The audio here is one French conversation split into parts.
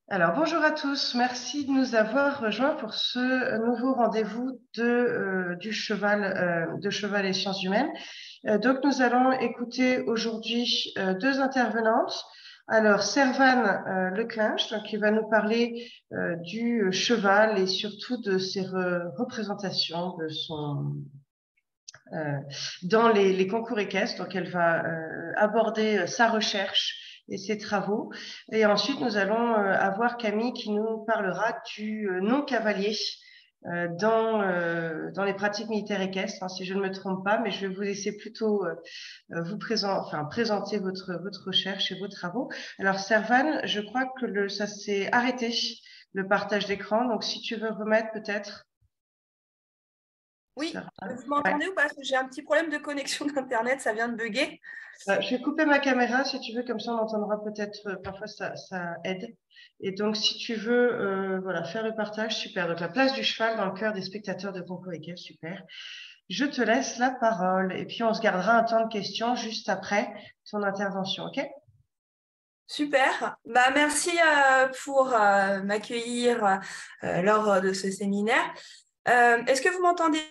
Alors, bonjour à tous. Merci de nous avoir rejoints pour ce nouveau rendez-vous du cheval, de cheval et sciences humaines. Donc, nous allons écouter aujourd'hui deux intervenantes. Alors, Servane Leclinch, donc, qui va nous parler du cheval et surtout de ses représentations de euh, dans les concours équestres. Donc, elle va aborder sa recherche et ses travaux. Et ensuite, nous allons avoir Camille qui nous parlera du non-cavalier dans les pratiques militaires équestres, hein, si je ne me trompe pas, mais je vais vous laisser plutôt présenter votre recherche et vos travaux. Alors, Servane, je crois que ça s'est arrêté, le partage d'écran. Donc, si tu veux remettre peut-être. Oui, Servane. vous Ouais. m'entendez ou pas? Parce que j'ai un petit problème de connexion d'Internet, ça vient de bugger. Je vais couper ma caméra si tu veux, comme ça on entendra peut-être, parfois ça aide. Et donc si tu veux voilà, faire le partage, super. Donc la place du cheval dans le cœur des spectateurs de concours équestre, super. Je te laisse la parole et puis on se gardera un temps de questions juste après ton intervention, ok? Super. Merci pour m'accueillir lors de ce séminaire. Est-ce que vous m'entendez?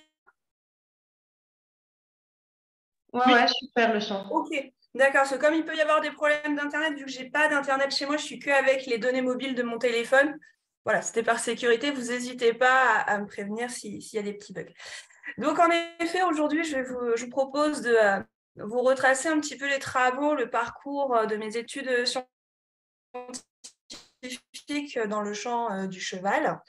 Ouais, Oui. ouais, super le son. Ok, d'accord. Parce que comme il peut y avoir des problèmes d'Internet, vu que j'ai pas d'Internet chez moi, je suis que avec les données mobiles de mon téléphone. Voilà, c'était par sécurité. Vous n'hésitez pas à me prévenir s'il y a des petits bugs. Donc, en effet, aujourd'hui, je vous propose de vous retracer un petit peu les travaux, le parcours de mes études scientifiques dans le champ du cheval.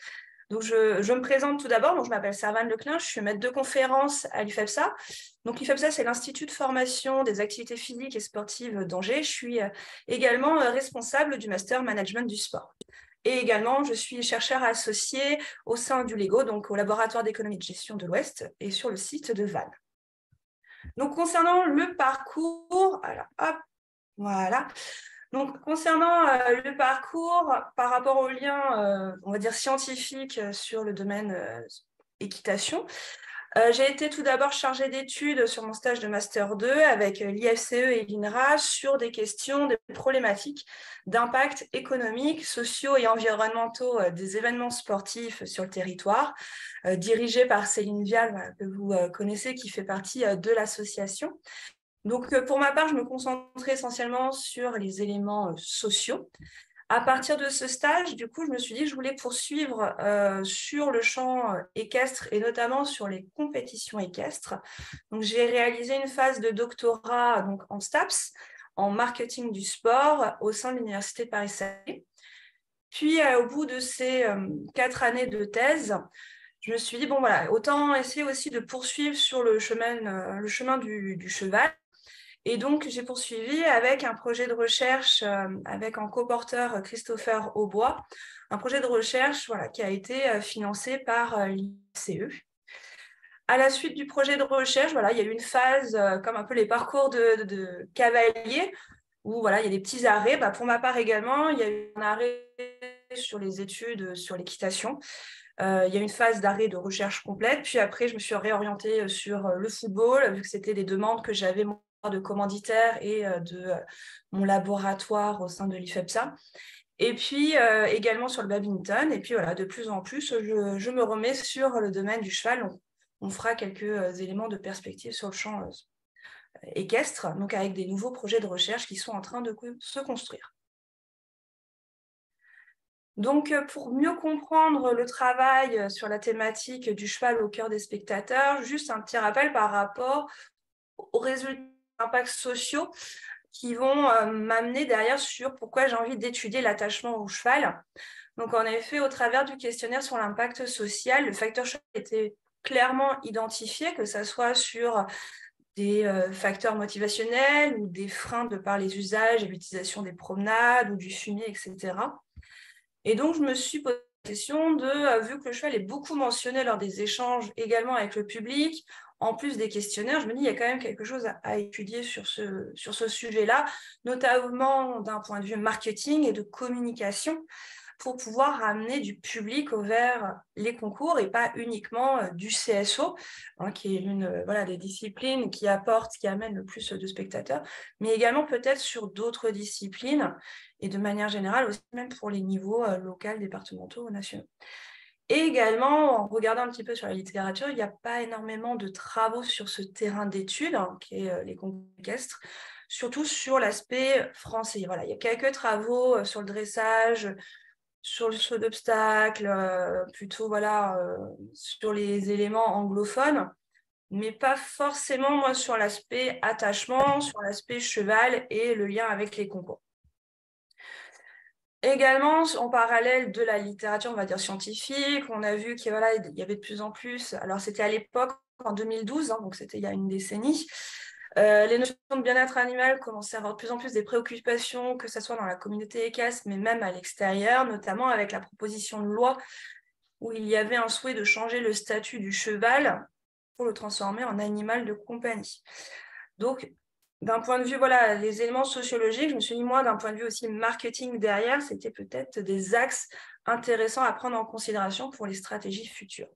Donc, je me présente tout d'abord. Donc, je m'appelle Servane Leclinch, je suis maître de conférence à l'IFEPSA. Donc, l'IFEPSA, c'est l'Institut de formation des activités physiques et sportives d'Angers. Je suis également responsable du master management du sport. Et également, je suis chercheur associé au sein du LEGO, donc au laboratoire d'économie de gestion de l'Ouest, et sur le site de Vannes. Donc, concernant le parcours, alors, hop, voilà. Donc, concernant le parcours, par rapport au lien, on va dire, scientifique sur le domaine équitation, j'ai été tout d'abord chargée d'études sur mon stage de Master 2 avec l'IFCE et l'INRA sur des questions, des problématiques d'impact économique, sociaux et environnementaux des événements sportifs sur le territoire, dirigés par Céline Vial, voilà, que vous connaissez, qui fait partie de l'association. Donc, pour ma part, je me concentrais essentiellement sur les éléments sociaux. À partir de ce stage, du coup, je me suis dit que je voulais poursuivre sur le champ équestre et notamment sur les compétitions équestres. Donc, j'ai réalisé une phase de doctorat donc, en STAPS, en marketing du sport, au sein de l'Université de Paris-Saclay. Puis, au bout de ces 4 années de thèse, je me suis dit, bon, voilà, autant essayer aussi de poursuivre sur le chemin du cheval. Et donc, j'ai poursuivi avec un projet de recherche avec en coporteur Christopher Aubois, un projet de recherche voilà, qui a été financé par l'ICE. À la suite du projet de recherche, voilà, il y a eu une phase comme un peu les parcours de cavalier, où voilà, il y a des petits arrêts. Pour ma part également, il y a eu un arrêt sur les études sur l'équitation. Il y a eu une phase d'arrêt de recherche complète. Puis après, je me suis réorientée sur le football, vu que c'était des demandes que j'avais de commanditaire et de mon laboratoire au sein de l'IFEPSA. Et puis également sur le badminton. Et puis voilà, de plus en plus, je me remets sur le domaine du cheval. On fera quelques éléments de perspective sur le champ équestre, donc avec des nouveaux projets de recherche qui sont en train de se construire. Donc, pour mieux comprendre le travail sur la thématique du cheval au cœur des spectateurs, juste un petit rappel par rapport aux résultats d'impact sociaux qui vont m'amener derrière sur pourquoi j'ai envie d'étudier l'attachement au cheval. Donc, en effet, au travers du questionnaire sur l'impact social, le facteur cheval était clairement identifié, que ce soit sur des facteurs motivationnels ou des freins de par les usages et l'utilisation des promenades ou du fumier, etc. Et donc, je me suis posé la question de, vu que le cheval est beaucoup mentionné lors des échanges également avec le public, en plus des questionnaires, je me dis qu'il y a quand même quelque chose à étudier sur ce sujet-là, notamment d'un point de vue marketing et de communication. pour pouvoir amener du public vers les concours et pas uniquement du CSO, hein, qui est l'une des disciplines qui amène le plus de spectateurs, mais également peut-être sur d'autres disciplines et de manière générale aussi même pour les niveaux locaux, départementaux ou nationaux. Et également, en regardant un petit peu sur la littérature, il n'y a pas énormément de travaux sur ce terrain d'études, hein, qui est les concours équestres, surtout sur l'aspect français. Voilà, il y a quelques travaux sur le dressage, sur le saut d'obstacle, plutôt sur les éléments anglophones, mais pas forcément moi sur l'aspect attachement, sur l'aspect cheval et le lien avec les concours. Également, en parallèle de la littérature, on va dire scientifique, on a vu qu'il y avait de plus en plus, alors c'était à l'époque, en 2012, hein, donc c'était il y a une décennie, les notions de bien-être animal commençaient à avoir de plus en plus des préoccupations, que ce soit dans la communauté équestre, mais même à l'extérieur, notamment avec la proposition de loi où il y avait un souhait de changer le statut du cheval pour le transformer en animal de compagnie. Donc, d'un point de vue, les éléments sociologiques, je me suis dit, moi, d'un point de vue aussi marketing derrière, c'était peut-être des axes intéressants à prendre en considération pour les stratégies futures.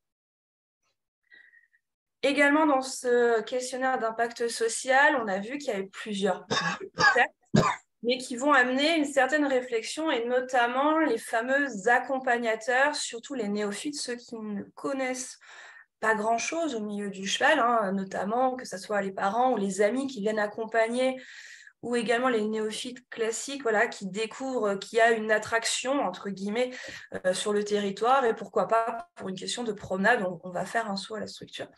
Également, dans ce questionnaire d'impact social, on a vu qu'il y avait plusieurs concepts, mais qui vont amener une certaine réflexion, et notamment les fameux accompagnateurs, surtout les néophytes, ceux qui ne connaissent pas grand-chose au milieu du cheval, hein, notamment que ce soit les parents ou les amis qui viennent accompagner, ou également les néophytes classiques qui découvrent qu'il y a une attraction, entre guillemets, sur le territoire, et pourquoi pas, pour une question de promenade, on va faire un saut à la structure.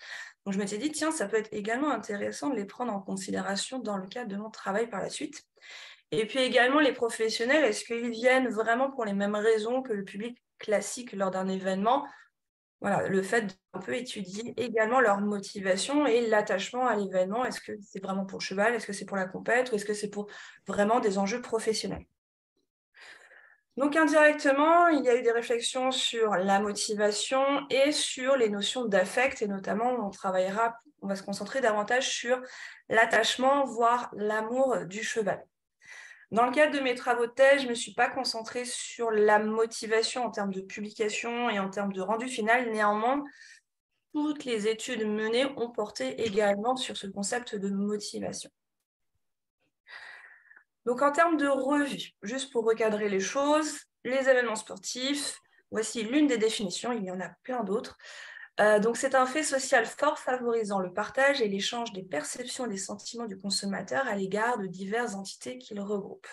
Donc je m'étais dit, tiens, ça peut être également intéressant de les prendre en considération dans le cadre de mon travail par la suite. Et puis également, les professionnels, est-ce qu'ils viennent vraiment pour les mêmes raisons que le public classique lors d'un événement ? Voilà, le fait d'un peu étudier également leur motivation et l'attachement à l'événement. Est-ce que c'est vraiment pour le cheval? Est-ce que c'est pour la compète? Ou est-ce que c'est pour vraiment des enjeux professionnels? Donc indirectement, il y a eu des réflexions sur la motivation et sur les notions d'affect, et notamment on va se concentrer davantage sur l'attachement, voire l'amour du cheval. Dans le cadre de mes travaux de thèse, je ne me suis pas concentrée sur la motivation en termes de publication et en termes de rendu final. Néanmoins, toutes les études menées ont porté également sur ce concept de motivation. Donc, en termes de revue, juste pour recadrer les choses, les événements sportifs, voici l'une des définitions, il y en a plein d'autres. Donc, c'est un fait social fort favorisant le partage et l'échange des perceptions et des sentiments du consommateur à l'égard de diverses entités qu'il regroupe.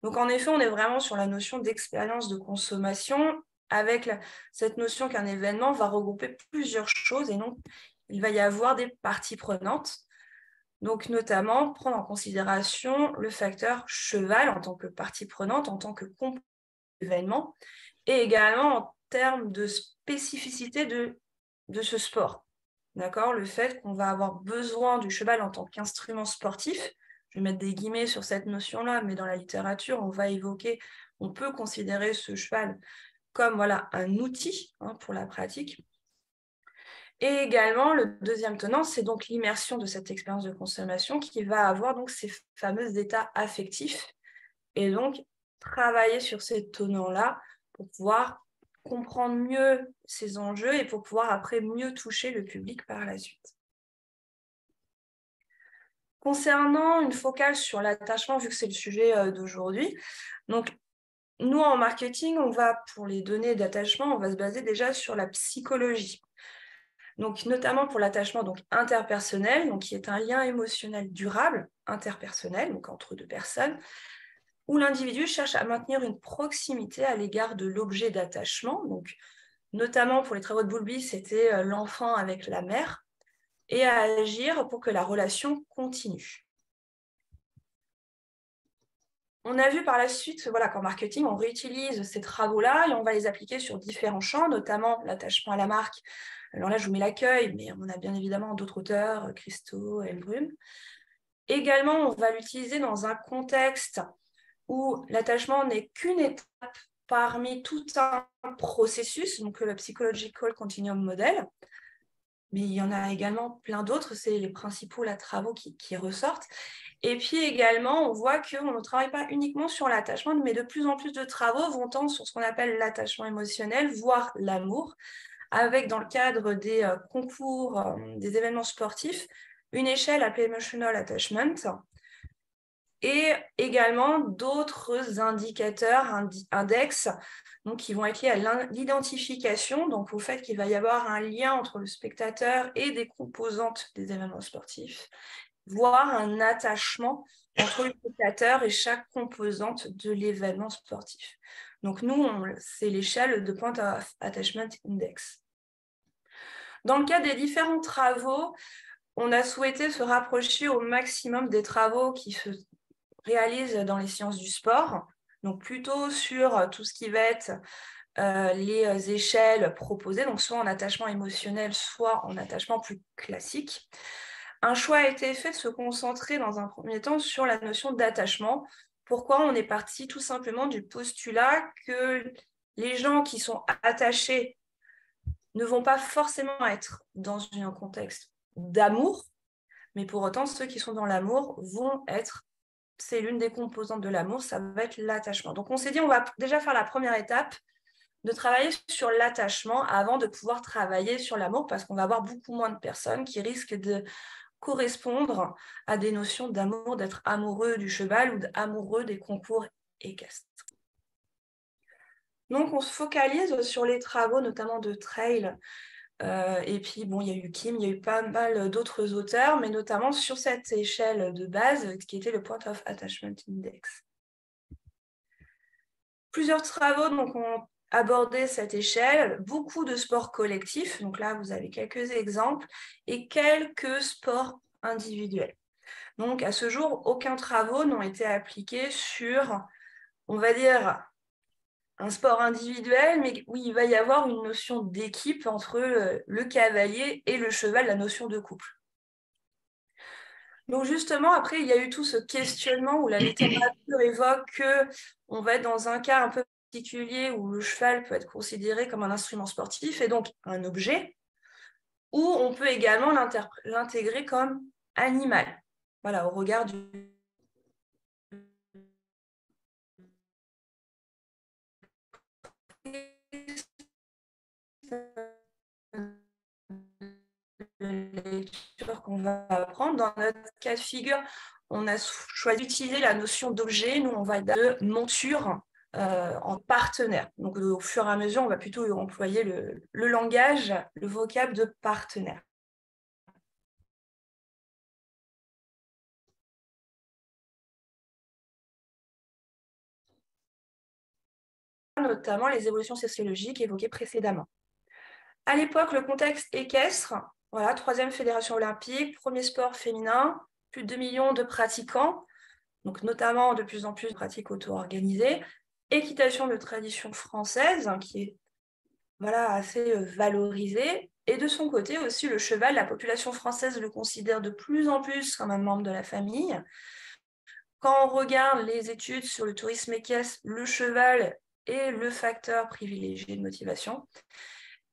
Donc, en effet, on est vraiment sur la notion d'expérience de consommation, avec cette notion qu'un événement va regrouper plusieurs choses, et donc il va y avoir des parties prenantes. Donc, notamment, prendre en considération le facteur cheval en tant que partie prenante, en tant que composant de l'événement, et également en termes de spécificité de ce sport. D'accord ? Le fait qu'on va avoir besoin du cheval en tant qu'instrument sportif. Je vais mettre des guillemets sur cette notion-là, mais dans la littérature, on peut considérer ce cheval comme un outil pour la pratique. Et également, le deuxième tenant, c'est donc l'immersion de cette expérience de consommation qui va avoir donc ces fameux états affectifs, et donc travailler sur ces tenants-là pour pouvoir comprendre mieux ces enjeux et pour pouvoir après mieux toucher le public par la suite. Concernant une focale sur l'attachement, vu que c'est le sujet d'aujourd'hui, donc nous en marketing, pour les données d'attachement, on va se baser déjà sur la psychologie. Donc notamment pour l'attachement interpersonnel, donc qui est un lien émotionnel durable, interpersonnel, donc entre deux personnes, où l'individu cherche à maintenir une proximité à l'égard de l'objet d'attachement. Donc notamment pour les travaux de Bowlby, c'était l'enfant avec la mère, et à agir pour que la relation continue. On a vu par la suite qu'en marketing, on réutilise ces travaux-là et on va les appliquer sur différents champs, notamment l'attachement à la marque. Alors là, je vous mets l'accueil, mais on a bien évidemment d'autres auteurs, Christo, Elbrum. Également, on va l'utiliser dans un contexte où l'attachement n'est qu'une étape parmi tout un processus, donc le Psychological Continuum Model. mais il y en a également plein d'autres, c'est les principaux travaux qui ressortent. Et puis également, on voit qu'on ne travaille pas uniquement sur l'attachement, mais de plus en plus de travaux vont tendre sur ce qu'on appelle l'attachement émotionnel, voire l'amour, avec dans le cadre des concours, des événements sportifs, une échelle appelée Emotional Attachment, et également d'autres indicateurs, index, donc qui vont être liés à l'identification, donc au fait qu'il va y avoir un lien entre le spectateur et des composantes des événements sportifs, voire un attachement entre le spectateur et chaque composante de l'événement sportif. Donc nous, c'est l'échelle de Point of Attachment Index. Dans le cas des différents travaux, on a souhaité se rapprocher au maximum des travaux qui se réalisent dans les sciences du sport, donc plutôt sur tout ce qui va être les échelles proposées, donc soit en attachement émotionnel, soit en attachement plus classique. Un choix a été fait de se concentrer dans un premier temps sur la notion d'attachement. Pourquoi? On est parti tout simplement du postulat que les gens qui sont attachés ne vont pas forcément être dans un contexte d'amour, mais pour autant, ceux qui sont dans l'amour vont être, c'est l'une des composantes de l'amour, ça va être l'attachement. Donc on s'est dit, on va déjà faire la première étape de travailler sur l'attachement avant de pouvoir travailler sur l'amour, parce qu'on va avoir beaucoup moins de personnes qui risquent de correspondre à des notions d'amour, d'être amoureux du cheval ou d'amoureux des concours équestres. Donc, on se focalise sur les travaux, notamment de trail. Et puis, bon, il y a eu Kim, il y a eu pas mal d'autres auteurs, mais notamment sur cette échelle de base, qui était le Point of Attachment Index. Plusieurs travaux donc, ont abordé cette échelle, beaucoup de sports collectifs, donc là, vous avez quelques exemples, et quelques sports individuels. Donc, à ce jour, aucun travaux n'ont été appliqués sur, on va dire, un sport individuel, mais où il va y avoir une notion d'équipe entre le cavalier et le cheval, la notion de couple. Donc justement, après, il y a eu tout ce questionnement où la littérature évoque qu'on va être dans un cas un peu particulier où le cheval peut être considéré comme un instrument sportif et donc un objet, ou on peut également l'intégrer comme animal. Voilà, au regard du lecture qu'on va apprendre. Dans notre cas de figure, on a choisi d'utiliser la notion d'objet. Nous, on va de monture en partenaire. Donc, au fur et à mesure, on va plutôt employer le langage, le vocable de partenaire. Notamment les évolutions sociologiques évoquées précédemment. À l'époque, le contexte équestre, voilà, 3e fédération olympique, premier sport féminin, plus de 2 millions de pratiquants, donc notamment de plus en plus de pratiques auto-organisées, équitation de tradition française, hein, qui est voilà, assez valorisée, et de son côté aussi le cheval, la population française le considère de plus en plus comme un membre de la famille. Quand on regarde les études sur le tourisme équestre, le cheval est le facteur privilégié de motivation.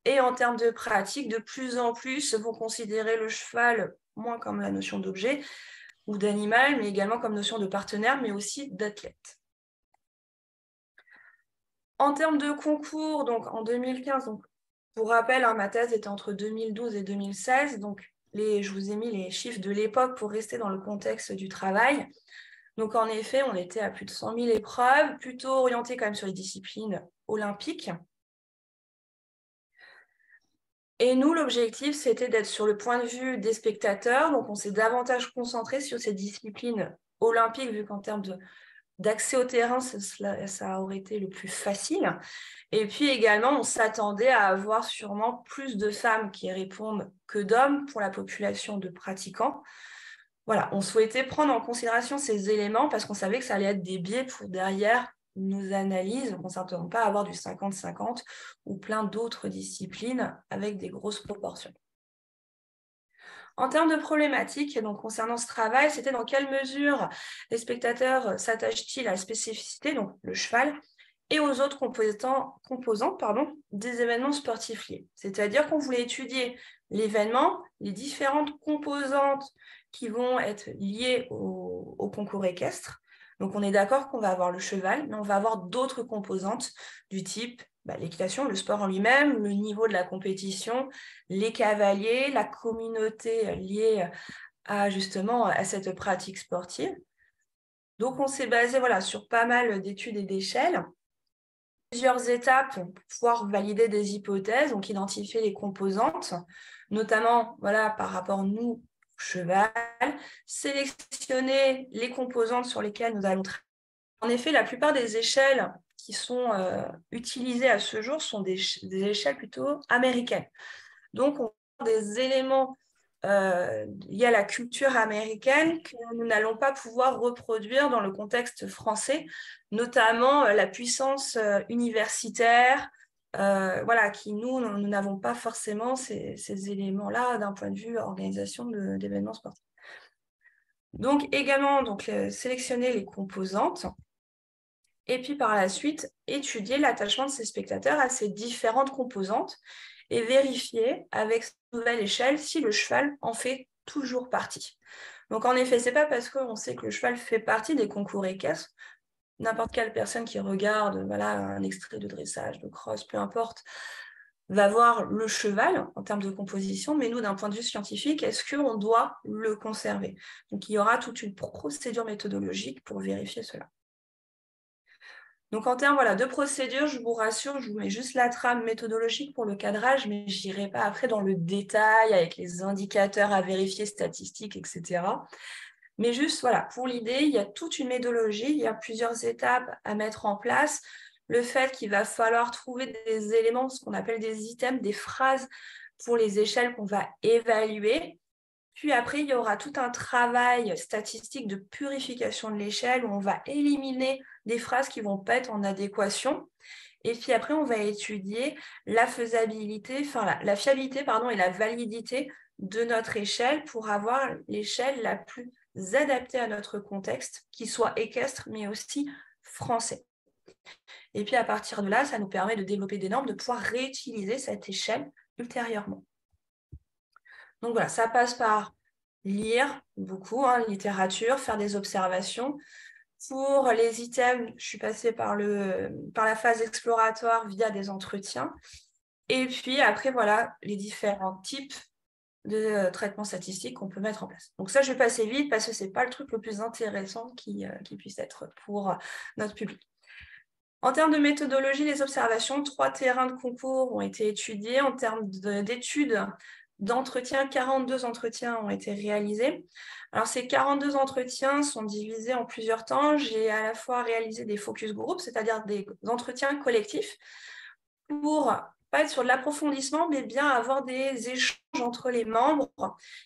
Et en termes de pratique, de plus en plus vont considérer le cheval moins comme la notion d'objet ou d'animal, mais également comme notion de partenaire, mais aussi d'athlète. En termes de concours, donc en 2015, donc, pour rappel, hein, ma thèse était entre 2012 et 2016, donc je vous ai mis les chiffres de l'époque pour rester dans le contexte du travail. Donc en effet, on était à plus de 100 000 épreuves, plutôt orientées quand même sur les disciplines olympiques. Et nous, l'objectif, c'était d'être sur le point de vue des spectateurs. Donc, on s'est davantage concentré sur ces disciplines olympiques, vu qu'en termes d'accès au terrain, ça aurait été le plus facile. Et puis également, on s'attendait à avoir sûrement plus de femmes qui répondent que d'hommes pour la population de pratiquants. Voilà, on souhaitait prendre en considération ces éléments parce qu'on savait que ça allait être des biais pour derrière nos analyses. On ne s'attend pas à avoir du 50-50 ou plein d'autres disciplines avec des grosses proportions. En termes de problématiques, donc concernant ce travail, c'était dans quelle mesure les spectateurs s'attachent-ils à la spécificité, donc le cheval, et aux autres composants des événements sportifs liés. C'est-à-dire qu'on voulait étudier l'événement, les différentes composantes qui vont être liées au concours équestre. Donc, on est d'accord qu'on va avoir le cheval, mais on va avoir d'autres composantes du type l'équitation, le sport en lui-même, le niveau de la compétition, les cavaliers, la communauté liée justement à cette pratique sportive. Donc, on s'est basé sur pas mal d'études et d'échelles. Plusieurs étapes pour pouvoir valider des hypothèses, donc identifier les composantes, notamment par rapport nous au cheval, sélectionner les composantes sur lesquelles nous allons travailler. En effet, la plupart des échelles qui sont utilisées à ce jour sont des échelles plutôt américaines. Donc, on a des éléments liés à la culture américaine que nous n'allons pas pouvoir reproduire dans le contexte français, notamment la puissance universitaire, qui nous n'avons pas forcément ces éléments-là d'un point de vue organisation d'événements sportifs. Donc, également, sélectionner les composantes et puis par la suite, étudier l'attachement de ces spectateurs à ces différentes composantes et vérifier avec cette nouvelle échelle si le cheval en fait toujours partie. Donc en effet, ce n'est pas parce qu'on sait que le cheval fait partie des concours équestres, n'importe quelle personne qui regarde un extrait de dressage, de cross, peu importe, va voir le cheval en termes de composition, mais nous, d'un point de vue scientifique, est-ce qu'on doit le conserver? Donc il y aura toute une procédure méthodologique pour vérifier cela. Donc, en termes de procédure, je vous rassure, je vous mets juste la trame méthodologique pour le cadrage, mais je n'irai pas après dans le détail avec les indicateurs à vérifier, statistiques, etc. Mais juste, pour l'idée, il y a toute une méthodologie, il y a plusieurs étapes à mettre en place. Le fait qu'il va falloir trouver des éléments, ce qu'on appelle des items, des phrases pour les échelles qu'on va évaluer. Puis après, il y aura tout un travail statistique de purification de l'échelle où on va éliminer des phrases qui ne vont pas être en adéquation. Et puis après, on va étudier la faisabilité, la fiabilité et la validité de notre échelle pour avoir l'échelle la plus adaptée à notre contexte, qui soit équestre, mais aussi français. Et puis à partir de là, ça nous permet de développer des normes, de pouvoir réutiliser cette échelle ultérieurement. Donc voilà, ça passe par lire beaucoup, littérature, faire des observations. Pour les items, je suis passée par la phase exploratoire via des entretiens. Et puis après, les différents types de traitements statistiques qu'on peut mettre en place. Donc ça, je vais passer vite parce que ce n'est pas le truc le plus intéressant qui puisse être pour notre public. En termes de méthodologie, les observations, 3 terrains de concours ont été étudiés. En termes d'études d'entretien, 42 entretiens ont été réalisés. Alors, ces 42 entretiens sont divisés en plusieurs temps. J'ai à la fois réalisé des focus groups, c'est-à-dire des entretiens collectifs, pour pas être sur de l'approfondissement, mais bien avoir des échanges entre les membres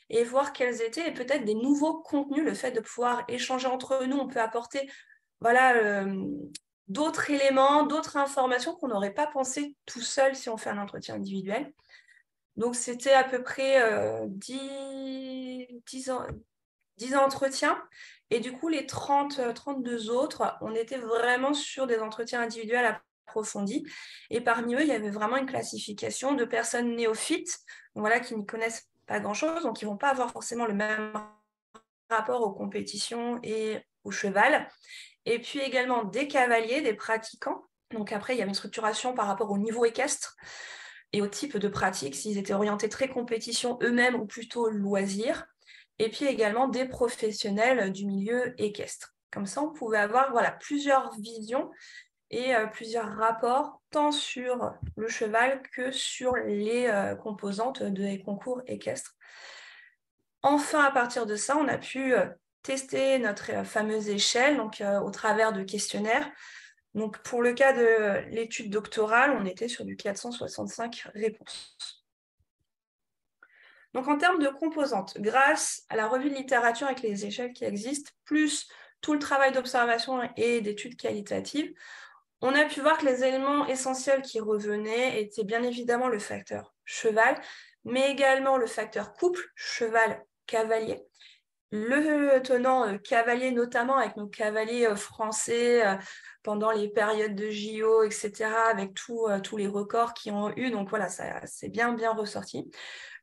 et voir quels étaient peut-être des nouveaux contenus. Le fait de pouvoir échanger entre nous, on peut apporter d'autres éléments, d'autres informations qu'on n'aurait pas pensé tout seul si on fait un entretien individuel. Donc, c'était à peu près 10 entretiens. Et du coup, les 32 autres, on était vraiment sur des entretiens individuels approfondis. Et parmi eux, il y avait vraiment une classification de personnes néophytes, qui n'y connaissent pas grand-chose, donc qui ne vont pas avoir forcément le même rapport aux compétitions et au cheval. Et puis également des cavaliers, des pratiquants. Donc après, il y avait une structuration par rapport au niveau équestre et au type de pratique, s'ils étaient orientés très compétition eux-mêmes ou plutôt loisirs. Et puis également des professionnels du milieu équestre. Comme ça, on pouvait avoir plusieurs visions et plusieurs rapports, tant sur le cheval que sur les composantes des concours équestres. Enfin, à partir de ça, on a pu tester notre fameuse échelle au travers de questionnaires. Donc, pour le cas de l'étude doctorale, on était sur du 465 réponses. Donc, en termes de composantes, grâce à la revue de littérature avec les échelles qui existent, plus tout le travail d'observation et d'études qualitatives, on a pu voir que les éléments essentiels qui revenaient étaient bien évidemment le facteur cheval, mais également le facteur couple, cheval-cavalier, le tenant cavalier, notamment avec nos cavaliers français pendant les périodes de JO, etc., avec tous les records qu'ils ont eu. Donc voilà, ça c'est bien ressorti.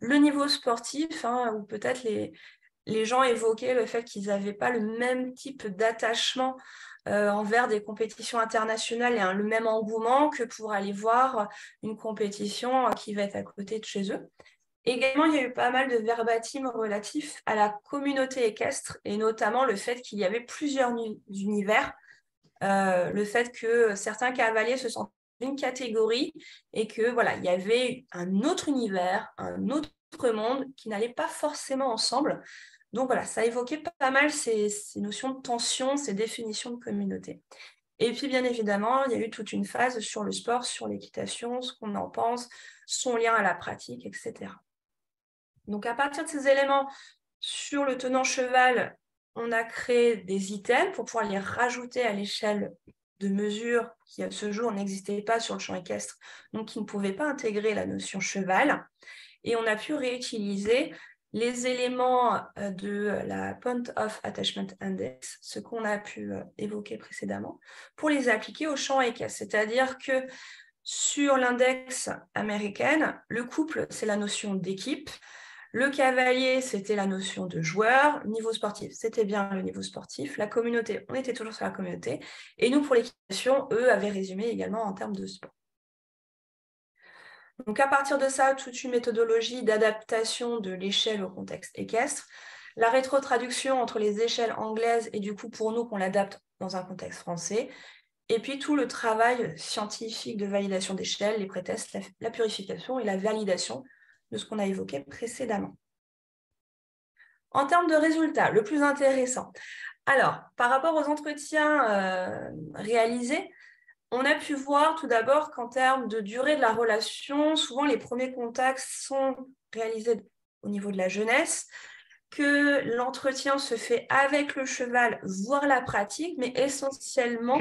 Le niveau sportif, hein, où peut-être les gens évoquaient le fait qu'ils n'avaient pas le même type d'attachement envers des compétitions internationales et le même engouement que pour aller voir une compétition qui va être à côté de chez eux. Également, il y a eu pas mal de verbatim relatifs à la communauté équestre et notamment le fait qu'il y avait plusieurs univers, le fait que certains cavaliers se sentent une catégorie et que voilà, il y avait un autre univers, un autre monde qui n'allait pas forcément ensemble. Donc voilà, ça évoquait pas mal ces notions de tension, ces définitions de communauté. Et puis, bien évidemment, il y a eu toute une phase sur le sport, sur l'équitation, ce qu'on en pense, son lien à la pratique, etc. Donc, à partir de ces éléments sur le tenant cheval, on a créé des items pour pouvoir les rajouter à l'échelle de mesure qui, à ce jour, n'existait pas sur le champ équestre, donc qui ne pouvait pas intégrer la notion cheval. Et on a pu réutiliser les éléments de la Point of Attachment Index, ce qu'on a pu évoquer précédemment, pour les appliquer au champ équestre. C'est-à-dire que sur l'index américaine, le couple, c'est la notion d'équipe. Le cavalier, c'était la notion de joueur. Niveau sportif, c'était bien le niveau sportif. La communauté, on était toujours sur la communauté. Et nous, pour l'équitation, eux avaient résumé également en termes de sport. Donc, à partir de ça, toute une méthodologie d'adaptation de l'échelle au contexte équestre, la rétrotraduction entre les échelles anglaises et du coup, pour nous, qu'on l'adapte dans un contexte français, et puis tout le travail scientifique de validation d'échelle, les prétests, la purification et la validation de ce qu'on a évoqué précédemment. En termes de résultats, le plus intéressant. Alors, par rapport aux entretiens réalisés, on a pu voir tout d'abord qu'en termes de durée de la relation, souvent les premiers contacts sont réalisés au niveau de la jeunesse, que l'entretien se fait avec le cheval, voire la pratique, mais essentiellement,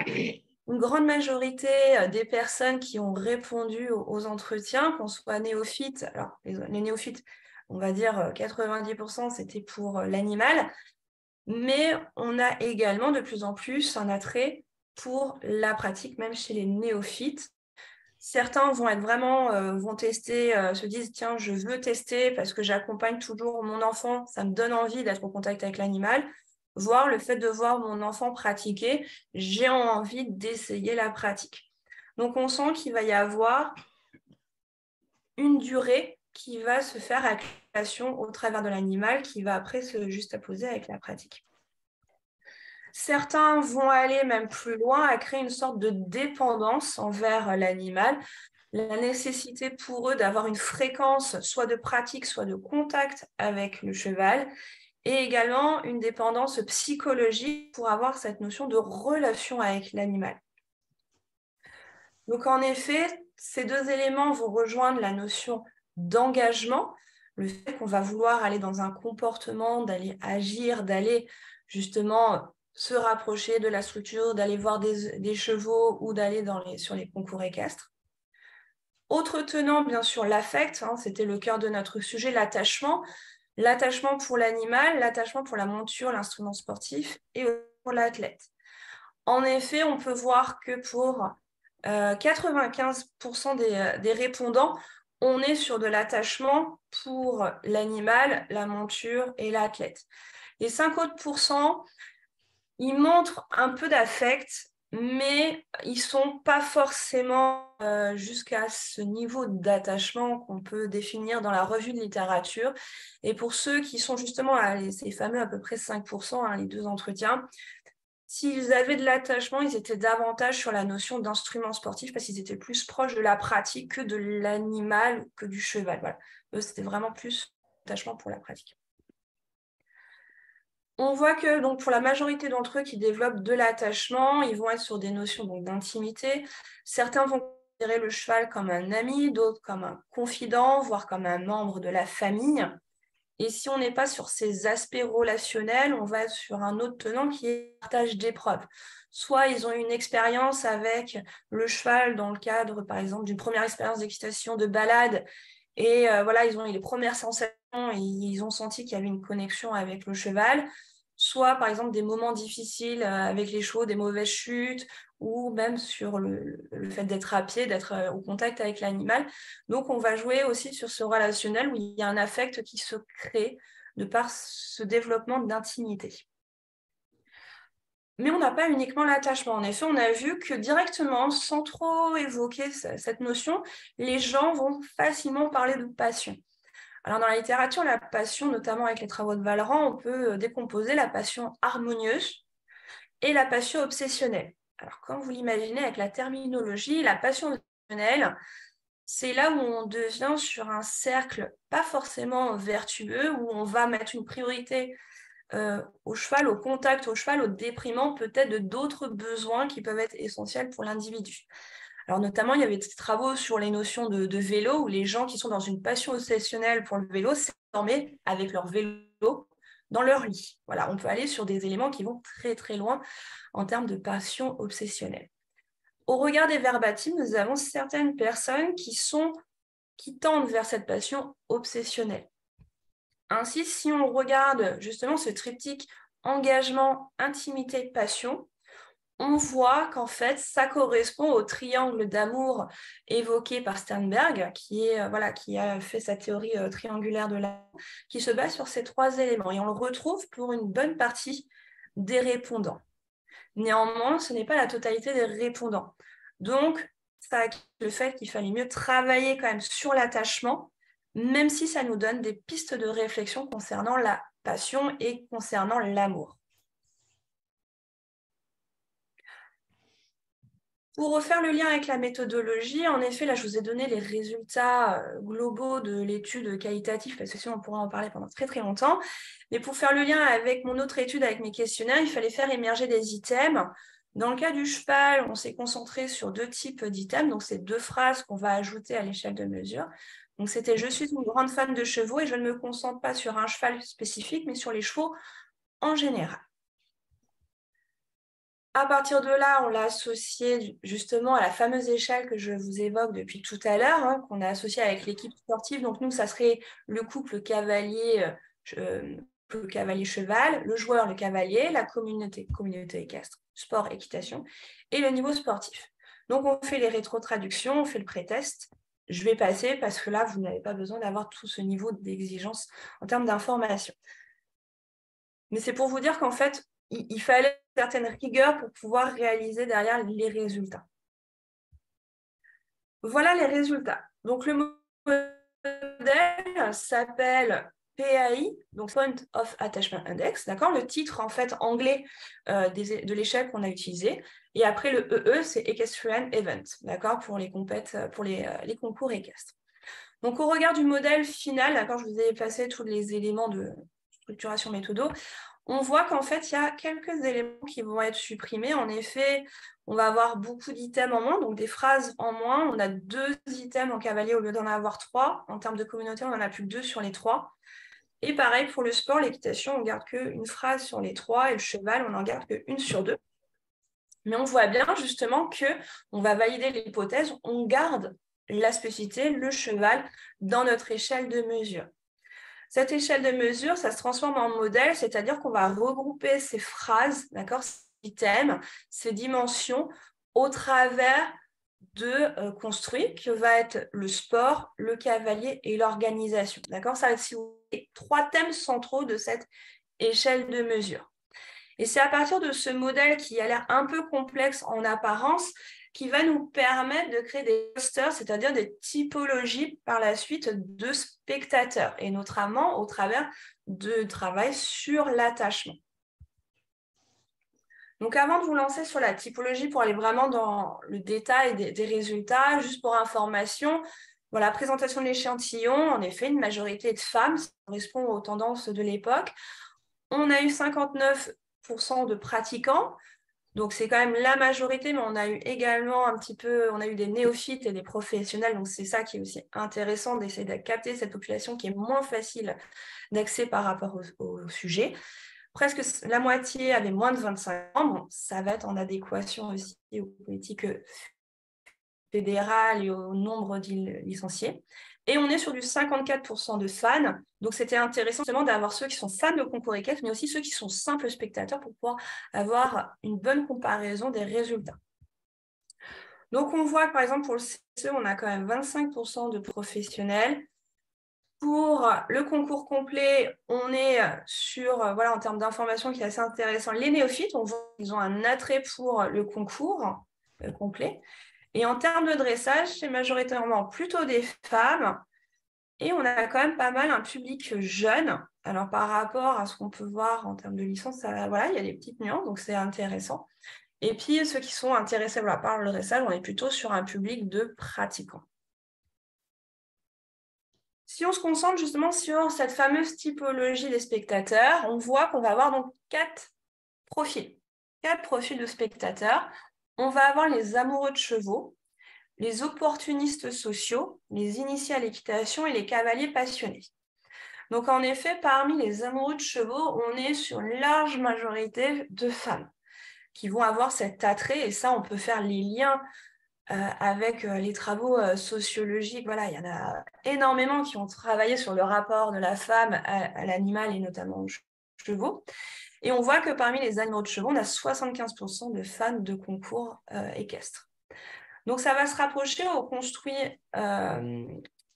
une grande majorité des personnes qui ont répondu aux entretiens, qu'on soit néophytes, alors les néophytes, on va dire 90%, c'était pour l'animal, mais on a également de plus en plus un attrait pour la pratique, même chez les néophytes. Certains vont être vraiment, vont tester, se disent, tiens, je veux tester parce que j'accompagne toujours mon enfant, ça me donne envie d'être en contact avec l'animal, voire le fait de voir mon enfant pratiquer, j'ai envie d'essayer la pratique. Donc, on sent qu'il va y avoir une durée qui va se faire avec la relation au travers de l'animal, qui va après se juxtaposer avec la pratique. Certains vont aller même plus loin à créer une sorte de dépendance envers l'animal, la nécessité pour eux d'avoir une fréquence soit de pratique, soit de contact avec le cheval, et également une dépendance psychologique pour avoir cette notion de relation avec l'animal. Donc en effet, ces deux éléments vont rejoindre la notion d'engagement, le fait qu'on va vouloir aller dans un comportement, d'aller agir, d'aller justement se rapprocher de la structure, d'aller voir des chevaux ou d'aller sur les concours équestres. Autre tenant, bien sûr, l'affect, hein, c'était le cœur de notre sujet, l'attachement. L'attachement pour l'animal, l'attachement pour la monture, l'instrument sportif et pour l'athlète. En effet, on peut voir que pour 95% des répondants, on est sur de l'attachement pour l'animal, la monture et l'athlète. Les 5 autres pourcents, ils montrent un peu d'affect, mais ils ne sont pas forcément jusqu'à ce niveau d'attachement qu'on peut définir dans la revue de littérature. Et pour ceux qui sont justement ces fameux à peu près 5%, hein, les deux entretiens, s'ils avaient de l'attachement, ils étaient davantage sur la notion d'instrument sportif parce qu'ils étaient plus proches de la pratique que de l'animal, que du cheval. Voilà. Eux, c'était vraiment plus l'attachement pour la pratique. On voit que donc, pour la majorité d'entre eux qui développent de l'attachement, ils vont être sur des notions d'intimité. Certains vont considérer le cheval comme un ami, d'autres comme un confident, voire comme un membre de la famille. Et si on n'est pas sur ces aspects relationnels, on va être sur un autre tenant qui est le partage d'épreuves. Soit ils ont une expérience avec le cheval dans le cadre, par exemple, d'une première expérience d'équitation, de balade, et voilà, ils ont eu les premières sensations, et ils ont senti qu'il y avait une connexion avec le cheval, soit par exemple des moments difficiles avec les chevaux, des mauvaises chutes, ou même sur le fait d'être à pied, d'être au contact avec l'animal. Donc on va jouer aussi sur ce relationnel où il y a un affect qui se crée de par ce développement d'intimité. Mais on n'a pas uniquement l'attachement. En effet, on a vu que directement, sans trop évoquer cette notion, les gens vont facilement parler de passion. Alors dans la littérature, la passion, notamment avec les travaux de Vallerand, on peut décomposer la passion harmonieuse et la passion obsessionnelle. Alors comme vous l'imaginez avec la terminologie, la passion obsessionnelle, c'est là où on devient sur un cercle pas forcément vertueux, où on va mettre une priorité au cheval, au contact au cheval, au déprimant peut-être de d'autres besoins qui peuvent être essentiels pour l'individu. Alors notamment, il y avait des travaux sur les notions de vélo, où les gens qui sont dans une passion obsessionnelle pour le vélo s'endormaient avec leur vélo dans leur lit. Voilà, on peut aller sur des éléments qui vont très très loin en termes de passion obsessionnelle. Au regard des verbatims, nous avons certaines personnes qui tendent vers cette passion obsessionnelle. Ainsi, si on regarde justement ce triptyque engagement, intimité, passion, on voit qu'en fait, ça correspond au triangle d'amour évoqué par Sternberg, qui a fait sa théorie triangulaire de l'amour, qui se base sur ces 3 éléments. Et on le retrouve pour une bonne partie des répondants. Néanmoins, ce n'est pas la totalité des répondants. Donc, ça a le fait qu'il fallait mieux travailler quand même sur l'attachement, même si ça nous donne des pistes de réflexion concernant la passion et concernant l'amour. Pour refaire le lien avec la méthodologie, en effet, là, je vous ai donné les résultats globaux de l'étude qualitative, parce que sinon, on pourrait en parler pendant très, très longtemps. Mais pour faire le lien avec mon autre étude, avec mes questionnaires, il fallait faire émerger des items. Dans le cas du cheval, on s'est concentré sur 2 types d'items. Donc, c'est 2 phrases qu'on va ajouter à l'échelle de mesure. Donc, c'était « Je suis une grande fan de chevaux et je ne me concentre pas sur un cheval spécifique, mais sur les chevaux en général. » À partir de là, on l'a associé justement à la fameuse échelle que je vous évoque depuis tout à l'heure, hein, qu'on a associée avec l'équipe sportive. Donc nous, ça serait le couple cavalier-cheval, le joueur, le cavalier, la communauté équestre, sport, équitation, et le niveau sportif. Donc on fait les rétro-traductions, on fait le pré-test. Je vais passer parce que là, vous n'avez pas besoin d'avoir tout ce niveau d'exigence en termes d'information. Mais c'est pour vous dire qu'en fait, il fallait une certaine rigueur pour pouvoir réaliser derrière les résultats. Voilà les résultats. Donc, le modèle s'appelle PAI, donc Point of Attachment Index, d'accord. Le titre, en fait, anglais de l'échelle qu'on a utilisé. Et après, le EE, c'est Equestrian Event, d'accord, pour les concours équestres. Donc, au regard du modèle final, d'accord, je vous ai passé tous les éléments de structuration méthodo, on voit qu'en fait, il y a quelques éléments qui vont être supprimés. En effet, on va avoir beaucoup d'items en moins, donc des phrases en moins. On a 2 items en cavalier au lieu d'en avoir 3. En termes de communauté, on n'en a plus que 2 sur les 3. Et pareil pour le sport, l'équitation, on ne garde qu'une phrase sur les 3 et le cheval, on n'en garde qu'une sur 2. Mais on voit bien justement qu'on va valider l'hypothèse, on garde la spécificité, le cheval, dans notre échelle de mesure. Cette échelle de mesure, ça se transforme en modèle, c'est-à-dire qu'on va regrouper ces phrases, d'accord, ces items, ces dimensions au travers de construits que va être le sport, le cavalier et l'organisation. D'accord, ça va être 3 thèmes centraux de cette échelle de mesure. Et c'est à partir de ce modèle qui a l'air un peu complexe en apparence qui va nous permettre de créer des clusters, c'est-à-dire des typologies par la suite de spectateurs, et notamment au travers de travail sur l'attachement. Donc avant de vous lancer sur la typologie pour aller vraiment dans le détail des résultats, juste pour information, voilà, présentation de l'échantillon, en effet, une majorité de femmes, ça correspond aux tendances de l'époque. On a eu 59% de pratiquants, donc c'est quand même la majorité, mais on a eu également on a eu des néophytes et des professionnels, donc c'est ça qui est aussi intéressant d'essayer de capter cette population qui est moins facile d'accès par rapport au sujet. Presque la moitié avait moins de 25 ans, bon, ça va être en adéquation aussi aux politiques fédéral et au nombre de licenciés. Et on est sur du 54% de fans. Donc, c'était intéressant justement d'avoir ceux qui sont fans de concours équestre, mais aussi ceux qui sont simples spectateurs pour pouvoir avoir une bonne comparaison des résultats. Donc, on voit que, par exemple, pour le CE, on a quand même 25% de professionnels. Pour le concours complet, on est sur, voilà, en termes d'information qui est assez intéressant, les néophytes, on voit qu'ils ont un attrait pour le concours complet. Et en termes de dressage, c'est majoritairement plutôt des femmes. Et on a quand même pas mal un public jeune. Alors, par rapport à ce qu'on peut voir en termes de licence, voilà, il y a des petites nuances, donc c'est intéressant. Et puis, ceux qui sont intéressés par le dressage, on est plutôt sur un public de pratiquants. Si on se concentre justement sur cette fameuse typologie des spectateurs, on voit qu'on va avoir donc 4 profils. 4 profils de spectateurs. On va avoir les amoureux de chevaux, les opportunistes sociaux, les initiés à l'équitation et les cavaliers passionnés. Donc en effet, parmi les amoureux de chevaux, on est sur une large majorité de femmes qui vont avoir cet attrait, et ça, on peut faire les liens avec les travaux sociologiques. Voilà, il y en a énormément qui ont travaillé sur le rapport de la femme à l'animal et notamment aux chevaux. Et on voit que parmi les animaux de chevaux, on a 75% de fans de concours équestres. Donc, ça va se rapprocher au construit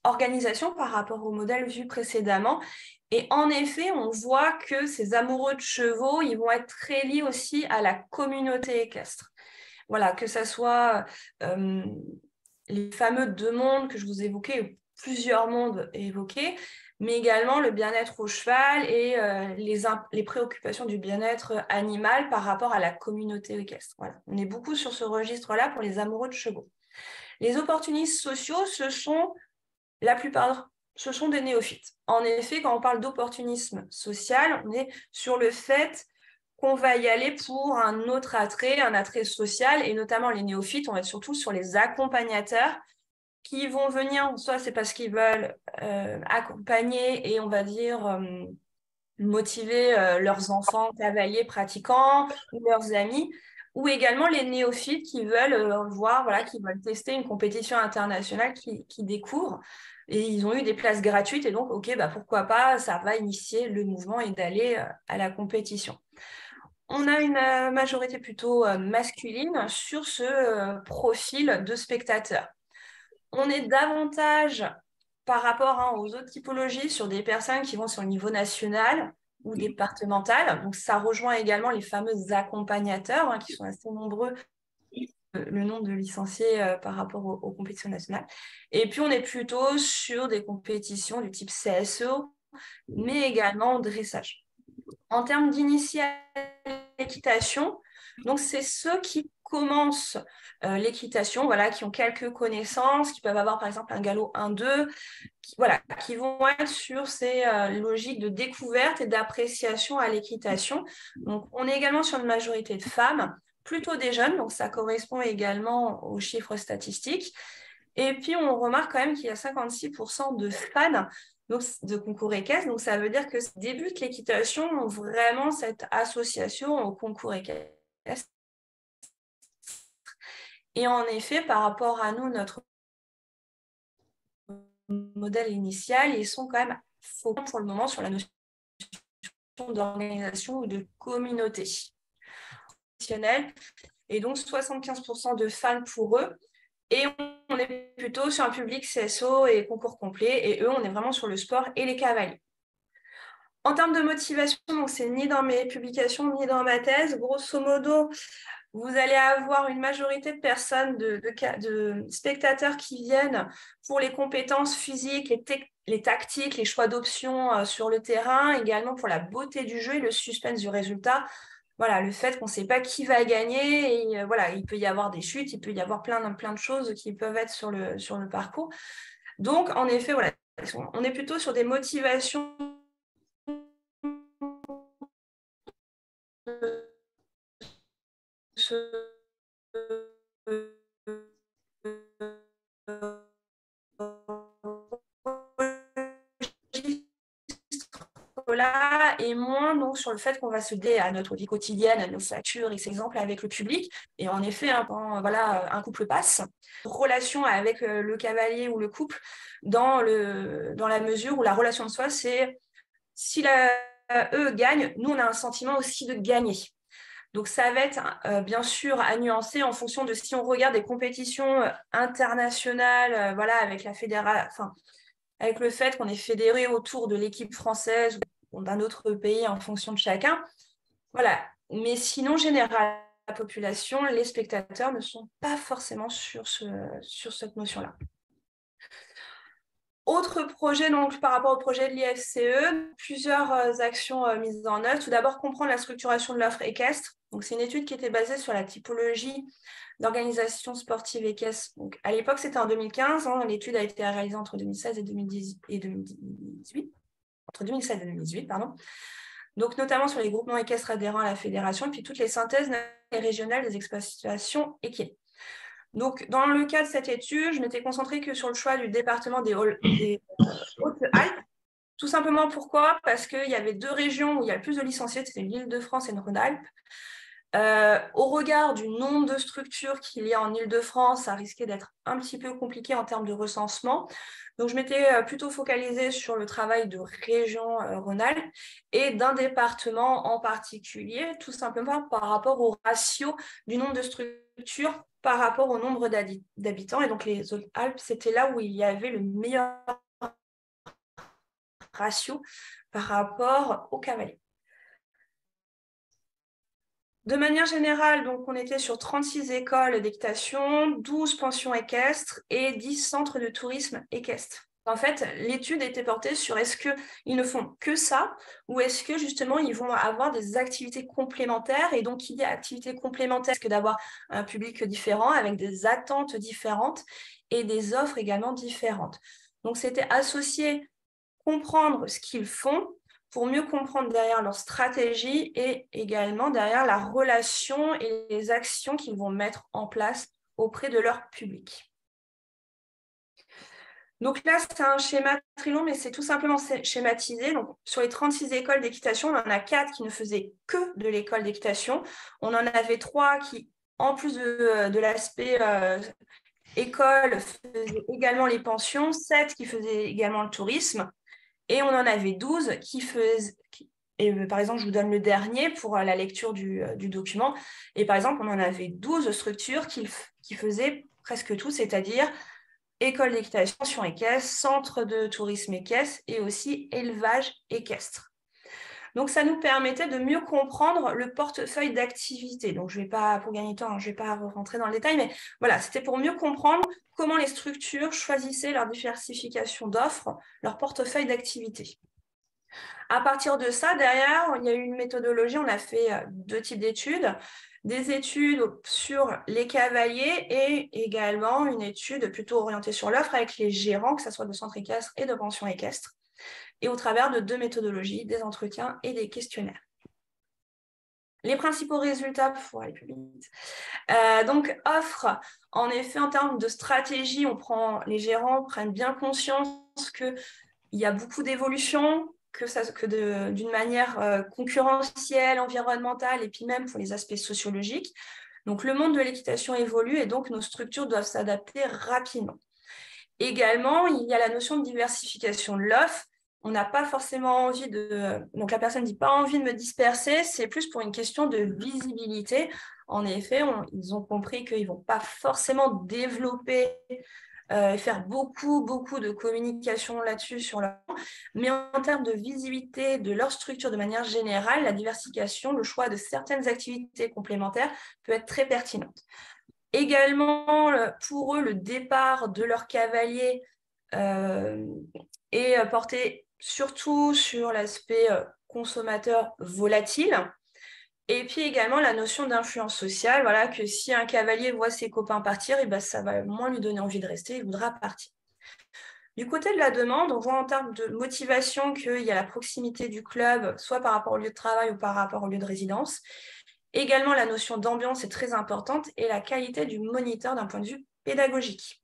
organisation par rapport au modèle vu précédemment. Et en effet, on voit que ces amoureux de chevaux, ils vont être très liés aussi à la communauté équestre. Voilà, que ce soit les fameux 2 mondes que je vous évoquais, plusieurs mondes évoqués, mais également le bien-être au cheval et les préoccupations du bien-être animal par rapport à la communauté équestre. Voilà. On est beaucoup sur ce registre-là pour les amoureux de chevaux. Les opportunistes sociaux, la plupart, ce sont des néophytes. En effet, quand on parle d'opportunisme social, on est sur le fait qu'on va y aller pour un autre attrait, un attrait social, et notamment les néophytes, on va être surtout sur les accompagnateurs qui vont venir, soit c'est parce qu'ils veulent accompagner et on va dire motiver leurs enfants cavaliers pratiquants ou leurs amis, ou également les néophytes qui veulent voir, voilà, qui veulent tester une compétition internationale qui découvrent. Et ils ont eu des places gratuites et donc, ok, bah, pourquoi pas, ça va initier le mouvement et d'aller à la compétition. On a une majorité plutôt masculine sur ce profil de spectateurs. On est davantage par rapport aux autres typologies sur des personnes qui vont sur le niveau national ou départemental. Donc, ça rejoint également les fameux accompagnateurs qui sont assez nombreux, le nombre de licenciés par rapport aux compétitions nationales. Et puis, on est plutôt sur des compétitions du type CSO, mais également dressage. En termes d'initiation à l'équitation, donc c'est ceux qui commencent l'équitation, voilà, qui ont quelques connaissances, qui peuvent avoir par exemple un galop 1-2, qui vont être sur ces logiques de découverte et d'appréciation à l'équitation. Donc on est également sur une majorité de femmes, plutôt des jeunes, donc ça correspond également aux chiffres statistiques. Et puis on remarque quand même qu'il y a 56% de fans donc, de concours équestre. Donc, ça veut dire que débute l'équitation ont vraiment cette association au concours équestre. Et en effet, par rapport à nous, notre modèle initial, ils sont quand même focaux pour le moment sur la notion d'organisation ou de communauté. Et donc, 75% de fans pour eux. Et on est plutôt sur un public CSO et concours complet. Et eux, on est vraiment sur le sport et les cavaliers. En termes de motivation, donc c'est ni dans mes publications ni dans ma thèse. Grosso modo, vous allez avoir une majorité de personnes, de spectateurs qui viennent pour les compétences physiques, les tactiques, les choix d'options sur le terrain, également pour la beauté du jeu et le suspense du résultat. Voilà, le fait qu'on ne sait pas qui va gagner, et voilà, il peut y avoir des chutes, il peut y avoir plein de choses qui peuvent être sur le parcours. Donc, en effet, voilà, on est plutôt sur des motivations là et moins donc, sur le fait qu'on va se dédier à notre vie quotidienne, à nos factures et ses exemples avec le public. Et en effet, quand un couple passe, relation avec le cavalier ou le couple, dans la mesure où la relation de soi, c'est si eux gagnent, nous, on a un sentiment aussi de gagner. Donc, ça va être bien sûr à nuancer en fonction de si on regarde des compétitions internationales, avec la fédération, avec le fait qu'on est fédéré autour de l'équipe française ou d'un autre pays en fonction de chacun. Voilà. Mais sinon, en général, la population, les spectateurs ne sont pas forcément sur cette notion-là. Autre projet, donc par rapport au projet de l'IFCE, plusieurs actions mises en œuvre. Tout d'abord, comprendre la structuration de l'offre équestre. Donc, c'est une étude qui était basée sur la typologie d'organisation sportive équestre. Donc, à l'époque, c'était en 2015. L'étude a été réalisée entre 2016 et 2018. Entre 2016 et 2018, pardon. Donc, notamment sur les groupements équestres adhérents à la fédération, et puis toutes les synthèses régionales des exploitations équines. Donc, dans le cas de cette étude, je m'étais concentrée que sur le choix du département des Hautes-Alpes. Tout simplement pourquoi? Parce qu'il y avait 2 régions où il y a le plus de licenciés, c'était l'Île-de-France et le Rhône-Alpes. Au regard du nombre de structures qu'il y a en Île-de-France, ça risquait d'être un petit peu compliqué en termes de recensement. Donc, je m'étais plutôt focalisée sur le travail de région Rhône-Alpes et d'un département en particulier, tout simplement par rapport au ratio du nombre de structures par rapport au nombre d'habitants. Et donc, les Hautes-Alpes, c'était là où il y avait le meilleur ratio par rapport aux cavaliers. De manière générale, donc, on était sur 36 écoles d'équitation, 12 pensions équestres et 10 centres de tourisme équestre. En fait, l'étude était portée sur est-ce qu'ils ne font que ça ou est-ce que justement ils vont avoir des activités complémentaires. Et donc, il y a activités complémentaires, que d'avoir un public différent avec des attentes différentes et des offres également différentes. Donc, c'était associer, comprendre ce qu'ils font pour mieux comprendre derrière leur stratégie et également derrière la relation et les actions qu'ils vont mettre en place auprès de leur public. Donc là, c'est un schéma très long, mais c'est tout simplement schématisé. Donc, sur les 36 écoles d'équitation, on en a 4 qui ne faisaient que de l'école d'équitation. On en avait 3 qui, en plus de l'aspect école, faisaient également les pensions, 7 qui faisaient également le tourisme. Et on en avait 12 qui faisaient... par exemple, je vous donne le dernier pour la lecture du document. Et par exemple, on en avait 12 structures qui faisaient presque tout, c'est-à-dire école d'équitation équestre, centre de tourisme équestre et aussi élevage équestre. Donc, ça nous permettait de mieux comprendre le portefeuille d'activités. Donc, je ne vais pas, pour gagner de temps, je ne vais pas rentrer dans le détail, mais voilà, c'était pour mieux comprendre comment les structures choisissaient leur diversification d'offres, leur portefeuille d'activités. À partir de ça, derrière, il y a eu une méthodologie. On a fait 2 types d'études. Des études sur les cavaliers et également une étude plutôt orientée sur l'offre avec les gérants, que ce soit de centres équestres et de pensions équestres, et au travers de 2 méthodologies, des entretiens et des questionnaires. Les principaux résultats, pour aller plus vite. Donc, offre, en effet, en termes de stratégie, les gérants prennent bien conscience qu'il y a beaucoup d'évolutions, d'une manière concurrentielle, environnementale, et puis même pour les aspects sociologiques. Donc, le monde de l'équitation évolue et donc nos structures doivent s'adapter rapidement. Également, il y a la notion de diversification de l'offre. On n'a pas forcément envie donc la personne ne dit pas envie de me disperser, c'est plus pour une question de visibilité. En effet, ils ont compris qu'ils ne vont pas forcément développer faire beaucoup de communication là-dessus sur leur... Mais en termes de visibilité de leur structure de manière générale, la diversification, le choix de certaines activités complémentaires peut être très pertinente. Également, pour eux, le départ de leur cavalier est porté surtout sur l'aspect consommateur volatile. Et puis également la notion d'influence sociale, voilà, que si un cavalier voit ses copains partir, et ben, ça va moins lui donner envie de rester, il voudra partir. Du côté de la demande, on voit en termes de motivation qu'il y a la proximité du club, soit par rapport au lieu de travail ou par rapport au lieu de résidence. Également, la notion d'ambiance est très importante et la qualité du moniteur d'un point de vue pédagogique.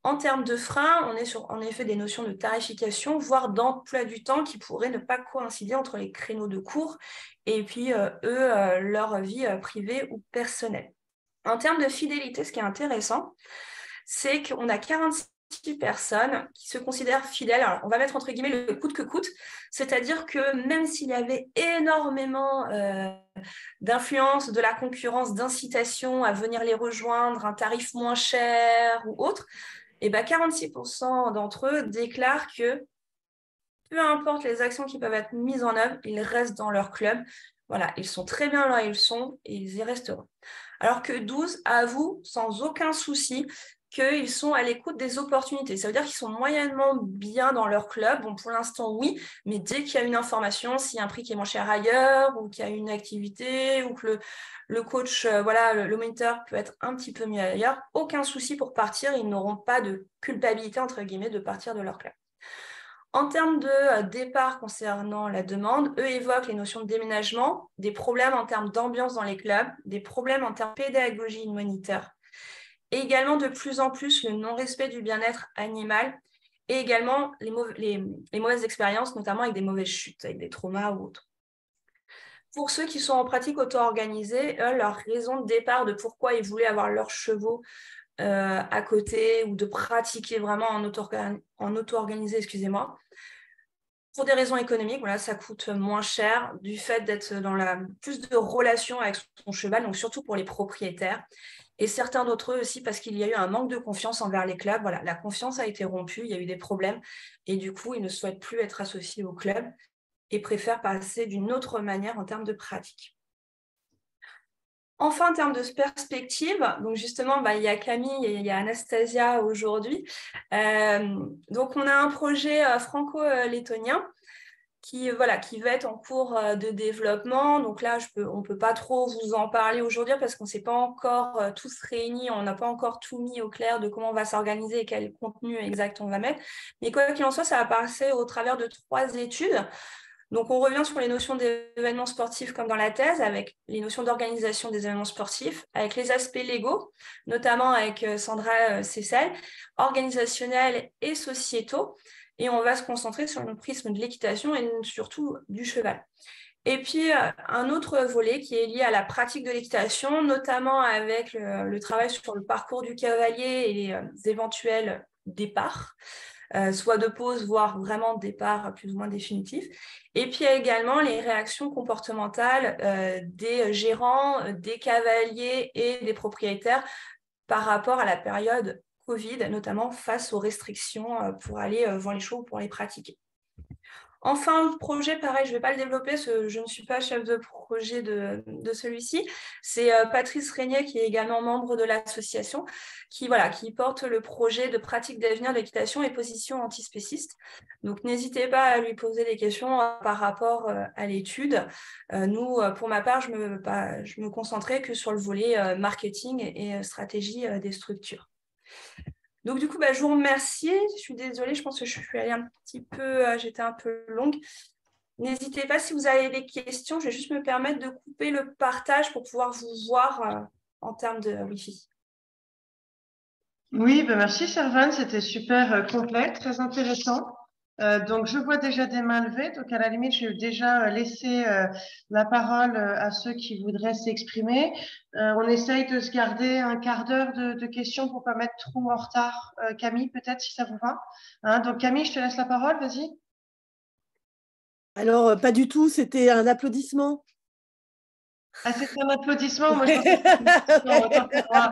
En termes de freins, on est sur en effet des notions de tarification, voire d'emploi du temps qui pourraient ne pas coïncider entre les créneaux de cours et puis leur vie privée ou personnelle. En termes de fidélité, ce qui est intéressant, c'est qu'on a 46 personnes qui se considèrent fidèles. Alors, on va mettre entre guillemets le coûte que coûte, c'est-à-dire que même s'il y avait énormément d'influence, de la concurrence, d'incitation à venir les rejoindre, un tarif moins cher ou autre, et ben 46% d'entre eux déclarent que peu importe les actions qui peuvent être mises en œuvre, ils restent dans leur club. Voilà, ils sont très bien là où ils sont et ils y resteront. Alors que 12 avouent sans aucun souci qu'ils sont à l'écoute des opportunités. Ça veut dire qu'ils sont moyennement bien dans leur club. Bon, pour l'instant, oui, mais dès qu'il y a une information, s'il y a un prix qui est moins cher ailleurs, ou qu'il y a une activité, ou que le coach, le moniteur peut être un petit peu mieux ailleurs, aucun souci pour partir. Ils n'auront pas de culpabilité, entre guillemets, de partir de leur club. En termes de départ concernant la demande, eux évoquent les notions de déménagement, des problèmes en termes d'ambiance dans les clubs, des problèmes en termes de pédagogie de moniteur, et également de plus en plus le non-respect du bien-être animal, et également les mauvaises expériences, notamment avec des mauvaises chutes, avec des traumas ou autres. Pour ceux qui sont en pratique auto-organisée, leur raison de départ de pourquoi ils voulaient avoir leurs chevaux à côté ou de pratiquer vraiment en auto-organisé, excusez-moi. Pour des raisons économiques, voilà, ça coûte moins cher du fait d'être dans plus de relations avec son cheval, donc surtout pour les propriétaires. Et certains d'entre eux aussi parce qu'il y a eu un manque de confiance envers les clubs. Voilà, la confiance a été rompue, il y a eu des problèmes et du coup, ils ne souhaitent plus être associés au club et préfèrent passer d'une autre manière en termes de pratique. Enfin, en termes de perspective, donc justement, il y a Camille et il y a Anastasia aujourd'hui. Donc, on a un projet franco-lettonien qui va être en cours de développement. Donc là, on ne peut pas trop vous en parler aujourd'hui parce qu'on ne s'est pas encore tous réunis, on n'a pas encore tout mis au clair de comment on va s'organiser et quel contenu exact on va mettre. Mais quoi qu'il en soit, ça va passer au travers de 3 études. Donc, on revient sur les notions d'événements sportifs comme dans la thèse, avec les notions d'organisation des événements sportifs, avec les aspects légaux, notamment avec Sandra Cessel, organisationnels et sociétaux. Et on va se concentrer sur le prisme de l'équitation et surtout du cheval. Et puis, un autre volet qui est lié à la pratique de l'équitation, notamment avec le travail sur le parcours du cavalier et les éventuels départs. Soit de pause, voire vraiment départ plus ou moins définitif. Et puis également les réactions comportementales des gérants, des cavaliers et des propriétaires par rapport à la période Covid, notamment face aux restrictions pour aller voir les chevaux, pour les pratiquer. Enfin, le projet, pareil, je ne vais pas le développer, parce que je ne suis pas chef de projet de celui-ci. C'est Patrice Régnier, qui est également membre de l'association, qui porte le projet de pratique d'avenir de l'équitation et position antispéciste. Donc, n'hésitez pas à lui poser des questions par rapport à l'étude. Nous, pour ma part, je me concentrais que sur le volet marketing et stratégie des structures. Donc, du coup, je vous remercie. Je suis désolée, je pense que je suis allée j'étais un peu longue. N'hésitez pas si vous avez des questions. Je vais juste me permettre de couper le partage pour pouvoir vous voir en termes de Wi-Fi. Oui, merci Servane, c'était super complet, très intéressant. Donc, je vois déjà des mains levées. Donc, à la limite, je vais déjà laisser la parole à ceux qui voudraient s'exprimer. On essaye de se garder un quart d'heure de questions pour pas mettre trop en retard. Camille, peut-être, si ça vous va. Hein, donc, Camille, je te laisse la parole, vas-y. Alors, pas du tout, c'était un applaudissement. Ah, c'était un applaudissement. Moi, je pensais que c'était une question, autant pour moi.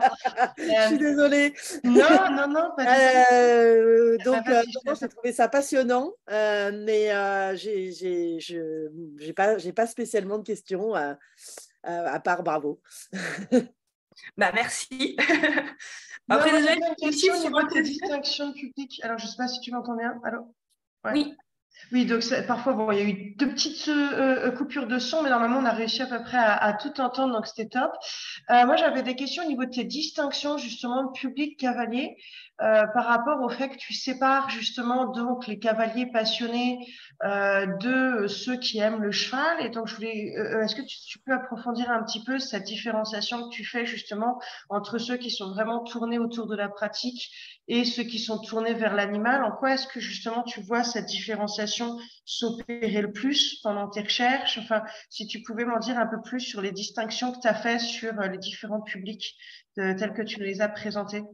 Je suis désolée. Non, pas du tout. Donc, j'ai trouvé ça passionnant, mais j'ai pas spécialement de questions à part bravo. Merci. Après, désolé, une question au niveau de tes distinctions publiques. Alors, je ne sais pas si tu m'entends bien. Allô? Ouais. Oui. Oui, donc parfois, bon, il y a eu deux petites coupures de son, mais normalement, on a réussi à peu près à tout entendre, donc c'était top. Moi, j'avais des questions au niveau de tes distinctions, justement, de public cavalier, par rapport au fait que tu sépares justement donc les cavaliers passionnés de ceux qui aiment le cheval. Et donc, je voulais, est-ce que tu peux approfondir un petit peu cette différenciation que tu fais justement entre ceux qui sont vraiment tournés autour de la pratique et ceux qui sont tournés vers l'animal? En quoi est-ce que justement tu vois cette différenciation s'opérer le plus pendant tes recherches? Enfin, si tu pouvais m'en dire un peu plus sur les distinctions que tu as faites sur les différents publics tels que tu les as présentés.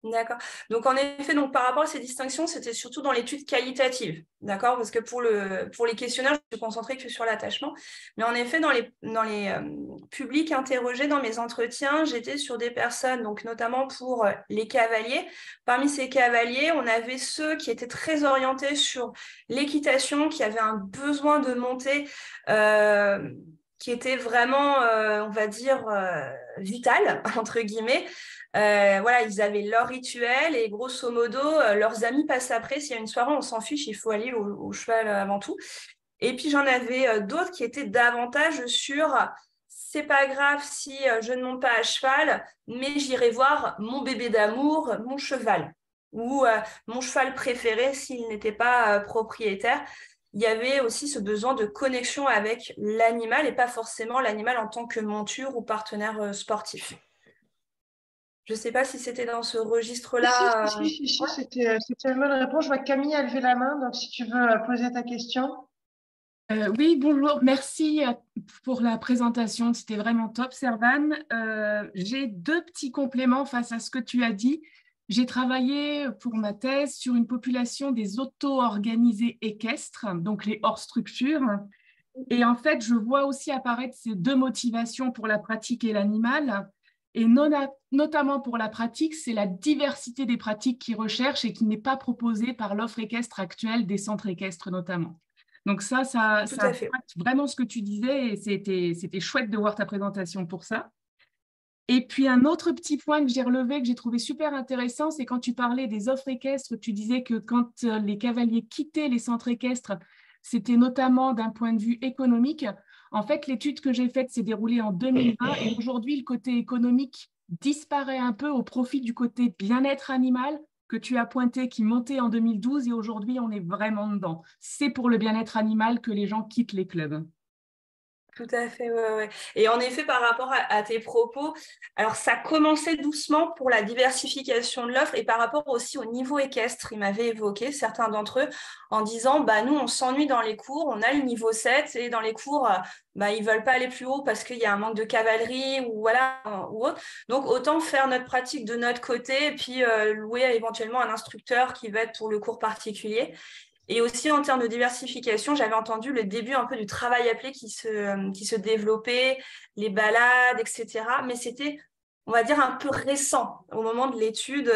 D'accord. Donc, en effet, donc, par rapport à ces distinctions, c'était surtout dans l'étude qualitative. D'accord? Parce que pour les questionnaires, je me suis concentrée que sur l'attachement. Mais en effet, dans les publics interrogés dans mes entretiens, j'étais sur des personnes, donc notamment pour les cavaliers. Parmi ces cavaliers, on avait ceux qui étaient très orientés sur l'équitation, qui avaient un besoin de monter qui était vraiment, on va dire, vital, entre guillemets. Voilà, ils avaient leur rituel et grosso modo, leurs amis passent après. S'il y a une soirée, on s'en fiche, il faut aller au cheval avant tout. Et puis j'en avais d'autres qui étaient davantage sur c'est pas grave si je ne monte pas à cheval, mais j'irai voir mon bébé d'amour, mon cheval, ou mon cheval préféré s'il n'était pas propriétaire. Il y avait aussi ce besoin de connexion avec l'animal et pas forcément l'animal en tant que monture ou partenaire sportif. Je ne sais pas si c'était dans ce registre-là. Si, c'était une bonne réponse. Je vois que Camille a levé la main, donc si tu veux poser ta question. Oui, bonjour, merci pour la présentation, c'était vraiment top, Servan. J'ai deux petits compléments face à ce que tu as dit. J'ai travaillé pour ma thèse sur une population des auto-organisés équestres, donc les hors-structures. Et en fait, je vois aussi apparaître ces deux motivations pour la pratique et l'animal. Et notamment pour la pratique, c'est la diversité des pratiques qu'ils recherchent et qui n'est pas proposée par l'offre équestre actuelle des centres équestres notamment. Donc ça Tout à fait. impacte vraiment ce que tu disais et c'était chouette de voir ta présentation pour ça. Et puis un autre petit point que j'ai relevé, que j'ai trouvé super intéressant, c'est quand tu parlais des offres équestres, tu disais que quand les cavaliers quittaient les centres équestres, c'était notamment d'un point de vue économique. En fait, l'étude que j'ai faite s'est déroulée en 2020 et aujourd'hui, le côté économique disparaît un peu au profit du côté bien-être animal que tu as pointé, qui montait en 2012 et aujourd'hui, on est vraiment dedans. C'est pour le bien-être animal que les gens quittent les clubs. Tout à fait, ouais, ouais. Et en effet, par rapport à tes propos, alors ça commençait doucement pour la diversification de l'offre et par rapport aussi au niveau équestre, ils m'avaient évoqué, certains d'entre eux, en disant, bah, nous, on s'ennuie dans les cours, on a le niveau 7 et dans les cours, bah, ils veulent pas aller plus haut parce qu'il y a un manque de cavalerie ou voilà, ou autre. Donc, autant faire notre pratique de notre côté et puis louer éventuellement un instructeur qui va être pour le cours particulier. Et aussi en termes de diversification, j'avais entendu le début un peu du travail appelé qui se développait, les balades, etc. Mais c'était, on va dire, un peu récent. Au moment de l'étude,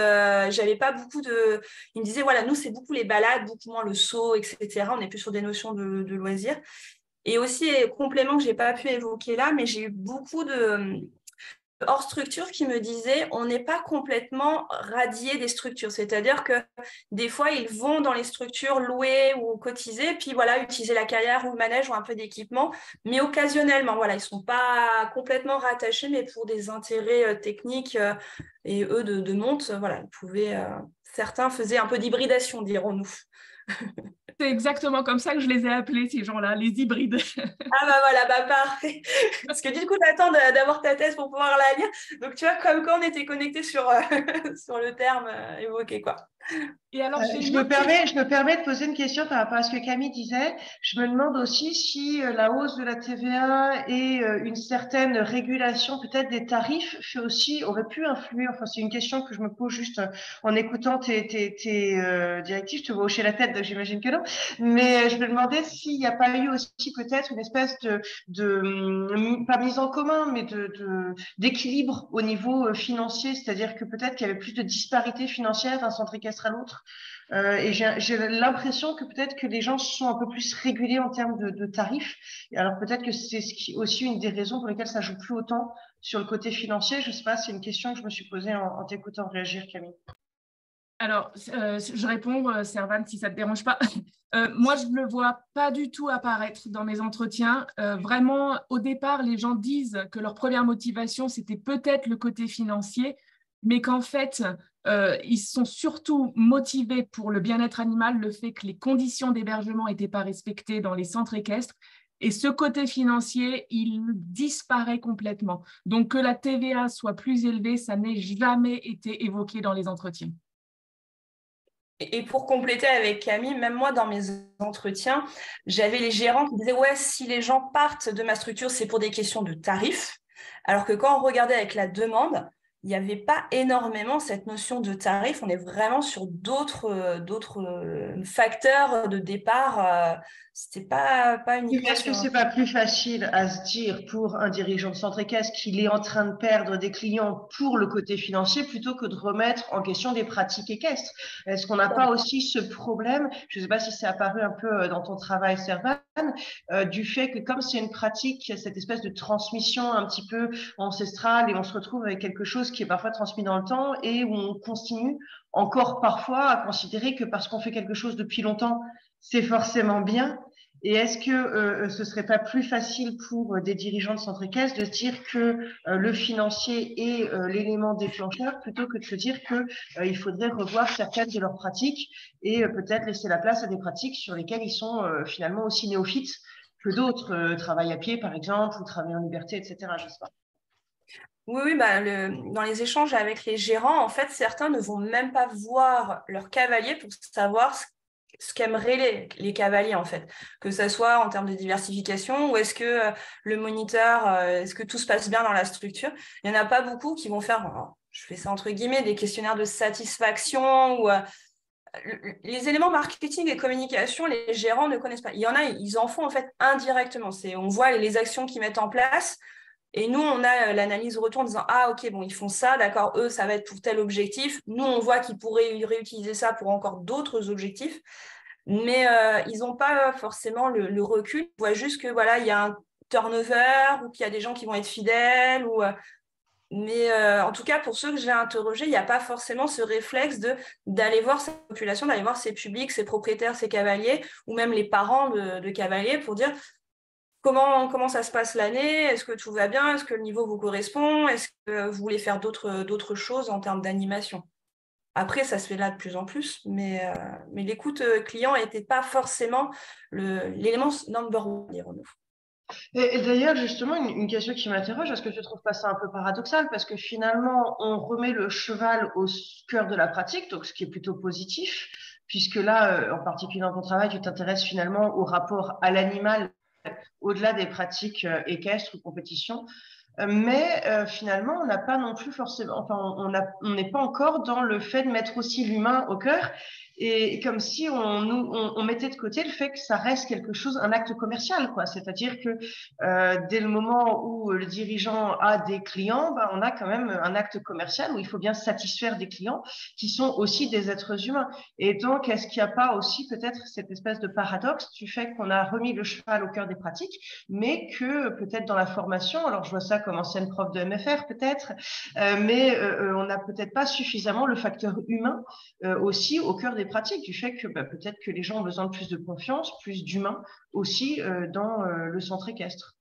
j'avais pas beaucoup de... Ils me disaient, voilà, nous, c'est beaucoup les balades, beaucoup moins le saut, etc. On est plus sur des notions de loisirs. Et aussi, complément que j'ai pas pu évoquer là, mais j'ai eu beaucoup de hors structure qui me disaient on n'est pas complètement radié des structures. C'est-à-dire que des fois, ils vont dans les structures louer ou cotiser, puis voilà, utiliser la carrière ou le manège ou un peu d'équipement, mais occasionnellement. Voilà, ils ne sont pas complètement rattachés, mais pour des intérêts techniques et eux de monte, voilà, ils pouvaient, certains faisaient un peu d'hybridation, dirons-nous. C'est exactement comme ça que je les ai appelés, ces gens-là, les hybrides. Ah bah voilà, bah parfait. Parce que du coup, tu attends d'avoir ta thèse pour pouvoir la lire. Donc tu vois, comme quand on était connecté sur, sur le terme évoqué, quoi. Et alors, j'ai Je une me autre question. permets, je me permets de poser une question par rapport à ce que Camille disait. Je me demande aussi si la hausse de la TVA et une certaine régulation peut-être des tarifs aurait pu influer. Enfin, c'est une question que je me pose juste en écoutant tes directives. Je te vois hocher la tête, donc j'imagine que non. Mais je me demandais s'il n'y a pas eu aussi peut-être une espèce pas mise en commun, mais d'équilibre au niveau financier. C'est-à-dire que peut-être qu'il y avait plus de disparité financière d'un centre équestre à l'autre. Et j'ai l'impression que peut-être que les gens sont un peu plus régulés en termes de tarifs. Et alors peut-être que c'est aussi une des raisons pour lesquelles ça joue plus autant sur le côté financier. Je sais pas, c'est une question que je me suis posée en t'écoutant réagir, Camille. Alors, je réponds, Servane, si ça ne te dérange pas. Moi, je ne le vois pas du tout apparaître dans mes entretiens. Vraiment, au départ, les gens disent que leur première motivation, c'était peut-être le côté financier, mais qu'en fait, ils sont surtout motivés pour le bien-être animal, le fait que les conditions d'hébergement n'étaient pas respectées dans les centres équestres. Et ce côté financier, il disparaît complètement. Donc, que la TVA soit plus élevée, ça n'a jamais été évoqué dans les entretiens. Et pour compléter avec Camille, même moi, dans mes entretiens, j'avais les gérants qui disaient « Ouais, si les gens partent de ma structure, c'est pour des questions de tarifs. » Alors que quand on regardait avec la demande, il n'y avait pas énormément cette notion de tarif. On est vraiment sur d'autres facteurs de départ. C'était pas Oui, mais uniquement est-ce que sur… c'est pas plus facile à se dire pour un dirigeant de centre équestre qu'il est en train de perdre des clients pour le côté financier plutôt que de remettre en question des pratiques équestres? Est-ce qu'on n'a pas aussi ce problème, je ne sais pas si c'est apparu un peu dans ton travail, Servane, du fait que comme c'est une pratique, cette espèce de transmission un petit peu ancestrale et on se retrouve avec quelque chose qui est parfois transmis dans le temps et où on continue encore parfois à considérer que parce qu'on fait quelque chose depuis longtemps, c'est forcément bien. Et est-ce que ce serait pas plus facile pour des dirigeants de centre équestre de se dire que le financier est l'élément déclencheur plutôt que de se dire que il faudrait revoir certaines de leurs pratiques et peut-être laisser la place à des pratiques sur lesquelles ils sont finalement aussi néophytes que d'autres, travail à pied par exemple ou travail en liberté, etc. Je sais pas. Oui, bah, dans les échanges avec les gérants, en fait, certains ne vont même pas voir leur cavalier pour savoir ce qu'aimeraient les cavaliers, en fait. Que ce soit en termes de diversification ou est-ce que le moniteur, est-ce que tout se passe bien dans la structure? Il n'y en a pas beaucoup qui vont faire, je fais ça entre guillemets, des questionnaires de satisfaction ou les éléments marketing et communication, les gérants ne connaissent pas. Il y en a, ils en font en fait indirectement. On voit les actions qu'ils mettent en place. Et nous, on a l'analyse retour en disant « Ah, ok, bon, ils font ça, d'accord, eux, ça va être pour tel objectif. » Nous, on voit qu'ils pourraient réutiliser ça pour encore d'autres objectifs. Mais ils n'ont pas forcément le recul. Ils voient juste que voilà, il y a un turnover ou qu'il y a des gens qui vont être fidèles. Mais en tout cas, pour ceux que j'ai interrogés, il n'y a pas forcément ce réflexe d'aller voir cette population, d'aller voir ces publics, ces propriétaires, ces cavaliers, ou même les parents de cavaliers pour dire comment ça se passe l'année, est-ce que tout va bien, est-ce que le niveau vous correspond, est-ce que vous voulez faire d'autres choses en termes d'animation. Après, ça se fait là de plus en plus, mais l'écoute client n'était pas forcément l'élément number one, dirons-nous. Et d'ailleurs, justement, une question qui m'interroge, est-ce que tu trouves pas ça un peu paradoxal? Parce que finalement, on remet le cheval au cœur de la pratique, donc ce qui est plutôt positif, puisque là, en particulier dans ton travail, tu t'intéresses finalement au rapport à l'animal au-delà des pratiques équestres ou compétitions. Mais finalement, on n'a pas non plus forcément, enfin, on n'est pas encore dans le fait de mettre aussi l'humain au cœur. Et comme si on mettait de côté le fait que ça reste quelque chose, un acte commercial, quoi. C'est-à-dire que dès le moment où le dirigeant a des clients, ben, on a quand même un acte commercial où il faut bien satisfaire des clients qui sont aussi des êtres humains. Et donc, est-ce qu'il n'y a pas aussi peut-être cette espèce de paradoxe du fait qu'on a remis le cheval au cœur des pratiques, mais que peut-être dans la formation, alors je vois ça comme ancienne prof de MFR peut-être, mais on n'a peut-être pas suffisamment le facteur humain aussi au cœur des pratiques, du fait que peut-être que les gens ont besoin de plus de confiance, plus d'humain aussi dans le centre équestre.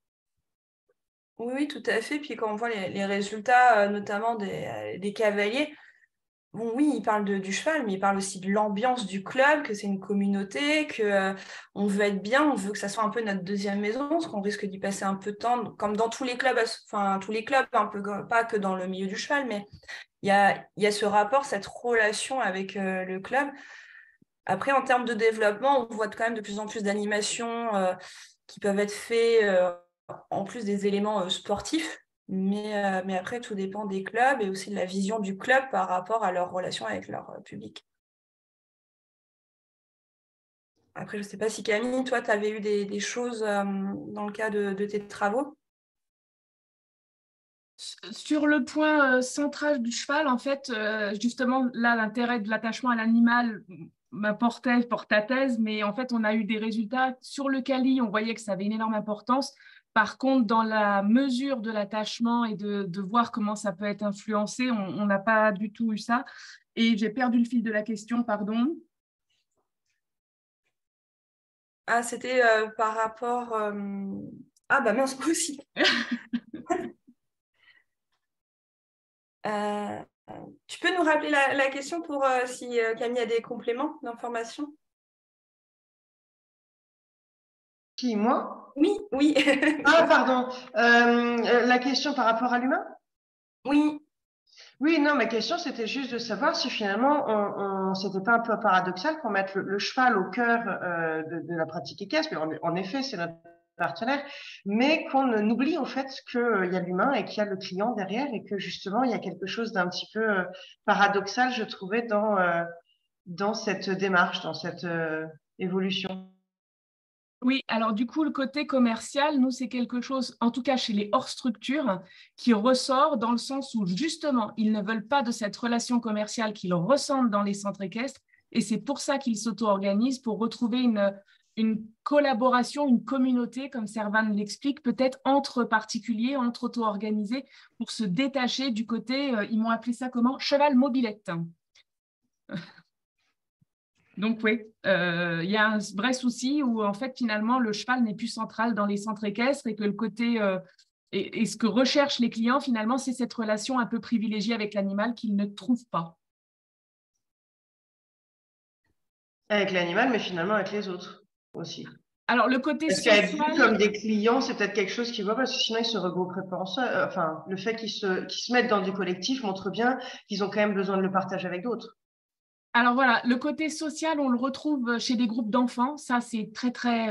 Oui, oui, tout à fait. Puis quand on voit les résultats, notamment des cavaliers, bon, oui, il parle du cheval, mais il parle aussi de l'ambiance du club, que c'est une communauté, que on veut être bien, on veut que ça soit un peu notre deuxième maison, parce qu'on risque d'y passer un peu de temps, comme dans tous les clubs, enfin tous les clubs, un peu pas que dans le milieu du cheval, mais il y a ce rapport, cette relation avec le club. Après, en termes de développement, on voit quand même de plus en plus d'animations qui peuvent être faites en plus des éléments sportifs. Mais après, tout dépend des clubs et aussi de la vision du club par rapport à leur relation avec leur public. Après, je ne sais pas si Camille, toi, tu avais eu des choses dans le cas de tes travaux. Sur le point central du cheval, en fait, justement, là, l'intérêt de l'attachement à l'animal porte à thèse, mais en fait, on a eu des résultats sur le Cali, on voyait que ça avait une énorme importance Par contre, dans la mesure de l'attachement et de voir comment ça peut être influencé, on n'a pas du tout eu ça. Et j'ai perdu le fil de la question, pardon. Ah, c'était par rapport... Ah, bah mince, moi aussi. Euh, Tu peux nous rappeler la question pour si Camille a des compléments d'information? Qui, moi? Oui, oui. Ah, pardon. La question par rapport à l'humain? Oui. Oui, non, ma question, c'était juste de savoir si finalement, c'était pas un peu paradoxal qu'on mette le cheval au cœur de la pratique équestre, mais en effet, c'est notre partenaire, mais qu'on oublie en fait qu'il y a l'humain et qu'il y a le client derrière et que justement, il y a quelque chose d'un petit peu paradoxal, je trouvais, dans cette démarche, dans cette évolution. Oui, alors du coup, le côté commercial, nous, c'est quelque chose, en tout cas chez les hors-structures, qui ressort dans le sens où justement, ils ne veulent pas de cette relation commerciale qu'ils ressentent dans les centres équestres. Et c'est pour ça qu'ils s'auto-organisent, pour retrouver une collaboration, une communauté, comme Servan l'explique, peut-être entre particuliers, entre auto-organisés, pour se détacher du côté, ils m'ont appelé ça comment? Cheval mobilette. Donc oui, il y a un vrai souci où en fait finalement le cheval n'est plus central dans les centres équestres et que le côté et ce que recherchent les clients finalement c'est cette relation un peu privilégiée avec l'animal qu'ils ne trouvent pas. Avec l'animal, mais finalement avec les autres aussi. Alors le côté Parce qu'être vu social, comme des clients, c'est peut-être quelque chose qu'ils voient, parce que sinon ils se regrouperaient pas ensemble. Enfin, le fait qu'ils se mettent dans du collectif montre bien qu'ils ont quand même besoin de le partager avec d'autres. alors voilà, le côté social on le retrouve chez des groupes d'enfants, ça c'est très très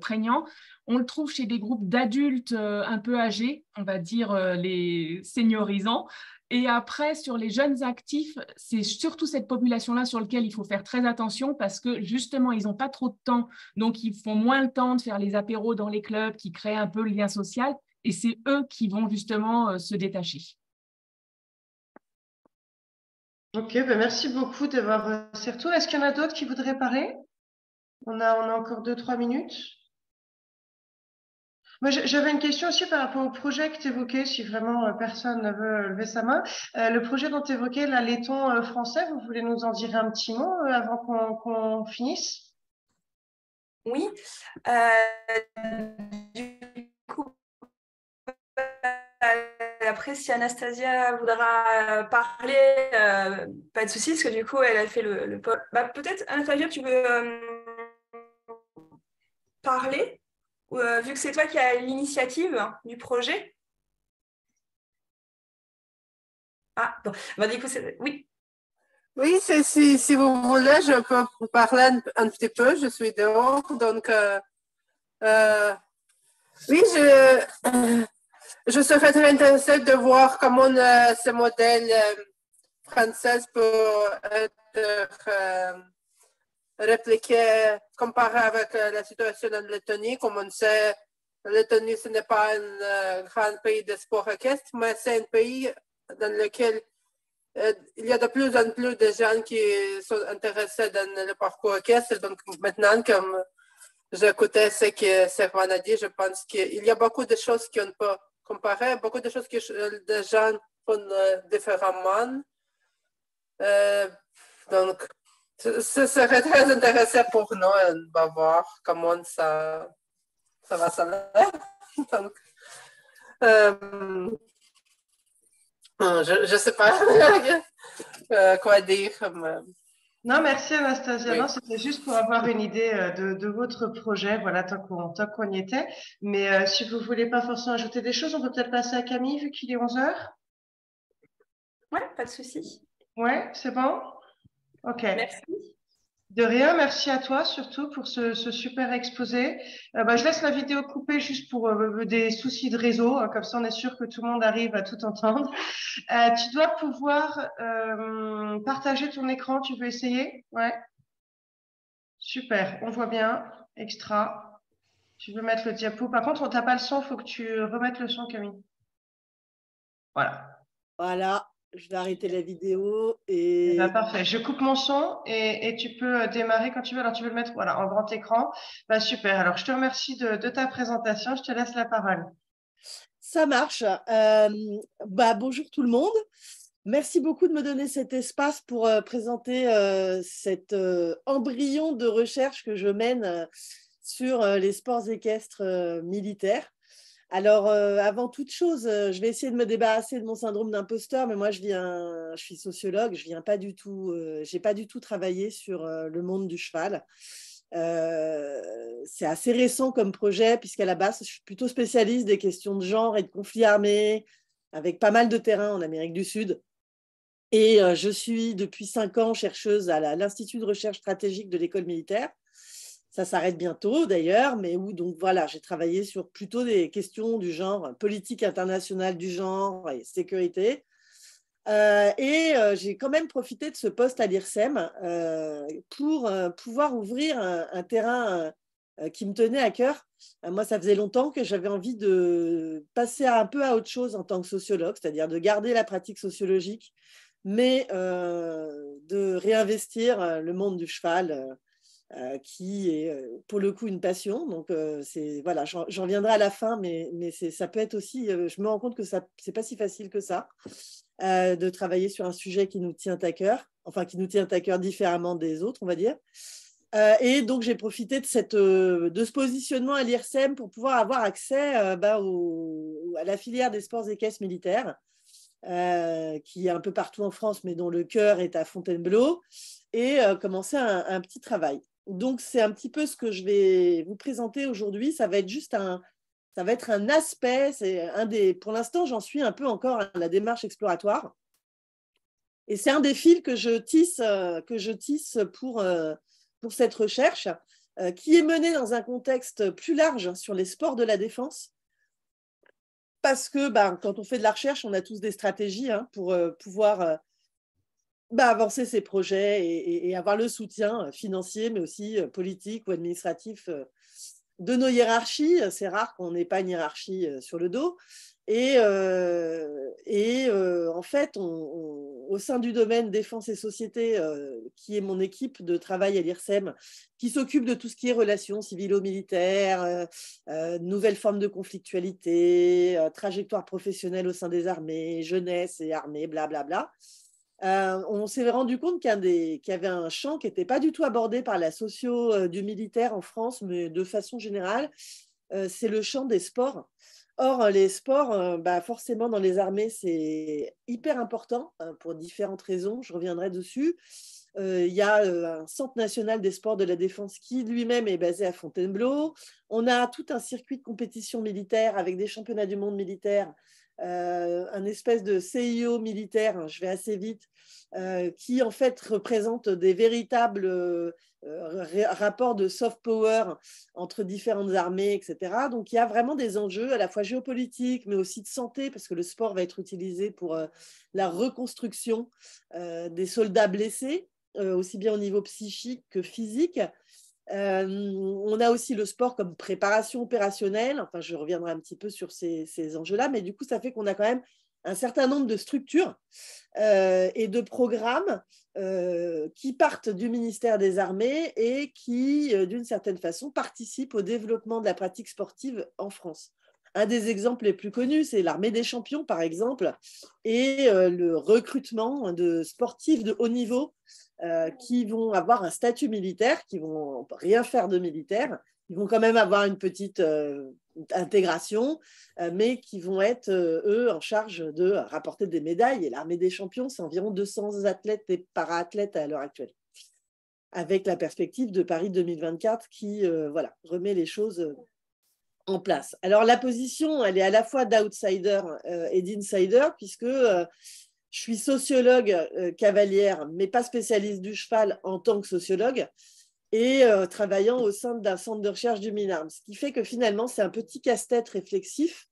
prégnant. On le trouve chez des groupes d'adultes un peu âgés, on va dire les seniorisants. Et après, sur les jeunes actifs, c'est surtout cette population-là sur laquelle il faut faire très attention parce que justement, ils n'ont pas trop de temps. Donc, ils font moins le temps de faire les apéros dans les clubs qui créent un peu le lien social. Et c'est eux qui vont justement se détacher. Ok, ben merci beaucoup d'avoir ces retours. Est-ce qu'il y en a d'autres qui voudraient parler? On a encore 2, 3 minutes. Moi, j'avais une question aussi par rapport au projet que tu évoquais, si vraiment personne ne veut lever sa main. Le projet dont tu évoquais, la laiton français, vous voulez nous en dire un petit mot avant qu'on finisse? Oui. Du coup, après, si Anastasia voudra parler, pas de souci, parce que du coup, elle a fait le bah, peut-être, Anastasia, tu veux parler, vu que c'est toi qui as l'initiative du projet. Ah, bon. Bah, du coup, oui. Oui, si vous voulez, je peux vous parler un petit peu. Je suis dehors, donc oui, je serais très intéressée de voir comment ce modèle français peut être répliqué, comparé avec la situation en Lettonie. Comme on sait, la Lettonie, ce n'est pas un grand pays de sport équestre, mais c'est un pays dans lequel il y a de plus en plus de gens qui sont intéressés dans le parcours équestre. Donc maintenant, comme j'écoutais ce que Servan a dit, je pense qu'il y a beaucoup de choses qu'on peut comparer, beaucoup de choses que les gens font différemment. Donc, ce serait très intéressant pour nous. On va voir comment ça va s'aller. Donc, je ne sais pas quoi dire. Mais... Non, merci Anastasia. Oui. Non, c'était juste pour avoir une idée de votre projet, voilà, tant qu'on y était. Mais si vous voulez pas forcément ajouter des choses, on peut peut-être passer à Camille, vu qu'il est 11 heures. Ouais, pas de souci. Ouais, c'est bon? Ok. Merci. De rien, merci à toi surtout pour ce super exposé. Bah, je laisse la vidéo coupée juste pour des soucis de réseau, hein, comme ça on est sûr que tout le monde arrive à tout entendre. Tu dois pouvoir partager ton écran, tu veux essayer? Ouais, super, on voit bien, extra. Tu veux mettre le diapo. Par contre, on t'a pas le son, il faut que tu remettes le son, Camille. Voilà. Voilà. Je vais arrêter la vidéo Eh et ben, parfait. Je coupe mon son et tu peux démarrer quand tu veux. Alors, tu veux le mettre voilà, en grand écran. Bah, super. Alors, je te remercie de ta présentation. Je te laisse la parole. ça marche. Bonjour tout le monde. Merci beaucoup de me donner cet espace pour présenter cet embryon de recherche que je mène sur les sports équestres militaires. Alors, avant toute chose, je vais essayer de me débarrasser de mon syndrome d'imposteur, mais moi, je suis sociologue, je viens pas du tout, j'ai pas du tout travaillé sur le monde du cheval. C'est assez récent comme projet, puisqu'à la base, je suis plutôt spécialiste des questions de genre et de conflits armés, avec pas mal de terrain en Amérique du Sud. Et je suis depuis 5 ans chercheuse à l'Institut de recherche stratégique de l'école militaire. Ça s'arrête bientôt d'ailleurs, mais où donc voilà, j'ai travaillé sur plutôt des questions du genre, politique internationale du genre et sécurité. J'ai quand même profité de ce poste à l'IRSEM pour pouvoir ouvrir un terrain qui me tenait à cœur. Moi, ça faisait longtemps que j'avais envie de passer un peu à autre chose en tant que sociologue, c'est-à-dire de garder la pratique sociologique, mais de réinvestir le monde du cheval qui est pour le coup une passion. Donc, voilà, j'en reviendrai à la fin, mais ça peut être aussi, je me rends compte que ce n'est pas si facile que ça, de travailler sur un sujet qui nous tient à cœur, enfin qui nous tient à cœur différemment des autres, on va dire. Et donc, j'ai profité de ce positionnement à l'IRSEM pour pouvoir avoir accès à la filière des sports équestres militaires, qui est un peu partout en France, mais dont le cœur est à Fontainebleau, et commencer un petit travail. Donc, c'est un petit peu ce que je vais vous présenter aujourd'hui. Ça va être un aspect, pour l'instant, j'en suis un peu encore à la démarche exploratoire. Et c'est un des fils que je tisse pour cette recherche, qui est menée dans un contexte plus large sur les sports de la défense. Parce que quand on fait de la recherche, on a tous des stratégies pour pouvoir avancer ces projets et avoir le soutien financier, mais aussi politique ou administratif de nos hiérarchies. C'est rare qu'on n'ait pas une hiérarchie sur le dos. En fait, au sein du domaine défense et société, qui est mon équipe de travail à l'IRSEM, qui s'occupe de tout ce qui est relations civilo-militaires, nouvelles formes de conflictualité, trajectoire professionnelle au sein des armées, jeunesse et armée, blablabla. On s'est rendu compte qu'il y avait un champ qui n'était pas du tout abordé par la socio du militaire en France, mais de façon générale, c'est le champ des sports. Or, les sports, forcément, dans les armées, c'est hyper important pour différentes raisons. Je reviendrai dessus. Il y a un centre national des sports de la défense qui lui-même est basé à Fontainebleau. On a tout un circuit de compétition militaire avec des championnats du monde militaire, un espèce de CIO militaire, je vais assez vite, qui en fait représente des véritables rapports de soft power entre différentes armées, etc. Donc il y a vraiment des enjeux à la fois géopolitiques, mais aussi de santé, parce que le sport va être utilisé pour la reconstruction des soldats blessés, aussi bien au niveau psychique que physique. On a aussi le sport comme préparation opérationnelle. Enfin, je reviendrai un petit peu sur ces enjeux-là, mais du coup, ça fait qu'on a quand même un certain nombre de structures et de programmes qui partent du ministère des Armées et qui, d'une certaine façon, participent au développement de la pratique sportive en France. Un des exemples les plus connus, c'est l'Armée des champions, par exemple, et le recrutement de sportifs de haut niveau qui vont avoir un statut militaire, qui vont rien faire de militaire, ils vont quand même avoir une petite intégration, mais qui vont être, eux, en charge de rapporter des médailles. Et l'Armée des champions, c'est environ 200 athlètes et para-athlètes à l'heure actuelle, avec la perspective de Paris 2024 qui remet les choses en place. Alors, la position, elle est à la fois d'outsider et d'insider, puisque je suis sociologue cavalière, mais pas spécialiste du cheval en tant que sociologue, et travaillant au sein d'un centre de recherche du MINARM. Ce qui fait que finalement, c'est un petit casse-tête réflexif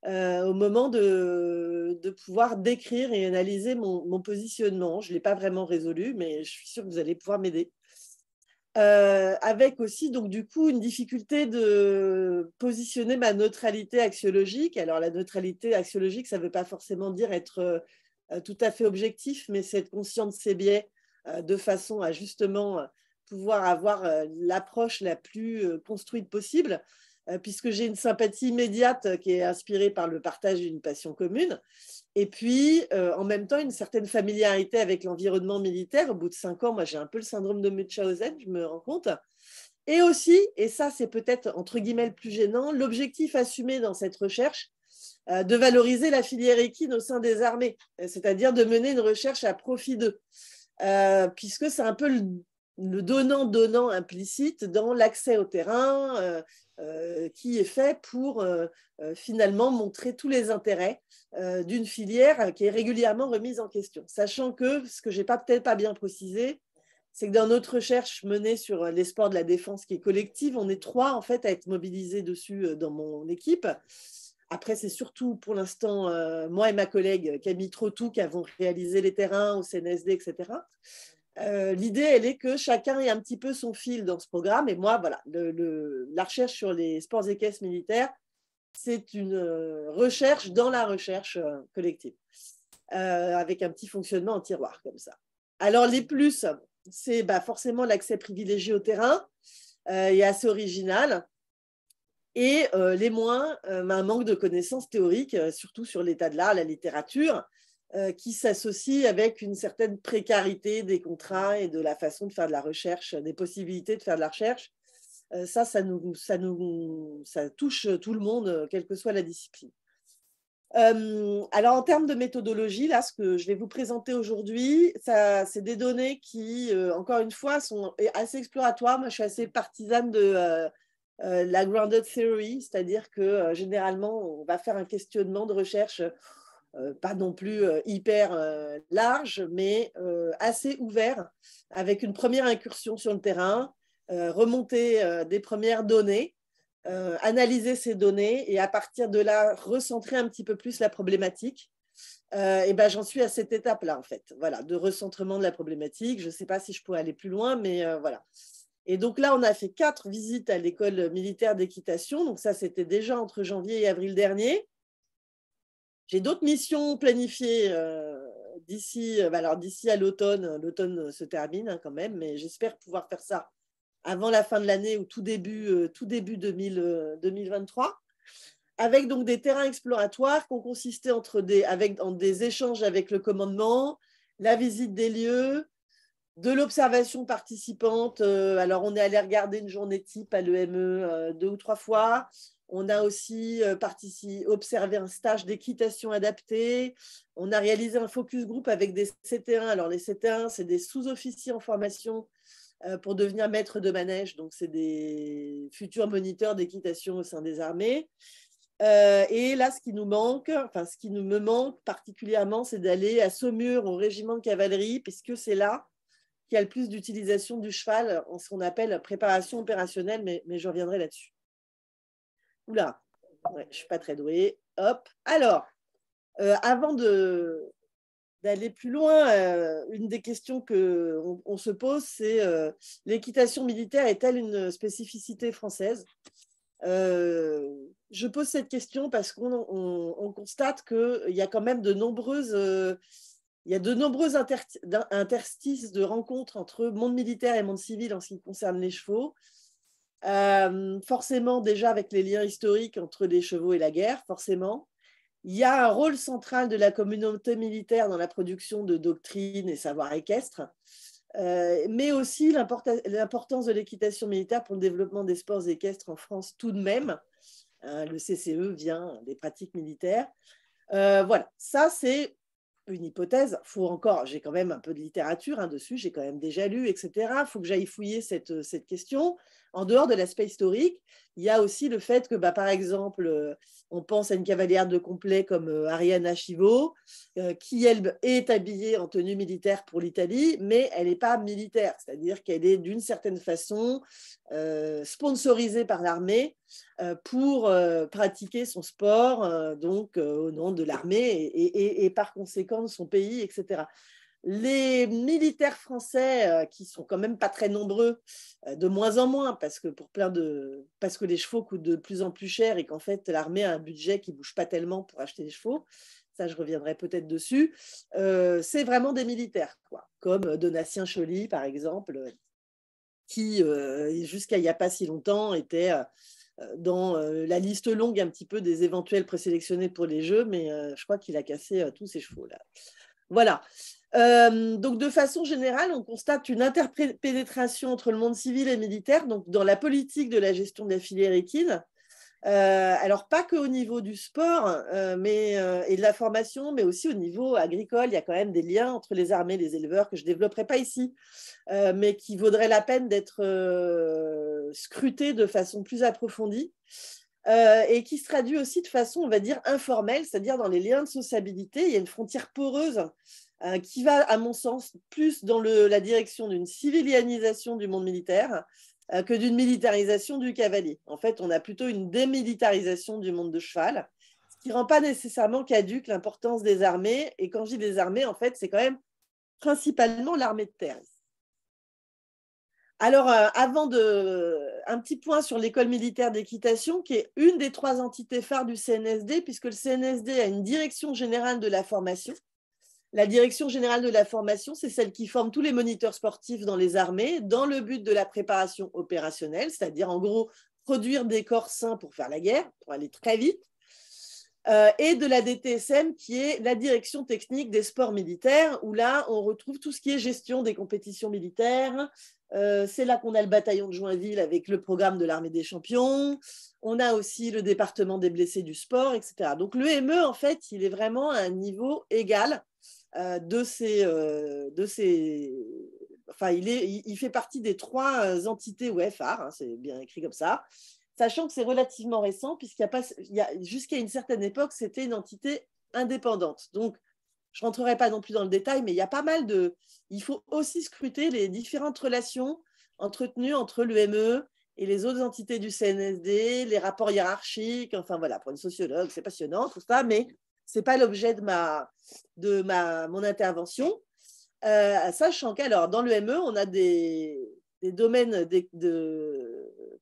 au moment de pouvoir décrire et analyser mon positionnement. Je ne l'ai pas vraiment résolu, mais je suis sûre que vous allez pouvoir m'aider. Avec aussi, donc, du coup, une difficulté de positionner ma neutralité axiologique. Alors, la neutralité axiologique, ça ne veut pas forcément dire être tout à fait objectif, mais c'est être conscient de ses biais de façon à justement pouvoir avoir l'approche la plus construite possible, puisque j'ai une sympathie immédiate qui est inspirée par le partage d'une passion commune. Et puis, en même temps, une certaine familiarité avec l'environnement militaire. Au bout de 5 ans, moi, j'ai un peu le syndrome de Munchausen, je me rends compte. Et aussi, et ça, c'est peut-être entre guillemets le plus gênant, l'objectif assumé dans cette recherche de valoriser la filière équine au sein des armées, c'est-à-dire de mener une recherche à profit d'eux, puisque c'est un peu le donnant-donnant implicite dans l'accès au terrain qui est fait pour finalement montrer tous les intérêts d'une filière qui est régulièrement remise en question. Sachant que, ce que je n'ai peut-être pas bien précisé, c'est que dans notre recherche menée sur les sports de la défense qui est collective, on est 3 en fait à être mobilisés dessus dans mon équipe. Après, c'est surtout pour l'instant moi et ma collègue Camille Trotou qui avons réalisé les terrains au CNSD, etc. L'idée, elle est que chacun ait un petit peu son fil dans ce programme. Et moi, voilà, la recherche sur les sports équestres militaires, c'est une recherche dans la recherche collective, avec un petit fonctionnement en tiroir comme ça. Alors, les plus, c'est forcément l'accès privilégié au terrain et assez original. Et les moins, un manque de connaissances théoriques, surtout sur l'état de l'art, la littérature, qui s'associe avec une certaine précarité des contrats et de la façon de faire de la recherche, des possibilités de faire de la recherche. Ça touche tout le monde, quelle que soit la discipline. Alors, en termes de méthodologie, là, ce que je vais vous présenter aujourd'hui, c'est des données qui, encore une fois, sont assez exploratoires. Moi, je suis assez partisane de la grounded theory, c'est-à-dire que généralement, on va faire un questionnement de recherche pas non plus hyper large, mais assez ouvert, avec une première incursion sur le terrain, remonter des premières données, analyser ces données et à partir de là, recentrer un petit peu plus la problématique. Et j'en suis à cette étape-là, en fait, voilà, de recentrement de la problématique. Je ne sais pas si je pourrais aller plus loin, mais voilà. Et donc là, on a fait 4 visites à l'école militaire d'équitation. Donc ça, c'était déjà entre janvier et avril dernier. J'ai d'autres missions planifiées d'ici à l'automne. L'automne se termine quand même, mais j'espère pouvoir faire ça avant la fin de l'année ou tout début 2023, avec donc des terrains exploratoires qui ont consisté en des échanges avec le commandement, la visite des lieux, de l'observation participante. Alors, on est allé regarder une journée type à l'EME 2 ou 3 fois. On a aussi observé un stage d'équitation adaptée. On a réalisé un focus group avec des CT1. Alors, les CT1, c'est des sous-officiers en formation pour devenir maître de manège. Donc, c'est des futurs moniteurs d'équitation au sein des armées. Et là, ce qui me manque particulièrement, c'est d'aller à Saumur, au régiment de cavalerie, puisque c'est là qu'il y a le plus d'utilisation du cheval en ce qu'on appelle préparation opérationnelle, mais je reviendrai là-dessus. Oula, ouais, je ne suis pas très douée. Hop. Alors, avant d'aller plus loin, une des questions qu'on se pose, c'est l'équitation militaire est-elle une spécificité française ? Je pose cette question parce qu'on constate qu'il y a quand même de nombreux interstices de rencontres entre monde militaire et monde civil en ce qui concerne les chevaux. Forcément, déjà avec les liens historiques entre les chevaux et la guerre, forcément. Il y a un rôle central de la communauté militaire dans la production de doctrines et savoirs équestres, mais aussi l'importance de l'équitation militaire pour le développement des sports équestres en France tout de même. Le CCE vient des pratiques militaires. Voilà, ça c'est une hypothèse. J'ai quand même un peu de littérature dessus, j'ai quand même déjà lu, etc. Il faut que j'aille fouiller cette question. En dehors de l'aspect historique, il y a aussi le fait que, par exemple, on pense à une cavalière de complet comme Arianna Chivo, qui, elle, est habillée en tenue militaire pour l'Italie, mais elle n'est pas militaire, c'est-à-dire qu'elle est d'une certaine façon sponsorisée par l'armée pour pratiquer son sport, donc au nom de l'armée et par conséquent de son pays, etc. Les militaires français, qui sont quand même pas très nombreux, de moins en moins, parce que les chevaux coûtent de plus en plus cher et qu'en fait l'armée a un budget qui ne bouge pas tellement pour acheter des chevaux, ça je reviendrai peut-être dessus, c'est vraiment des militaires, quoi, comme Donatien Choly, par exemple, qui, jusqu'à il n'y a pas si longtemps, était dans la liste longue un petit peu des éventuels présélectionnés pour les Jeux, mais je crois qu'il a cassé tous ses chevaux, là. Voilà. Donc, de façon générale, on constate une interpénétration entre le monde civil et militaire, donc dans la politique de la gestion de la filière équine. Alors, pas qu'au niveau du sport et de la formation, mais aussi au niveau agricole. Il y a quand même des liens entre les armées et les éleveurs que je ne développerai pas ici, mais qui vaudraient la peine d'être scrutés de façon plus approfondie. Et qui se traduit aussi de façon, on va dire, informelle, c'est-à-dire dans les liens de sociabilité. Il y a une frontière poreuse qui va, à mon sens, plus dans la direction d'une civilianisation du monde militaire que d'une militarisation du cavalier. En fait, on a plutôt une démilitarisation du monde de cheval, ce qui ne rend pas nécessairement caduque l'importance des armées. Et quand je dis des armées, en fait, c'est quand même principalement l'armée de terre. Alors, un petit point sur l'école militaire d'équitation, qui est une des 3 entités phares du CNSD, puisque le CNSD a une direction générale de la formation. La direction générale de la formation, c'est celle qui forme tous les moniteurs sportifs dans les armées, dans le but de la préparation opérationnelle, c'est-à-dire en gros produire des corps sains pour faire la guerre, pour aller très vite, et de la DTSM, qui est la direction technique des sports militaires, où là, on retrouve tout ce qui est gestion des compétitions militaires. C'est là qu'on a le bataillon de Joinville avec le programme de l'armée des champions. On a aussi le département des blessés du sport, etc. Donc, l'EME, en fait, il est vraiment à un niveau égal enfin, il fait partie des 3 entités UFR, hein, c'est bien écrit comme ça, sachant que c'est relativement récent, jusqu'à une certaine époque, c'était une entité indépendante. Donc, je ne rentrerai pas non plus dans le détail, mais il y a pas mal de... Il faut aussi scruter les différentes relations entretenues entre l'UME et les autres entités du CNSD, les rapports hiérarchiques, enfin voilà, pour une sociologue, c'est passionnant, tout ça, mais ce n'est pas l'objet de mon intervention. Sachant qu'alors, dans l'UME, on a des domaines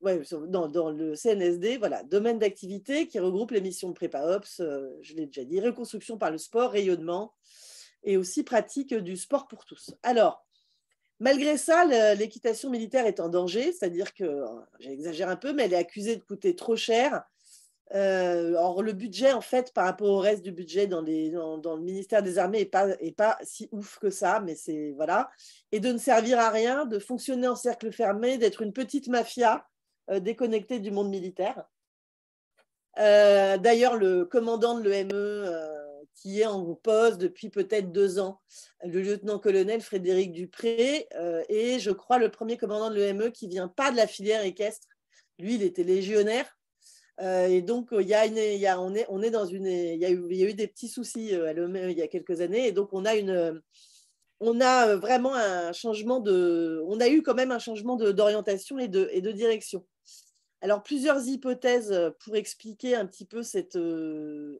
dans le CNSD, voilà, domaines d'activité qui regroupent les missions de prépa-ops, je l'ai déjà dit, reconstruction par le sport, rayonnement, et aussi pratique du sport pour tous. Alors, malgré ça, l'équitation militaire est en danger, c'est-à-dire que, j'exagère un peu, mais elle est accusée de coûter trop cher. Or, le budget, en fait, par rapport au reste du budget dans le ministère des Armées n'est pas si ouf que ça, mais c'est, voilà. Et de ne servir à rien, de fonctionner en cercle fermé, d'être une petite mafia déconnectée du monde militaire. D'ailleurs, le commandant de l'EME, qui est en poste depuis peut-être 2 ans, le lieutenant-colonel Frédéric Dupré, et je crois le premier commandant de l'EME qui ne vient pas de la filière équestre. Lui, il était légionnaire. Et donc, il y a eu des petits soucis à l'EME il y a quelques années. Et donc, on a vraiment un changement on a eu quand même un changement d'orientation et de direction. Alors, plusieurs hypothèses pour expliquer un petit peu cette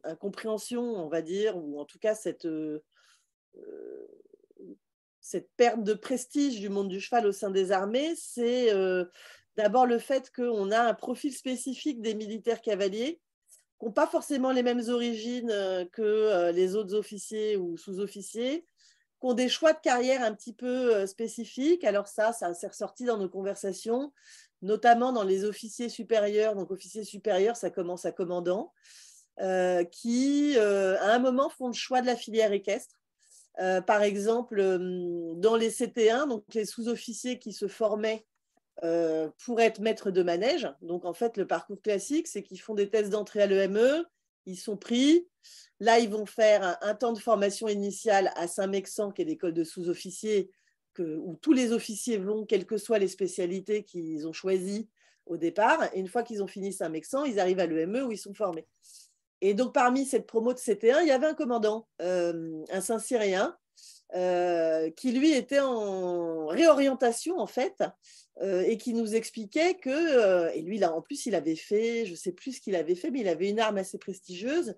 incompréhension, on va dire, ou en tout cas cette perte de prestige du monde du cheval au sein des armées. C'est d'abord le fait qu'on a un profil spécifique des militaires cavaliers qui n'ont pas forcément les mêmes origines que les autres officiers ou sous-officiers, qui ont des choix de carrière un petit peu spécifiques. Alors ça s'est ressorti dans nos conversations, notamment dans les officiers supérieurs. Donc, officiers supérieurs, ça commence à commandant, qui, à un moment, font le choix de la filière équestre. Par exemple, dans les CT1, donc les sous-officiers qui se formaient pour être maîtres de manège. Donc, en fait, le parcours classique, c'est qu'ils font des tests d'entrée à l'EME, ils sont pris. Là, ils vont faire un temps de formation initiale à Saint-Mexan, qui est l'école de sous-officiers, où tous les officiers vont, quelles que soient les spécialités qu'ils ont choisies au départ. Et une fois qu'ils ont fini Saint-Mexan, ils arrivent à l'EME où ils sont formés. Et donc, parmi cette promo de CT1, il y avait un commandant, un Saint-Cyrien, qui, lui, était en réorientation, en fait, et qui nous expliquait que, et lui, là, en plus, il avait fait, je ne sais plus ce qu'il avait fait, mais il avait une arme assez prestigieuse.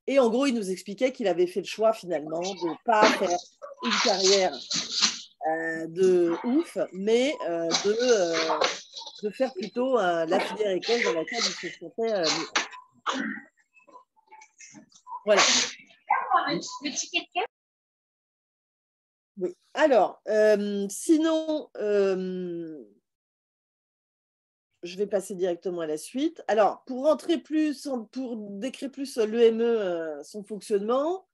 Et en gros, il nous expliquait qu'il avait fait le choix, finalement, de ne pas faire une carrière de ouf, mais de faire plutôt la filière équestre dans laquelle il se sentait mieux. Voilà. Oui. Alors, sinon, je vais passer directement à la suite. Alors, pour rentrer plus, pour décrire plus l'EME, son fonctionnement,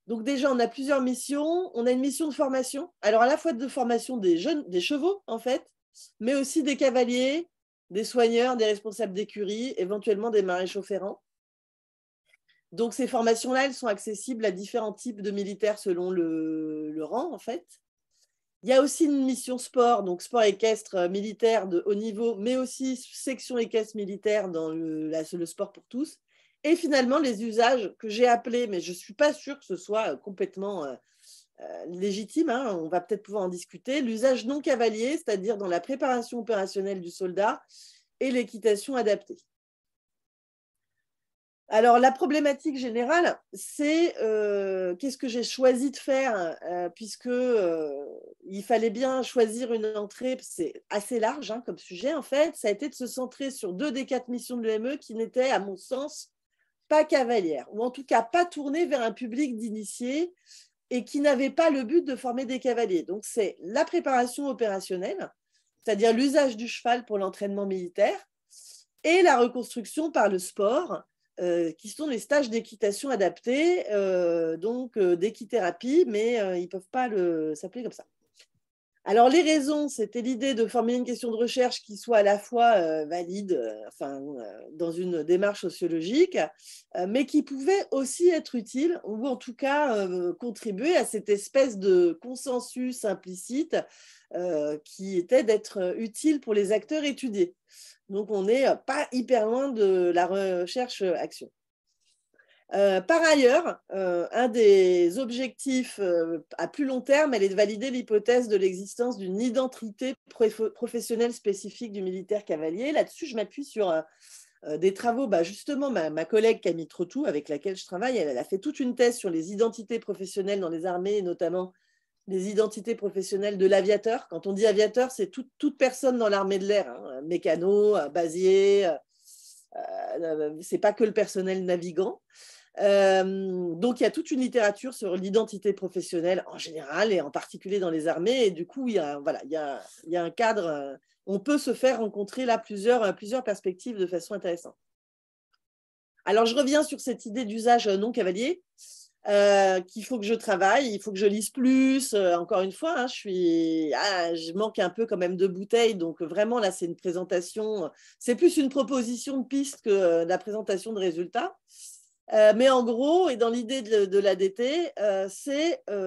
donc déjà, on a plusieurs missions. On a une mission de formation. Alors, à la fois de formation des jeunes, des chevaux, en fait, mais aussi des cavaliers, des soigneurs, des responsables d'écurie, éventuellement des maréchaux ferrants. Donc, ces formations-là, elles sont accessibles à différents types de militaires selon le rang, en fait. Il y a aussi une mission sport, donc sport équestre militaire de haut niveau, mais aussi section équestre militaire dans le sport pour tous. Et finalement, les usages que j'ai appelés, mais je ne suis pas sûre que ce soit complètement légitime, hein, on va peut-être pouvoir en discuter, l'usage non cavalier, c'est-à-dire dans la préparation opérationnelle du soldat et l'équitation adaptée. Alors, la problématique générale, c'est qu'est-ce que j'ai choisi de faire, puisque il fallait bien choisir une entrée, c'est assez large hein, comme sujet en fait, ça a été de se centrer sur 2 des 4 missions de l'EME qui n'étaient, à mon sens, pas cavalières, ou en tout cas pas tournées vers un public d'initiés et qui n'avaient pas le but de former des cavaliers. Donc, c'est la préparation opérationnelle, c'est-à-dire l'usage du cheval pour l'entraînement militaire, et la reconstruction par le sport, qui sont les stages d'équitation adaptés, donc d'équithérapie, mais ils ne peuvent pas s'appeler comme ça. Alors, les raisons, c'était l'idée de formuler une question de recherche qui soit à la fois valide, dans une démarche sociologique, mais qui pouvait aussi être utile, ou en tout cas contribuer à cette espèce de consensus implicite qui était d'être utile pour les acteurs étudiés. Donc, on n'est pas hyper loin de la recherche-action. Par ailleurs, un des objectifs à plus long terme, elle est de valider l'hypothèse de l'existence d'une identité professionnelle spécifique du militaire cavalier. Là-dessus, je m'appuie sur des travaux. Justement, ma collègue Camille Trottou, avec laquelle je travaille, elle a fait toute une thèse sur les identités professionnelles dans les armées, et notamment les identités professionnelles de l'aviateur. Quand on dit aviateur, c'est toute personne dans l'armée de l'air, hein, mécano, basier, c'est pas que le personnel navigant. Donc, il y a toute une littérature sur l'identité professionnelle en général et en particulier dans les armées. Et du coup, il y a un cadre, on peut se faire rencontrer là plusieurs perspectives de façon intéressante. Alors, je reviens sur cette idée d'usage non cavalier. Qu'il faut que je travaille, il faut que je lise plus. Encore une fois, hein, je manque un peu quand même de bouteilles. Donc, vraiment, là, c'est une présentation. C'est plus une proposition de piste que la présentation de résultats. Mais en gros, et dans l'idée de l'ADT,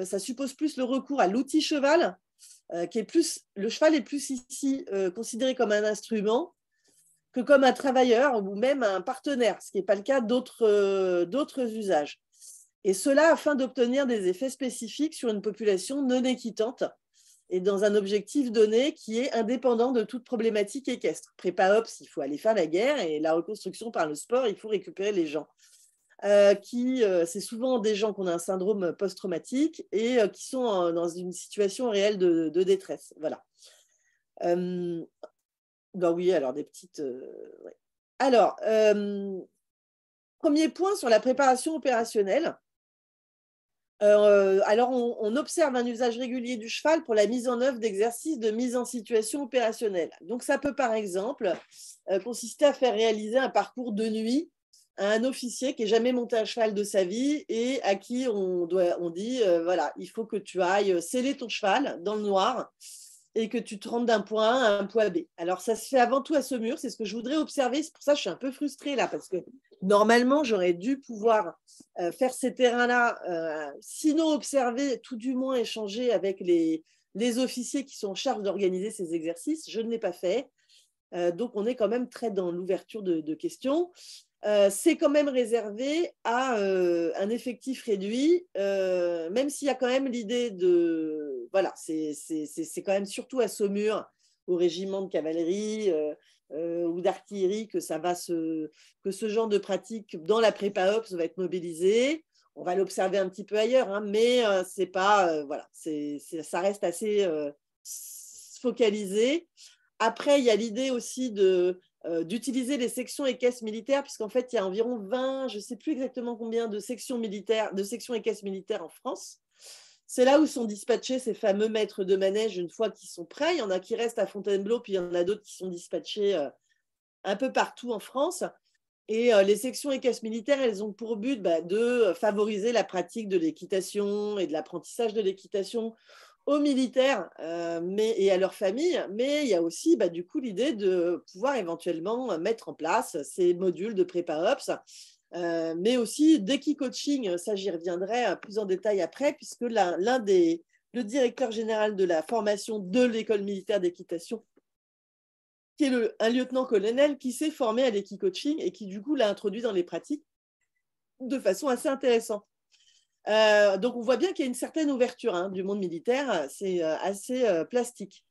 ça suppose plus le recours à l'outil cheval, qui est plus, le cheval est plus ici considéré comme un instrument que comme un travailleur ou même un partenaire, ce qui n'est pas le cas d'autres usages. Et cela afin d'obtenir des effets spécifiques sur une population non équitante et dans un objectif donné qui est indépendant de toute problématique équestre. Prépa-ops, il faut aller faire la guerre, et la reconstruction par le sport, il faut récupérer les gens. C'est souvent des gens qui ont un syndrome post-traumatique et qui sont dans une situation réelle de détresse. Voilà. Oui, alors des petites... ouais. Alors, premier point sur la préparation opérationnelle. Alors, on observe un usage régulier du cheval pour la mise en œuvre d'exercices de mise en situation opérationnelle. Donc, ça peut par exemple consister à faire réaliser un parcours de nuit à un officier qui n'est jamais monté à cheval de sa vie et à qui on dit voilà, il faut que tu ailles sceller ton cheval dans le noir et que tu te rendes d'un point A à un point B. Alors, ça se fait avant tout à Saumur, c'est ce que je voudrais observer. C'est pour ça que je suis un peu frustrée là, parce que normalement, j'aurais dû pouvoir faire ces terrains-là, sinon observer, tout du moins échanger avec les officiers qui sont en charge d'organiser ces exercices. Je ne l'ai pas fait. Donc, on est quand même très dans l'ouverture de questions. C'est quand même réservé à un effectif réduit, même s'il y a quand même l'idée de... Voilà, c'est quand même surtout à Saumur, au régiment de cavalerie ou d'artillerie, que ce genre de pratique dans la prépa-ops va être mobilisé. On va l'observer un petit peu ailleurs, hein, mais c'est pas... voilà, ça reste assez focalisé. Après, il y a l'idée aussi de d'utiliser les sections et caisses militaires, puisqu'en fait, il y a environ 20, je ne sais plus exactement combien de sections militaires, de sections et caisses militaires en France. C'est là où sont dispatchés ces fameux maîtres de manège une fois qu'ils sont prêts. Il y en a qui restent à Fontainebleau, puis il y en a d'autres qui sont dispatchés un peu partout en France. Et les sections et caisses militaires, elles ont pour but de favoriser la pratique de l'équitation et de l'apprentissage de l'équitation aux militaires et à leurs familles. Mais il y a aussi du coup l'idée de pouvoir éventuellement mettre en place ces modules de prépa-ops, mais aussi d'équi-coaching. Ça, j'y reviendrai plus en détail après, puisque le directeur général de la formation de l'école militaire d'équitation, qui est un lieutenant-colonel qui s'est formé à l'équi-coaching et qui, du coup, l'a introduit dans les pratiques de façon assez intéressante. Donc, on voit bien qu'il y a une certaine ouverture du monde militaire. C'est assez plastique.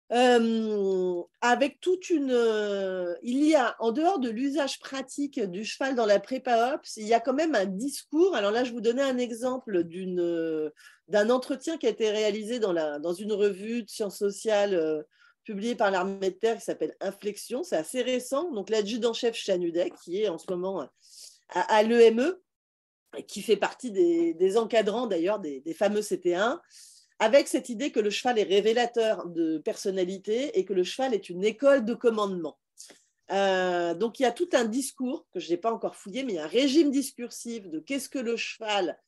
Avec toute il y a, en dehors de l'usage pratique du cheval dans la prépa-ops, il y a quand même un discours. Alors là, je vous donnais un exemple d'un entretien qui a été réalisé dans une revue de sciences sociales publiée par l'armée de terre qui s'appelle Inflexion. C'est assez récent. Donc, l'adjudant-chef Chanudet, qui est en ce moment à l'EME, qui fait partie des encadrants d'ailleurs des fameux CT1, avec cette idée que le cheval est révélateur de personnalité et que le cheval est une école de commandement. Donc, il y a tout un discours que je n'ai pas encore fouillé, mais un régime discursif de qu'est-ce que le cheval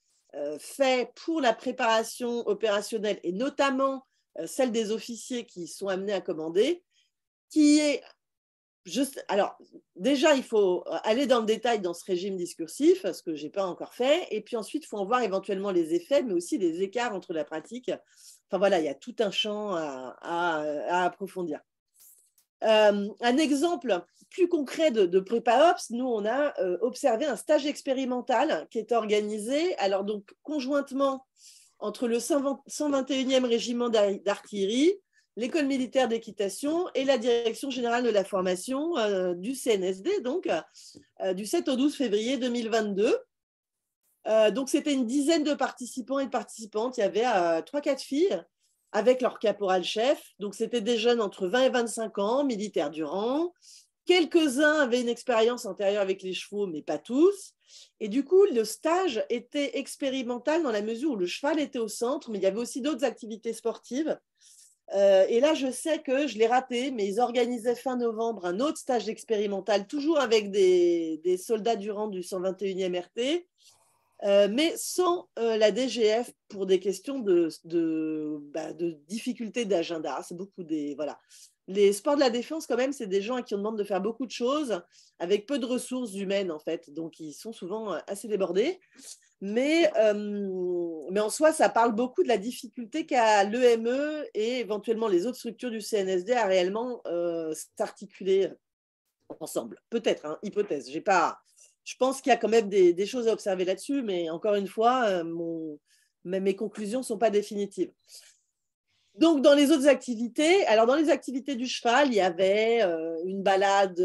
fait pour la préparation opérationnelle et notamment celle des officiers qui sont amenés à commander, qui est alors, déjà, il faut aller dans le détail dans ce régime discursif, ce que je n'ai pas encore fait. Et puis ensuite, il faut en voir éventuellement les effets, mais aussi les écarts entre la pratique. Enfin voilà, il y a tout un champ à approfondir. Un exemple plus concret de prépa-ops, nous, on a observé un stage expérimental qui est organisé, alors donc conjointement entre le 121e régiment d'artillerie, l'école militaire d'équitation et la direction générale de la formation du CNSD, donc du 7 au 12 février 2022. Donc, c'était une dizaine de participants et de participantes. Il y avait 3-4 filles avec leur caporal-chef. Donc, c'était des jeunes entre 20 et 25 ans, militaires du rang. Quelques-uns avaient une expérience antérieure avec les chevaux, mais pas tous. Et du coup, le stage était expérimental dans la mesure où le cheval était au centre, mais il y avait aussi d'autres activités sportives. Et là, je sais que je l'ai raté, mais ils organisaient fin novembre un autre stage expérimental, toujours avec des soldats du rang du 121e RT, mais sans la DGF pour des questions de difficulté d'agenda. C'est beaucoup voilà. Les sports de la défense, quand même, c'est des gens à qui on demande de faire beaucoup de choses avec peu de ressources humaines, en fait. Donc, ils sont souvent assez débordés. Mais en soi, ça parle beaucoup de la difficulté qu'a l'EME et éventuellement les autres structures du CNSD à réellement s'articuler ensemble. Peut-être, hypothèse. Je pense qu'il y a quand même des choses à observer là-dessus, mais encore une fois, mes conclusions ne sont pas définitives. Donc, dans les autres activités, alors dans les activités du cheval, il y avait une balade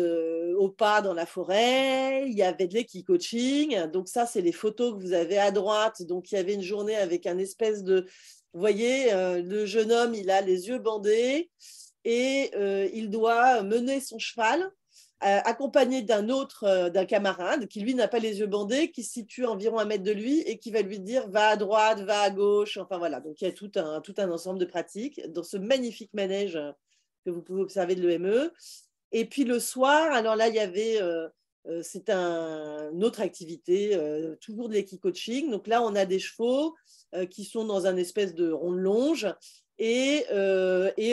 au pas dans la forêt, il y avait de l'équi-coaching. Donc, ça, c'est les photos que vous avez à droite. Donc, il y avait une journée avec un espèce de… Vous voyez, le jeune homme, il a les yeux bandés et il doit mener son cheval accompagné d'un camarade qui, lui, n'a pas les yeux bandés, qui se situe environ 1 mètre de lui et qui va lui dire « va à droite, va à gauche ». Enfin, voilà. Donc, il y a tout un ensemble de pratiques dans ce magnifique manège que vous pouvez observer de l'EME. Et puis, le soir, alors là, il y avait… c'est une autre activité, toujours de l'équi-coaching. Donc là, on a des chevaux qui sont dans un espèce de rond de longe et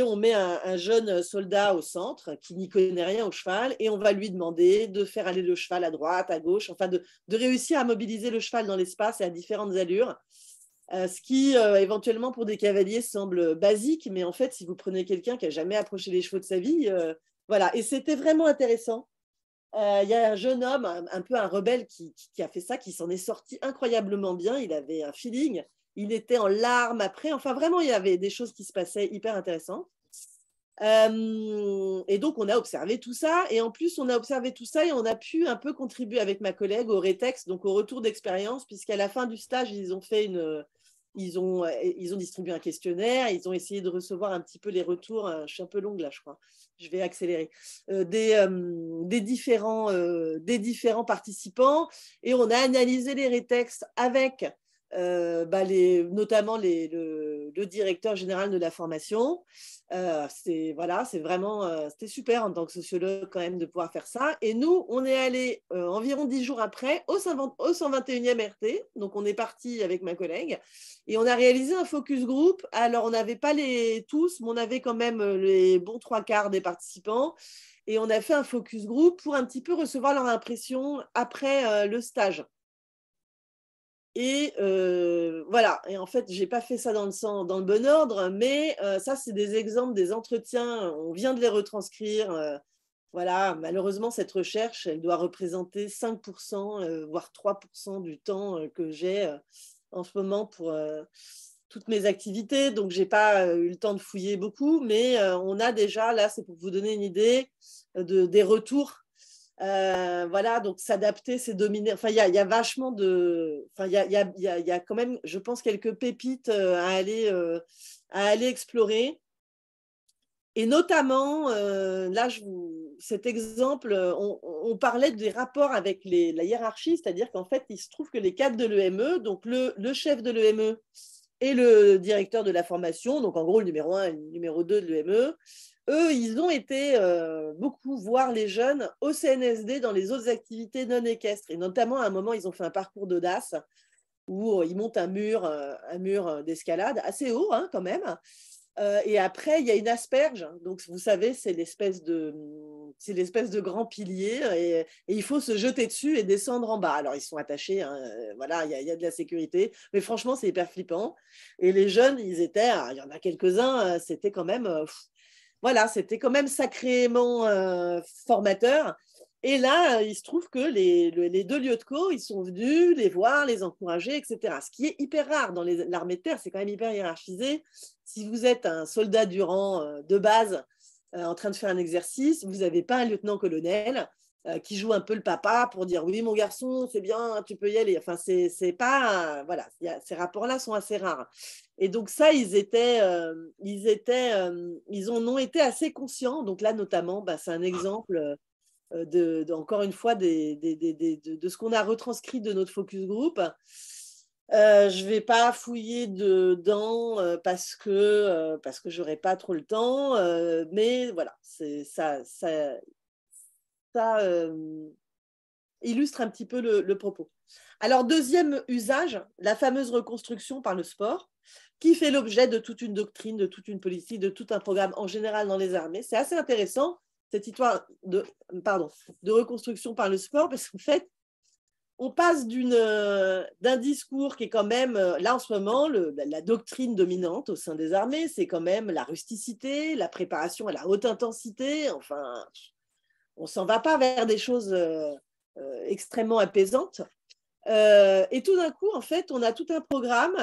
on met un jeune soldat au centre qui n'y connaît rien au cheval et on va lui demander de faire aller le cheval à droite, à gauche, enfin de réussir à mobiliser le cheval dans l'espace et à différentes allures. Ce qui, éventuellement, pour des cavaliers, semble basique, mais en fait, si vous prenez quelqu'un qui n'a jamais approché les chevaux de sa vie, voilà. Et c'était vraiment intéressant. Il y a un jeune homme, un peu un rebelle, qui a fait ça, qui s'en est sorti incroyablement bien. Il avait un feeling, il était en larmes après. Enfin, vraiment, il y avait des choses qui se passaient hyper intéressantes. Et donc, on a observé tout ça. Et en plus, on a observé tout ça et on a pu un peu contribuer avec ma collègue au rétex, donc au retour d'expérience, puisqu'à la fin du stage, ils ont fait ils ont distribué un questionnaire, ils ont essayé de recevoir un petit peu les retours. Je suis un peu longue là, je crois. Je vais accélérer. Des différents participants, et on a analysé les rétextes avec notamment le directeur général de la formation. C'était super en tant que sociologue quand même de pouvoir faire ça. Et nous, on est allé environ 10 jours après au 121e RT. Donc, on est parti avec ma collègue et on a réalisé un focus group. Alors, on n'avait pas tous, mais on avait quand même les bons 3/4 des participants. Et on a fait un focus group pour un petit peu recevoir leur impression après le stage. Et voilà, et en fait, je n'ai pas fait ça dans le bon ordre, mais ça, c'est des exemples des entretiens, on vient de les retranscrire. Voilà, malheureusement, cette recherche, elle doit représenter 5%, voire 3% du temps que j'ai en ce moment pour toutes mes activités. Donc, je n'ai pas eu le temps de fouiller beaucoup, mais on a déjà, là, c'est pour vous donner une idée des retours. Voilà, donc s'adapter, c'est dominer. Enfin, il y a vachement de. Enfin, il y a quand même, je pense, quelques pépites à aller explorer. Et notamment, là, cet exemple, on parlait des rapports avec la hiérarchie, c'est-à-dire qu'en fait, il se trouve que les cadres de l'EME, donc le chef de l'EME et le directeur de la formation, donc en gros le numéro 1 et le numéro 2 de l'EME, eux, ils ont été beaucoup voir les jeunes au CNSD dans les autres activités non équestres. Et notamment, à un moment, ils ont fait un parcours d'audace où ils montent un mur d'escalade assez haut hein, quand même. Et après, il y a une asperge. Donc, vous savez, c'est l'espèce de grand pilier et il faut se jeter dessus et descendre en bas. Alors, ils sont attachés, hein, voilà, il y a de la sécurité. Mais franchement, c'est hyper flippant. Et les jeunes, il y en a quelques-uns, c'était quand même... voilà, c'était quand même sacrément formateur. Et là, il se trouve que les deux lieutenants, ils sont venus les voir, les encourager, etc. Ce qui est hyper rare dans l'armée de terre, c'est quand même hyper hiérarchisé. Si vous êtes un soldat du rang de base en train de faire un exercice, vous n'avez pas un lieutenant-colonel qui joue un peu le papa pour dire oui, mon garçon, c'est bien, tu peux y aller. Enfin, c'est pas. Voilà, ces rapports-là sont assez rares. Et donc, ça, ils en ont été assez conscients. Donc, là, notamment, c'est un exemple. Encore une fois, de ce qu'on a retranscrit de notre focus group. Je ne vais pas fouiller dedans parce que je n'aurai pas trop le temps, mais voilà, ça illustre un petit peu le propos. Alors, deuxième usage, la fameuse reconstruction par le sport, qui fait l'objet de toute une doctrine, de toute une politique, de tout un programme en général dans les armées. C'est assez intéressant, cette histoire de reconstruction par le sport, parce qu'en fait, on passe d'un discours qui est quand même, là en ce moment, la doctrine dominante au sein des armées, c'est quand même la rusticité, la préparation à la haute intensité. Enfin, on ne s'en va pas vers des choses extrêmement apaisantes. Et tout d'un coup, en fait, on a tout un programme,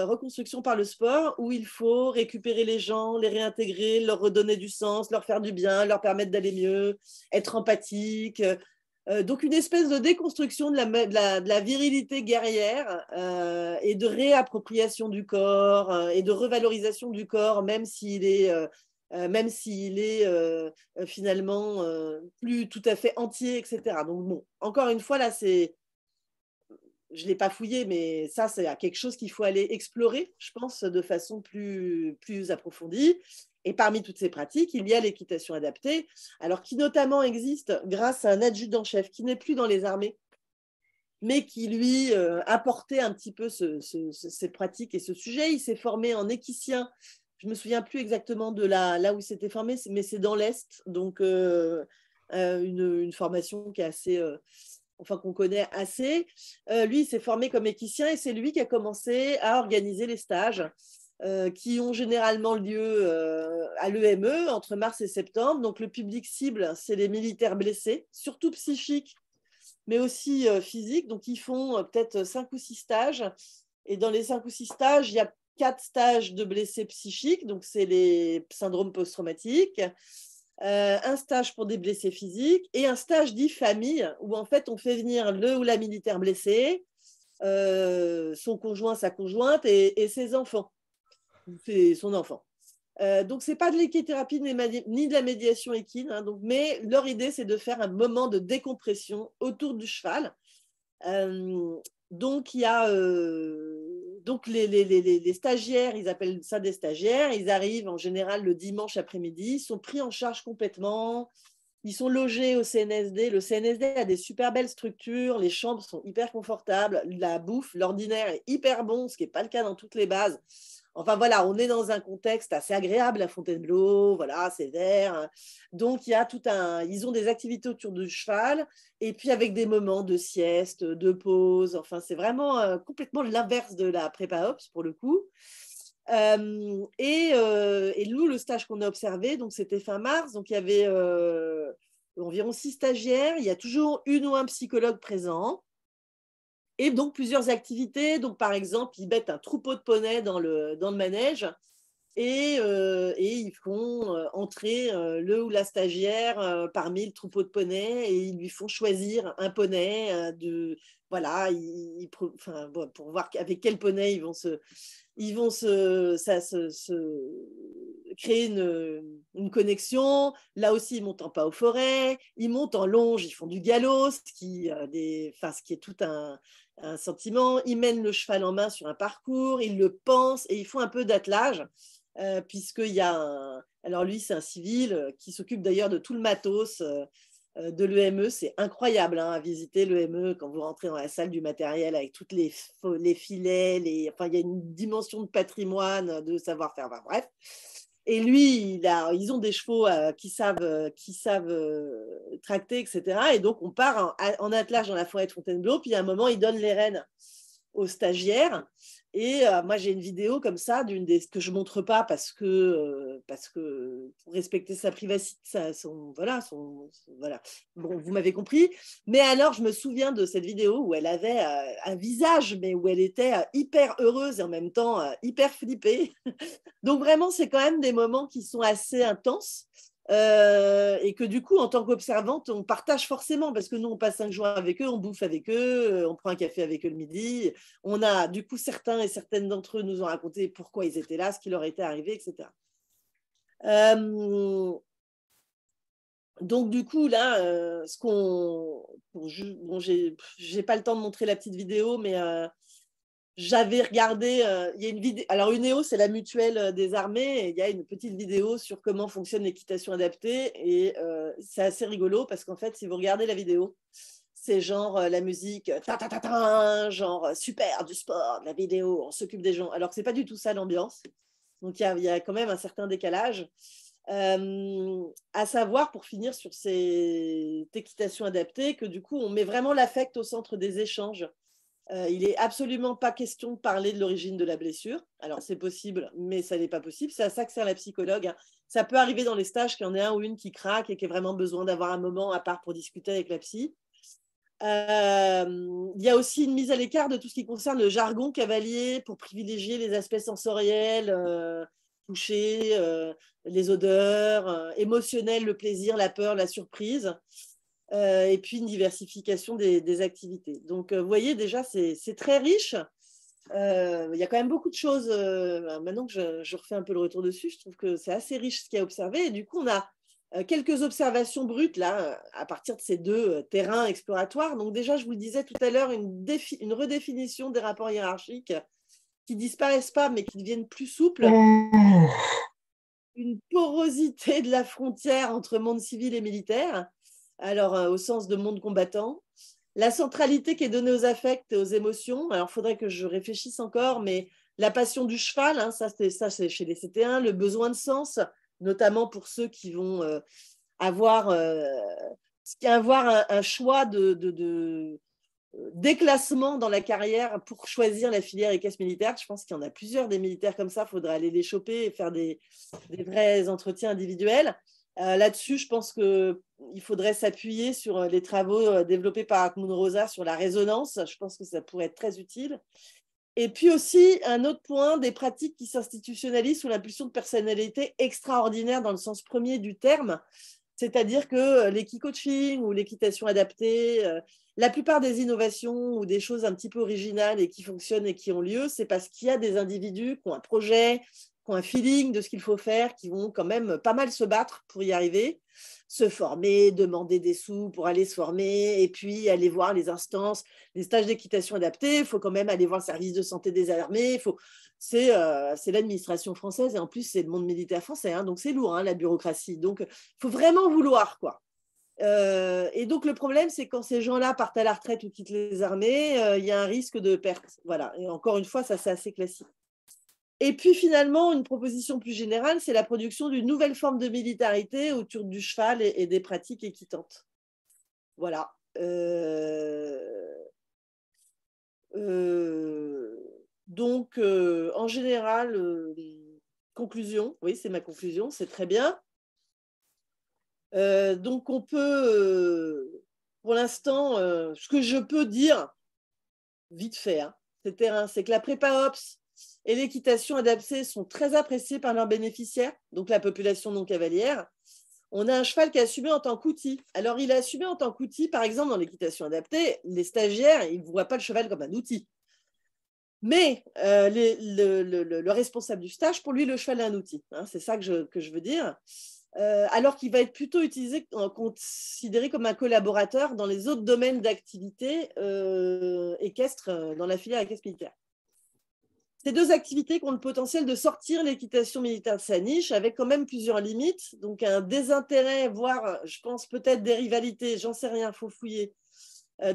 reconstruction par le sport, où il faut récupérer les gens, les réintégrer, leur redonner du sens, leur faire du bien, leur permettre d'aller mieux, être empathique. Donc, une espèce de déconstruction de la virilité guerrière et de réappropriation du corps et de revalorisation du corps, même s'il est finalement plus tout à fait entier, etc. Donc, bon, encore une fois, là, je ne l'ai pas fouillé, mais ça, c'est quelque chose qu'il faut aller explorer, je pense, de façon plus approfondie. Et parmi toutes ces pratiques, il y a l'équitation adaptée, alors qui notamment existe grâce à un adjudant-chef qui n'est plus dans les armées, mais qui, lui, apportait un petit peu ces pratiques et ce sujet. Il s'est formé en équicien. Je ne me souviens plus exactement de là où il s'était formé, mais c'est dans l'Est, donc une formation qui est assez... qu'on connaît assez. Lui, il s'est formé comme équicien et c'est lui qui a commencé à organiser les stages qui ont généralement lieu à l'EME entre mars et septembre. Donc, le public cible, c'est les militaires blessés, surtout psychiques, mais aussi physiques. Donc, ils font peut-être 5 ou 6 stages. Et dans les 5 ou 6 stages, il y a 4 stages de blessés psychiques. Donc, c'est les syndromes post-traumatiques. Un stage pour des blessés physiques et un stage dit famille où en fait on fait venir le ou la militaire blessée son conjoint, sa conjointe et ses enfants, son enfant. Donc, ce n'est pas de l'équithérapie ni de la médiation équine, hein, donc, mais leur idée, c'est de faire un moment de décompression autour du cheval. Donc, il y a donc les stagiaires, ils appellent ça des stagiaires, ils arrivent en général le dimanche après-midi, ils sont pris en charge complètement, ils sont logés au CNSD. Le CNSD a des super belles structures, les chambres sont hyper confortables, la bouffe, l'ordinaire est hyper bon, ce qui n'est pas le cas dans toutes les bases. Enfin voilà, on est dans un contexte assez agréable à Fontainebleau, voilà, c'est vert. Donc il y a ils ont des activités autour du cheval et puis avec des moments de sieste, de pause. Enfin, c'est vraiment complètement l'inverse de la prépa ops pour le coup. Et nous, le stage qu'on a observé, donc c'était fin mars, donc il y avait environ 6 stagiaires, il y a toujours une ou un psychologue présent. Et donc, plusieurs activités. Donc, par exemple, ils mettent un troupeau de poneys dans le manège et ils font entrer le ou la stagiaire parmi le troupeau de poneys et ils lui font choisir un poney. Voilà, pour voir avec quel poney ils vont créer une connexion. Là aussi, ils montent en pas aux forêts, ils montent en longe, ils font du galop, ce qui est tout un sentiment. Ils mènent le cheval en main sur un parcours, ils le pansent et ils font un peu d'attelage, puisqu'il y a alors lui, c'est un civil qui s'occupe d'ailleurs de tout le matos de l'EME. C'est incroyable à visiter l'EME quand vous rentrez dans la salle du matériel avec toutes les filets, il y a une dimension de patrimoine, de savoir-faire, enfin, bref. Et lui, ils ont des chevaux qui savent tracter, etc. Et donc, on part en attelage dans la forêt de Fontainebleau. Puis, à un moment, il donne les rênes aux stagiaires. Et moi, j'ai une vidéo comme ça, que je ne montre pas parce que pour respecter sa privacité, voilà. Bon, vous m'avez compris. Mais alors, je me souviens de cette vidéo où elle avait un visage, mais où elle était hyper heureuse et en même temps hyper flippée. Donc, vraiment, c'est quand même des moments qui sont assez intenses. Et que du coup, en tant qu'observante, on partage forcément parce que nous, on passe 5 jours avec eux, on bouffe avec eux, on prend un café avec eux le midi. On a, du coup, certains et certaines d'entre eux nous ont raconté pourquoi ils étaient là, ce qui leur était arrivé, etc. Donc, du coup, là, j'ai pas le temps de montrer la petite vidéo, mais j'avais regardé, il y a une vidéo, alors UNEO, c'est la mutuelle des armées, et il y a une petite vidéo sur comment fonctionne l'équitation adaptée, et c'est assez rigolo parce qu'en fait, si vous regardez la vidéo, c'est genre la musique, genre super, du sport, de la vidéo, on s'occupe des gens, alors que c'est pas du tout ça l'ambiance, donc il y a quand même un certain décalage. À savoir, pour finir sur cette équitation adaptée, que du coup, on met vraiment l'affect au centre des échanges. Il n'est absolument pas question de parler de l'origine de la blessure. Alors, c'est possible, mais ça n'est pas possible. C'est à ça que sert la psychologue. Ça peut arriver dans les stages qu'il y en ait un ou une qui craque et qui a vraiment besoin d'avoir un moment à part pour discuter avec la psy. Il y a aussi une mise à l'écart de tout ce qui concerne le jargon cavalier pour privilégier les aspects sensoriels, toucher, les odeurs, émotionnels, le plaisir, la peur, la surprise. Et puis une diversification des activités. Donc, vous voyez, déjà, c'est très riche. Il y a quand même beaucoup de choses. Maintenant que je refais un peu le retour dessus, je trouve que c'est assez riche ce qu'il y a observé. Et du coup, on a quelques observations brutes, là, à partir de ces 2 terrains exploratoires. Donc, déjà, je vous le disais tout à l'heure, une redéfinition des rapports hiérarchiques qui disparaissent pas, mais qui deviennent plus souples. Une porosité de la frontière entre monde civil et militaire. Alors, au sens de monde combattant. La centralité qui est donnée aux affects et aux émotions. Alors, il faudrait que je réfléchisse encore, mais la passion du cheval, hein, ça c'est chez les CT1, le besoin de sens, notamment pour ceux qui vont avoir un choix de déclassement dans la carrière pour choisir la filière équestre militaire. Je pense qu'il y en a plusieurs des militaires comme ça. Il faudrait aller les choper et faire des vrais entretiens individuels. Là-dessus, je pense qu'il faudrait s'appuyer sur les travaux développés par Hartmut Rosa sur la résonance. Je pense que ça pourrait être très utile. Et puis aussi, un autre point, des pratiques qui s'institutionnalisent sous l'impulsion de personnalités extraordinaires dans le sens premier du terme. C'est-à-dire que l'équicoaching ou l'équitation adaptée, la plupart des innovations ou des choses un petit peu originales et qui fonctionnent et qui ont lieu, c'est parce qu'il y a des individus qui ont un projet, qui ont un feeling de ce qu'il faut faire, qui vont quand même pas mal se battre pour y arriver, se former, demander des sous pour aller se former et puis aller voir les instances, les stages d'équitation adaptés. Il faut quand même aller voir le service de santé des armées. C'est l'administration française et en plus, c'est le monde militaire français. Hein, donc, c'est lourd, hein, la bureaucratie. Donc, il faut vraiment vouloir, quoi. Et donc, le problème, c'est quand ces gens-là partent à la retraite ou quittent les armées, il y a un risque de perte. Voilà. Et encore une fois, ça, c'est assez classique. Et puis, finalement, une proposition plus générale, c'est la production d'une nouvelle forme de militarité autour du cheval et des pratiques équitantes. Voilà. Donc, en général, conclusion, oui, c'est ma conclusion, c'est très bien. Donc, on peut, pour l'instant, ce que je peux dire, vite fait, hein, c'est que la prépa Ops et l'équitation adaptée sont très appréciées par leurs bénéficiaires, donc la population non cavalière. On a un cheval qui est assumé en tant qu'outil. Alors, il est assumé en tant qu'outil, par exemple, dans l'équitation adaptée, les stagiaires, ils ne voient pas le cheval comme un outil. Mais le responsable du stage, pour lui, le cheval est un outil. Hein, c'est ça que je veux dire. Alors qu'il va être plutôt considéré comme un collaborateur dans les autres domaines d'activité équestre, dans la filière équestre militaire. Ces deux activités qui ont le potentiel de sortir l'équitation militaire de sa niche avec quand même plusieurs limites, donc un désintérêt, voire, je pense, peut-être des rivalités, j'en sais rien, il faut fouiller,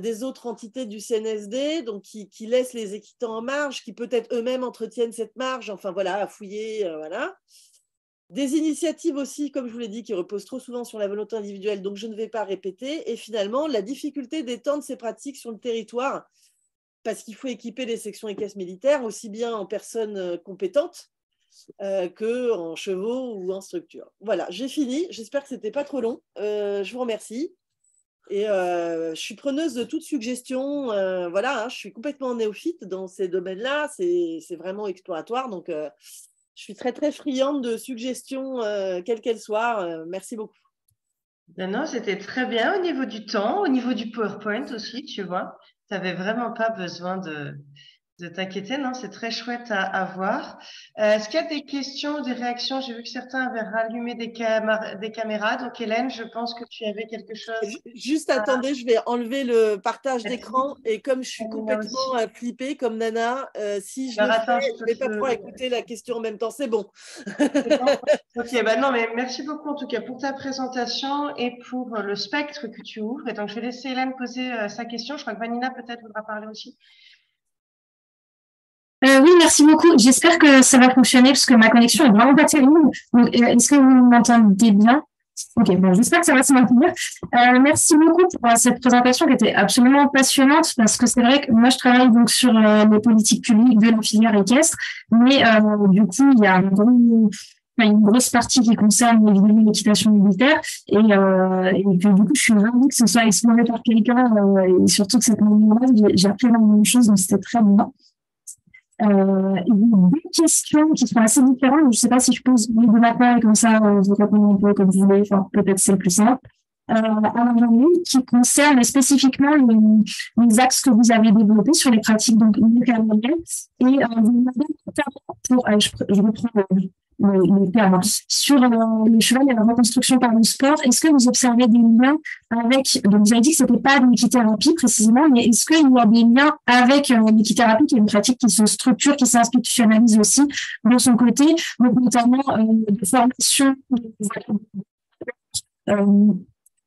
des autres entités du CNSD, donc qui laissent les équitants en marge, qui peut-être eux-mêmes entretiennent cette marge, enfin voilà, à fouiller, voilà. Des initiatives aussi, comme je vous l'ai dit, qui reposent trop souvent sur la volonté individuelle, donc je ne vais pas répéter, et finalement, la difficulté d'étendre ces pratiques sur le territoire, parce qu'il faut équiper les sections équestres militaires aussi bien en personnes compétentes qu'en chevaux ou en structure. Voilà, j'ai fini. J'espère que ce n'était pas trop long. Je vous remercie. Et je suis preneuse de toute suggestion. Voilà, hein, je suis complètement néophyte dans ces domaines-là. C'est vraiment exploratoire. Donc, je suis très, très friande de suggestions, quelles qu'elles soient. Merci beaucoup. Non, c'était très bien au niveau du temps, au niveau du PowerPoint aussi, tu vois. Tu n'avais vraiment pas besoin de t'inquiéter, non, c'est très chouette à voir. Est-ce qu'il y a des questions, des réactions? J'ai vu que certains avaient rallumé des caméras. Donc, Hélène, je pense que tu avais quelque chose. Juste attendez, je vais enlever le partage d'écran et comme je suis complètement flippée comme Nana, si je le fais, je ne vais pas pouvoir écouter la question en même temps. C'est bon. Ok, bah non, mais merci beaucoup en tout cas pour ta présentation et pour le spectre que tu ouvres. Et donc, je vais laisser Hélène poser sa question. Je crois que Vanina peut-être voudra parler aussi. Oui, merci beaucoup. J'espère que ça va fonctionner parce que ma connexion est vraiment pas terrible. Donc, est-ce que vous m'entendez bien? Ok, bon, j'espère que ça va se maintenir. Merci beaucoup pour cette présentation qui était absolument passionnante parce que c'est vrai que moi, je travaille donc sur les politiques publiques de la filière équestre, mais du coup, il y a une grosse partie qui concerne évidemment l'équitation militaire et que du coup, je suis ravie que ce soit exploré par quelqu'un et surtout que cette manière-là, j'ai appris énormément de choses, donc c'était très bon. Il y a deux questions qui sont assez différentes. Je ne sais pas si je pose les deux maintenant et comme ça, vous répondez un peu comme vous voulez. Enfin, peut-être c'est le plus simple. Alors, j'en ai une qui concerne spécifiquement les axes que vous avez développés sur les pratiques donc carriérielles. Et vous m'avez pour, je reprends le terme, sur le cheval et la reconstruction par le sport. Est-ce que vous observez des liens avec, donc vous avez dit que c'était pas de l'équithérapie précisément, mais est-ce qu'il y a des liens avec l'équithérapie qui est une pratique qui se structure, qui s'institutionnalise aussi de son côté, donc notamment de formation.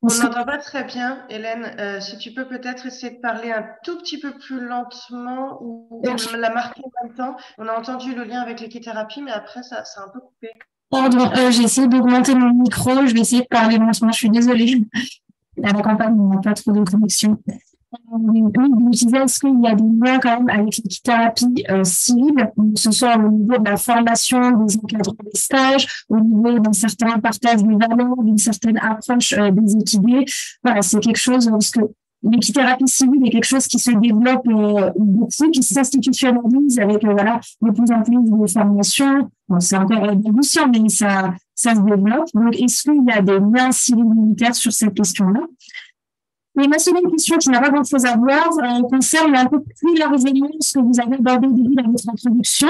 On n'entend pas très bien, Hélène. Si tu peux peut-être essayer de parler un tout petit peu plus lentement ou la marquer en même temps. On a entendu le lien avec l'équithérapie, mais après, ça a un peu coupé. Pardon, j'ai essayé d'augmenter mon micro. Je vais essayer de parler lentement. Je suis désolée. À la campagne, on n'a pas trop de connexion. Oui, je disais, est-ce qu'il y a des liens quand même avec l'équithérapie civile, que ce soit au niveau de la formation, des encadrants des stages, au niveau d'un certain partage des valeurs, d'une certaine approche des équidés. Voilà, c'est quelque chose, parce que l'équithérapie civile est quelque chose qui se développe beaucoup, qui s'institutionnalise avec voilà, de plus en plus de formations. Bon, c'est encore balbutiant, mais ça ça se développe. Donc, est-ce qu'il y a des liens civils-militaires sur cette question-là? Et ma seconde question, qui n'a pas grand-chose à voir, concerne un peu plus largement ce que vous avez abordé au début dans votre introduction,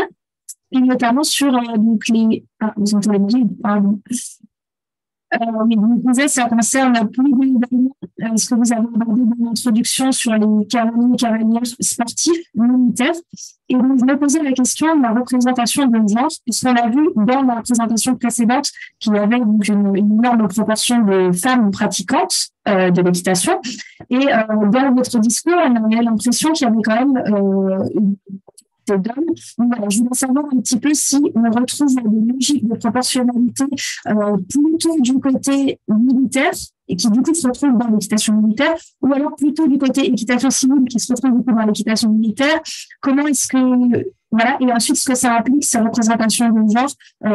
et notamment sur donc les... Ah, vous entendez la musique, pardon. Oui, vous disiez, ça concerne plus globalement ce que vous avez abordé dans l'introduction sur les cavaliers sportifs militaires. Et donc, je me posais la question de la représentation de genre, puisqu'on a vu dans la présentation précédente qu'il y avait donc une énorme proportion de femmes pratiquantes de l'équitation. Et dans votre discours, on avait l'impression qu'il y avait quand même d'hommes. Voilà, je voulais savoir un petit peu si on retrouve des logiques de proportionnalité plutôt du côté militaire et qui du coup se retrouve dans l'équitation militaire, ou alors plutôt du côté équitation civile qui se retrouve du coup dans l'équitation militaire. Comment est-ce que voilà, et ensuite ce que ça implique, ces représentations de genre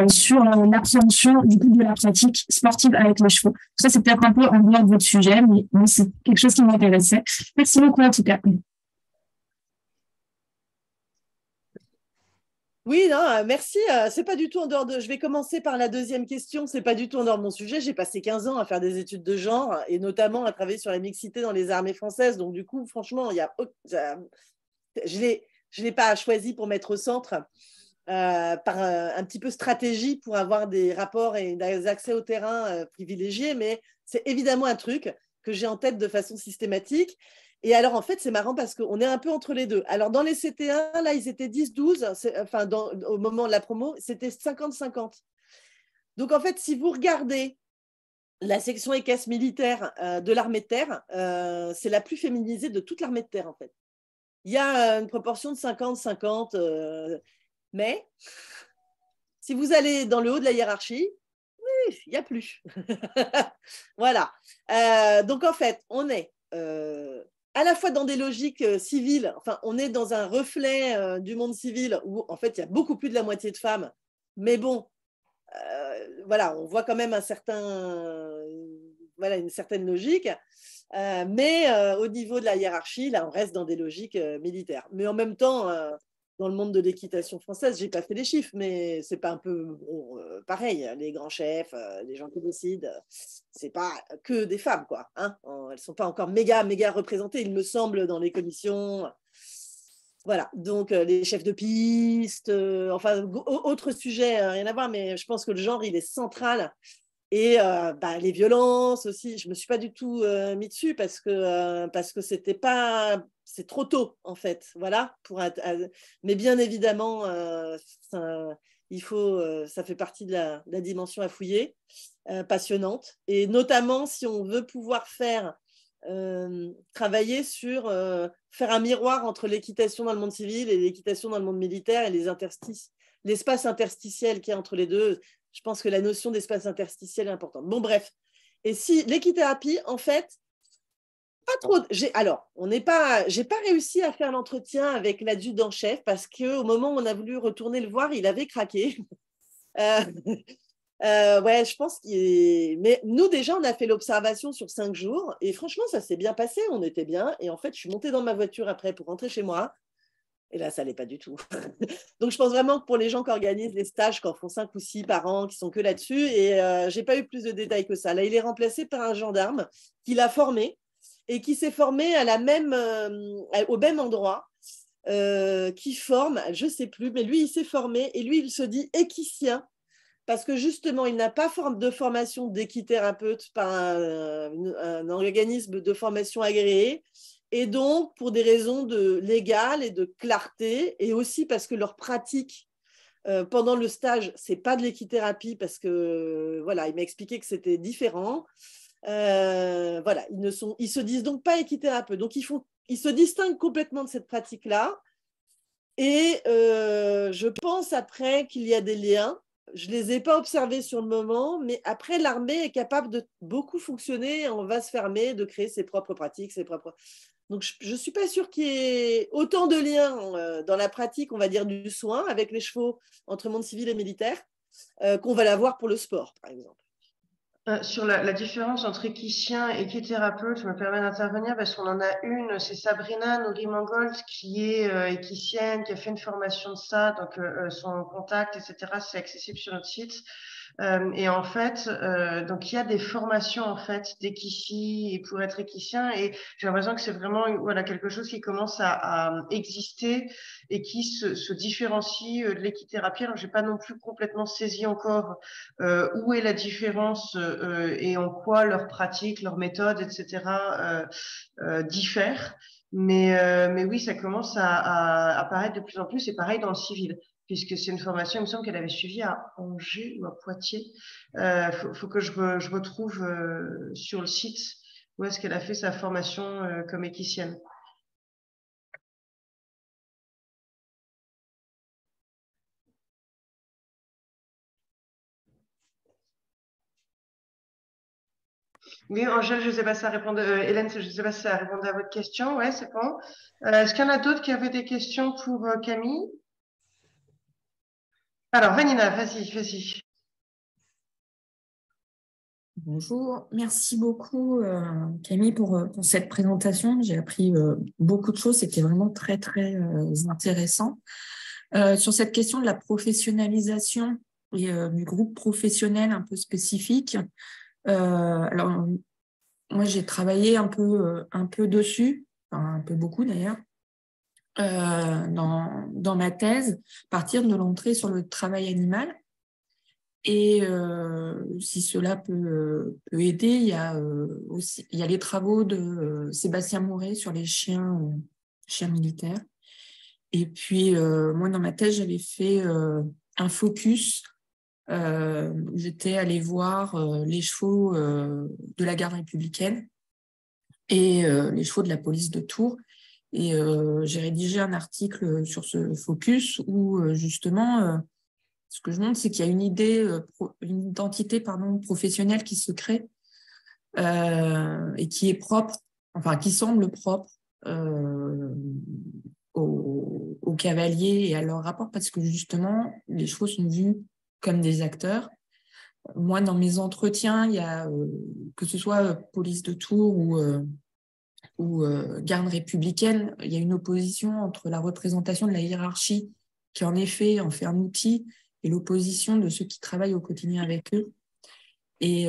sur l'appréhension du coup de la pratique sportive avec les chevaux. Ça, c'est peut-être un peu en dehors de votre sujet, mais c'est quelque chose qui m'intéressait. Merci beaucoup en tout cas. Oui, non, merci. C'est pas du tout en dehors de. Je vais commencer par la deuxième question. C'est pas du tout en dehors de mon sujet. J'ai passé 15 ans à faire des études de genre et notamment à travailler sur la mixité dans les armées françaises. Donc, du coup, franchement, je l'ai pas choisi pour mettre au centre par un petit peu stratégie pour avoir des rapports et des accès au terrain privilégiés. Mais c'est évidemment un truc que j'ai en tête de façon systématique. Et alors, en fait, c'est marrant parce qu'on est un peu entre les deux. Alors, dans les CT1, là, ils étaient 10-12. Enfin, au moment de la promo, c'était 50-50. Donc, en fait, si vous regardez la section équestre militaire de l'armée de terre, c'est la plus féminisée de toute l'armée de terre, en fait. Il y a une proportion de 50-50. Mais si vous allez dans le haut de la hiérarchie, oui, il n'y a plus. Voilà. Donc, en fait, on est... à la fois dans des logiques civiles, enfin, on est dans un reflet du monde civil où, en fait, il y a beaucoup plus de la moitié de femmes. Mais bon, voilà, on voit quand même une certaine logique. Mais au niveau de la hiérarchie, là, on reste dans des logiques militaires. Mais en même temps, dans le monde de l'équitation française, je n'ai pas fait les chiffres, mais c'est pas un peu pareil. Les grands chefs, les gens qui décident, c'est pas que des femmes, quoi. Hein, elles sont pas encore méga représentées, il me semble, dans les commissions. Voilà, donc les chefs de piste, enfin, autre sujet, rien à voir, mais je pense que le genre, il est central. Et les violences aussi, je ne me suis pas du tout mis dessus parce que c'était pas, c'est trop tôt en fait, voilà. Mais bien évidemment, ça fait partie de la dimension à fouiller, passionnante. Et notamment si on veut pouvoir travailler sur faire un miroir entre l'équitation dans le monde civil et l'équitation dans le monde militaire et l'espace interstitiel qu'il y a entre les deux. Je pense que la notion d'espace interstitiel est importante. Bon, bref. Et si l'équithérapie, en fait, pas trop. J'ai pas réussi à faire l'entretien avec l'adjudant-chef parce qu'au moment où on a voulu retourner le voir, il avait craqué. Ouais, je pense mais nous, déjà, on a fait l'observation sur 5 jours et franchement, ça s'est bien passé. On était bien. Et en fait, je suis montée dans ma voiture après pour rentrer chez moi. Et là, ça n'allait pas du tout. Donc, je pense vraiment que pour les gens qui organisent les stages, qui en font 5 ou 6 par an, qui sont que là-dessus, et je n'ai pas eu plus de détails que ça. Là, il est remplacé par un gendarme qui l'a formé et qui s'est formé au même endroit, qui forme, je ne sais plus, mais lui, il s'est formé et lui, il se dit équicien parce que justement, il n'a pas de formation d'équithérapeute par un organisme de formation agréé. Et donc, pour des raisons légales et de clarté, et aussi parce que leur pratique pendant le stage, ce n'est pas de l'équithérapie, parce que, voilà, il m'a expliqué que c'était différent. Voilà, ils se disent donc pas équithérapeutes. Donc, ils se distinguent complètement de cette pratique-là. Et je pense après qu'il y a des liens. Je ne les ai pas observés sur le moment, mais après, l'armée est capable de beaucoup fonctionner en vase fermé, de créer ses propres pratiques, ses propres... Donc, je ne suis pas sûre qu'il y ait autant de liens dans la pratique, on va dire, du soin avec les chevaux entre monde civil et militaire qu'on va l'avoir pour le sport, par exemple. Sur la différence entre équicien et équithérapeute, je me permets d'intervenir parce qu'on en a une, c'est Sabrina Nouri-Mangold qui est équicienne, qui a fait une formation de ça, donc son contact, etc., c'est accessible sur notre site. Et en fait, donc il y a des formations en fait d'équicie et pour être équicien, et j'ai l'impression que c'est vraiment voilà quelque chose qui commence à exister et qui se différencie de l'équithérapie. Alors j'ai pas non plus complètement saisi encore où est la différence et en quoi leurs pratiques, leurs méthodes, etc. diffèrent. Mais oui, ça commence à apparaître de plus en plus, et pareil dans le civil, puisque c'est une formation, il me semble qu'elle avait suivi à Angers ou à Poitiers. Faut que je retrouve sur le site où est-ce qu'elle a fait sa formation comme équicienne. Oui, Angèle, je ne sais pas si ça répondait, Hélène, je ne sais pas si ça répondait à votre question. Ouais, c'est bon. Est-ce qu'il y en a d'autres qui avaient des questions pour Camille? Alors, Vanina, vas-y. Bonjour, merci beaucoup Camille pour cette présentation. J'ai appris beaucoup de choses, c'était vraiment très très intéressant. Sur cette question de la professionnalisation et du groupe professionnel un peu spécifique, alors moi j'ai travaillé un peu dessus, enfin, un peu beaucoup d'ailleurs, dans ma thèse, à partir de l'entrée sur le travail animal. Et si cela peut aider, il y a les travaux de Sébastien Mouret sur les chiens militaires. Et puis, moi, dans ma thèse, j'avais fait un focus. J'étais allée voir les chevaux de la garde républicaine et les chevaux de la police de Tours. Et j'ai rédigé un article sur ce focus où, justement, ce que je montre, c'est qu'il y a une identité professionnelle qui se crée et qui est propre, enfin qui semble propre aux cavaliers et à leur rapport, parce que justement, les chevaux sont vus comme des acteurs. Moi, dans mes entretiens, il y a, que ce soit police de Tours ou garde républicaine, il y a une opposition entre la représentation de la hiérarchie, qui en effet en fait un outil, et l'opposition de ceux qui travaillent au quotidien avec eux, et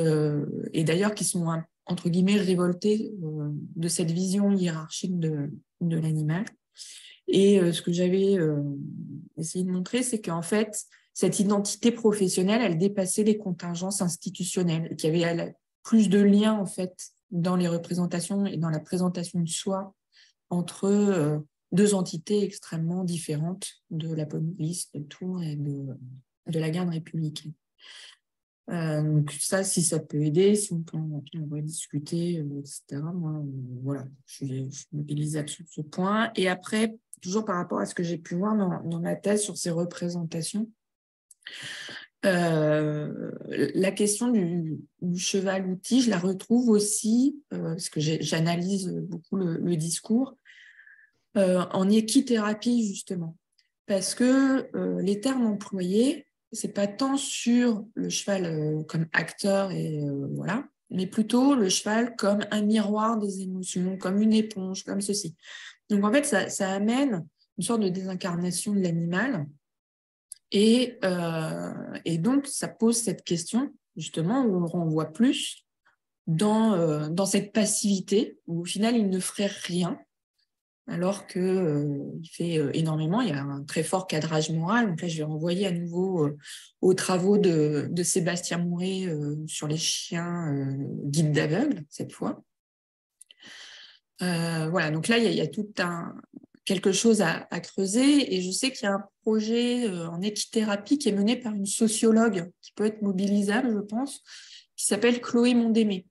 d'ailleurs qui sont, entre guillemets, révoltés de cette vision hiérarchique de l'animal. Et ce que j'avais essayé de montrer, c'est qu'en fait, cette identité professionnelle, elle dépassait les contingences institutionnelles, et qu'il y avait plus de liens, en fait, dans les représentations et dans la présentation de soi entre deux entités extrêmement différentes de la police de Tours et de la garde républicaine. Donc ça, si ça peut aider, si on peut en rediscuter, etc. Moi, voilà, je mobilise sur ce point. Et après, toujours par rapport à ce que j'ai pu voir dans ma thèse sur ces représentations, la question du cheval-outil, je la retrouve aussi, parce que j'analyse beaucoup le discours, en équithérapie, justement. Parce que les termes employés, c'est pas tant sur le cheval comme acteur, et voilà, mais plutôt le cheval comme un miroir des émotions, comme une éponge, comme ceci. Donc, en fait, ça amène une sorte de désincarnation de l'animal. Et donc, ça pose cette question, justement, où on renvoie plus dans cette passivité, où au final, il ne ferait rien, alors qu'il fait énormément. Il y a un très fort cadrage moral. Donc là, je vais renvoyer à nouveau aux travaux de Sébastien Mouret sur les chiens guides d'aveugles, cette fois. Voilà, donc là, il y a tout quelque chose à creuser, et je sais qu'il y a un projet en équithérapie qui est mené par une sociologue qui peut être mobilisable, je pense, qui s'appelle Chloé Mondémé.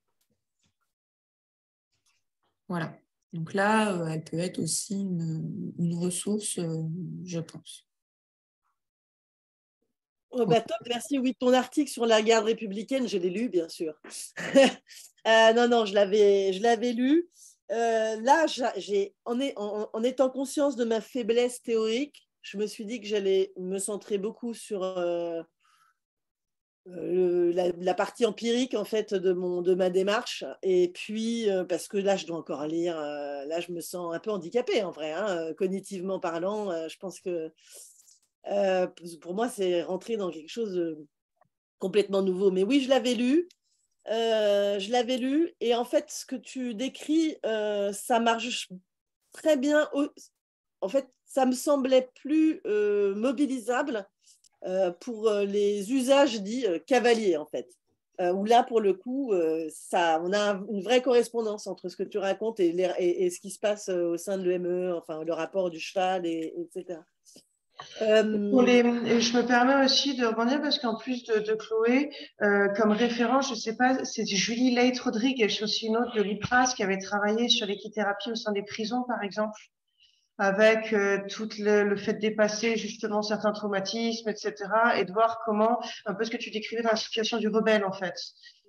Voilà. Donc là, elle peut être aussi une ressource, je pense. Oh bah top, merci. Oui, ton article sur la garde républicaine, je l'ai lu, bien sûr. Non, je l'avais lu. Là, en étant conscience de ma faiblesse théorique, je me suis dit que j'allais me centrer beaucoup sur la partie empirique, en fait, de ma démarche. Et puis, parce que là, je dois encore lire. Là, je me sens un peu handicapée, en vrai, hein, cognitivement parlant. Je pense que pour moi, c'est rentrer dans quelque chose complètement nouveau. Mais oui, je l'avais lu. Et en fait, ce que tu décris, ça marche très bien. En fait, ça me semblait plus mobilisable pour les usages dits cavaliers, en fait. Où là, pour le coup, on a une vraie correspondance entre ce que tu racontes et ce qui se passe au sein de l'EME, enfin, le rapport du cheval, etc. Et je me permets aussi de rebondir parce qu'en plus de Chloé, comme référence, je sais pas, c'est Julie Leight-Rodrigue, et je suis aussi une autre de l'IPRAS qui avait travaillé sur l'équithérapie au sein des prisons, par exemple, avec tout le fait de dépasser justement certains traumatismes, etc., et de voir comment, un peu ce que tu décrivais dans la situation du rebelle, en fait,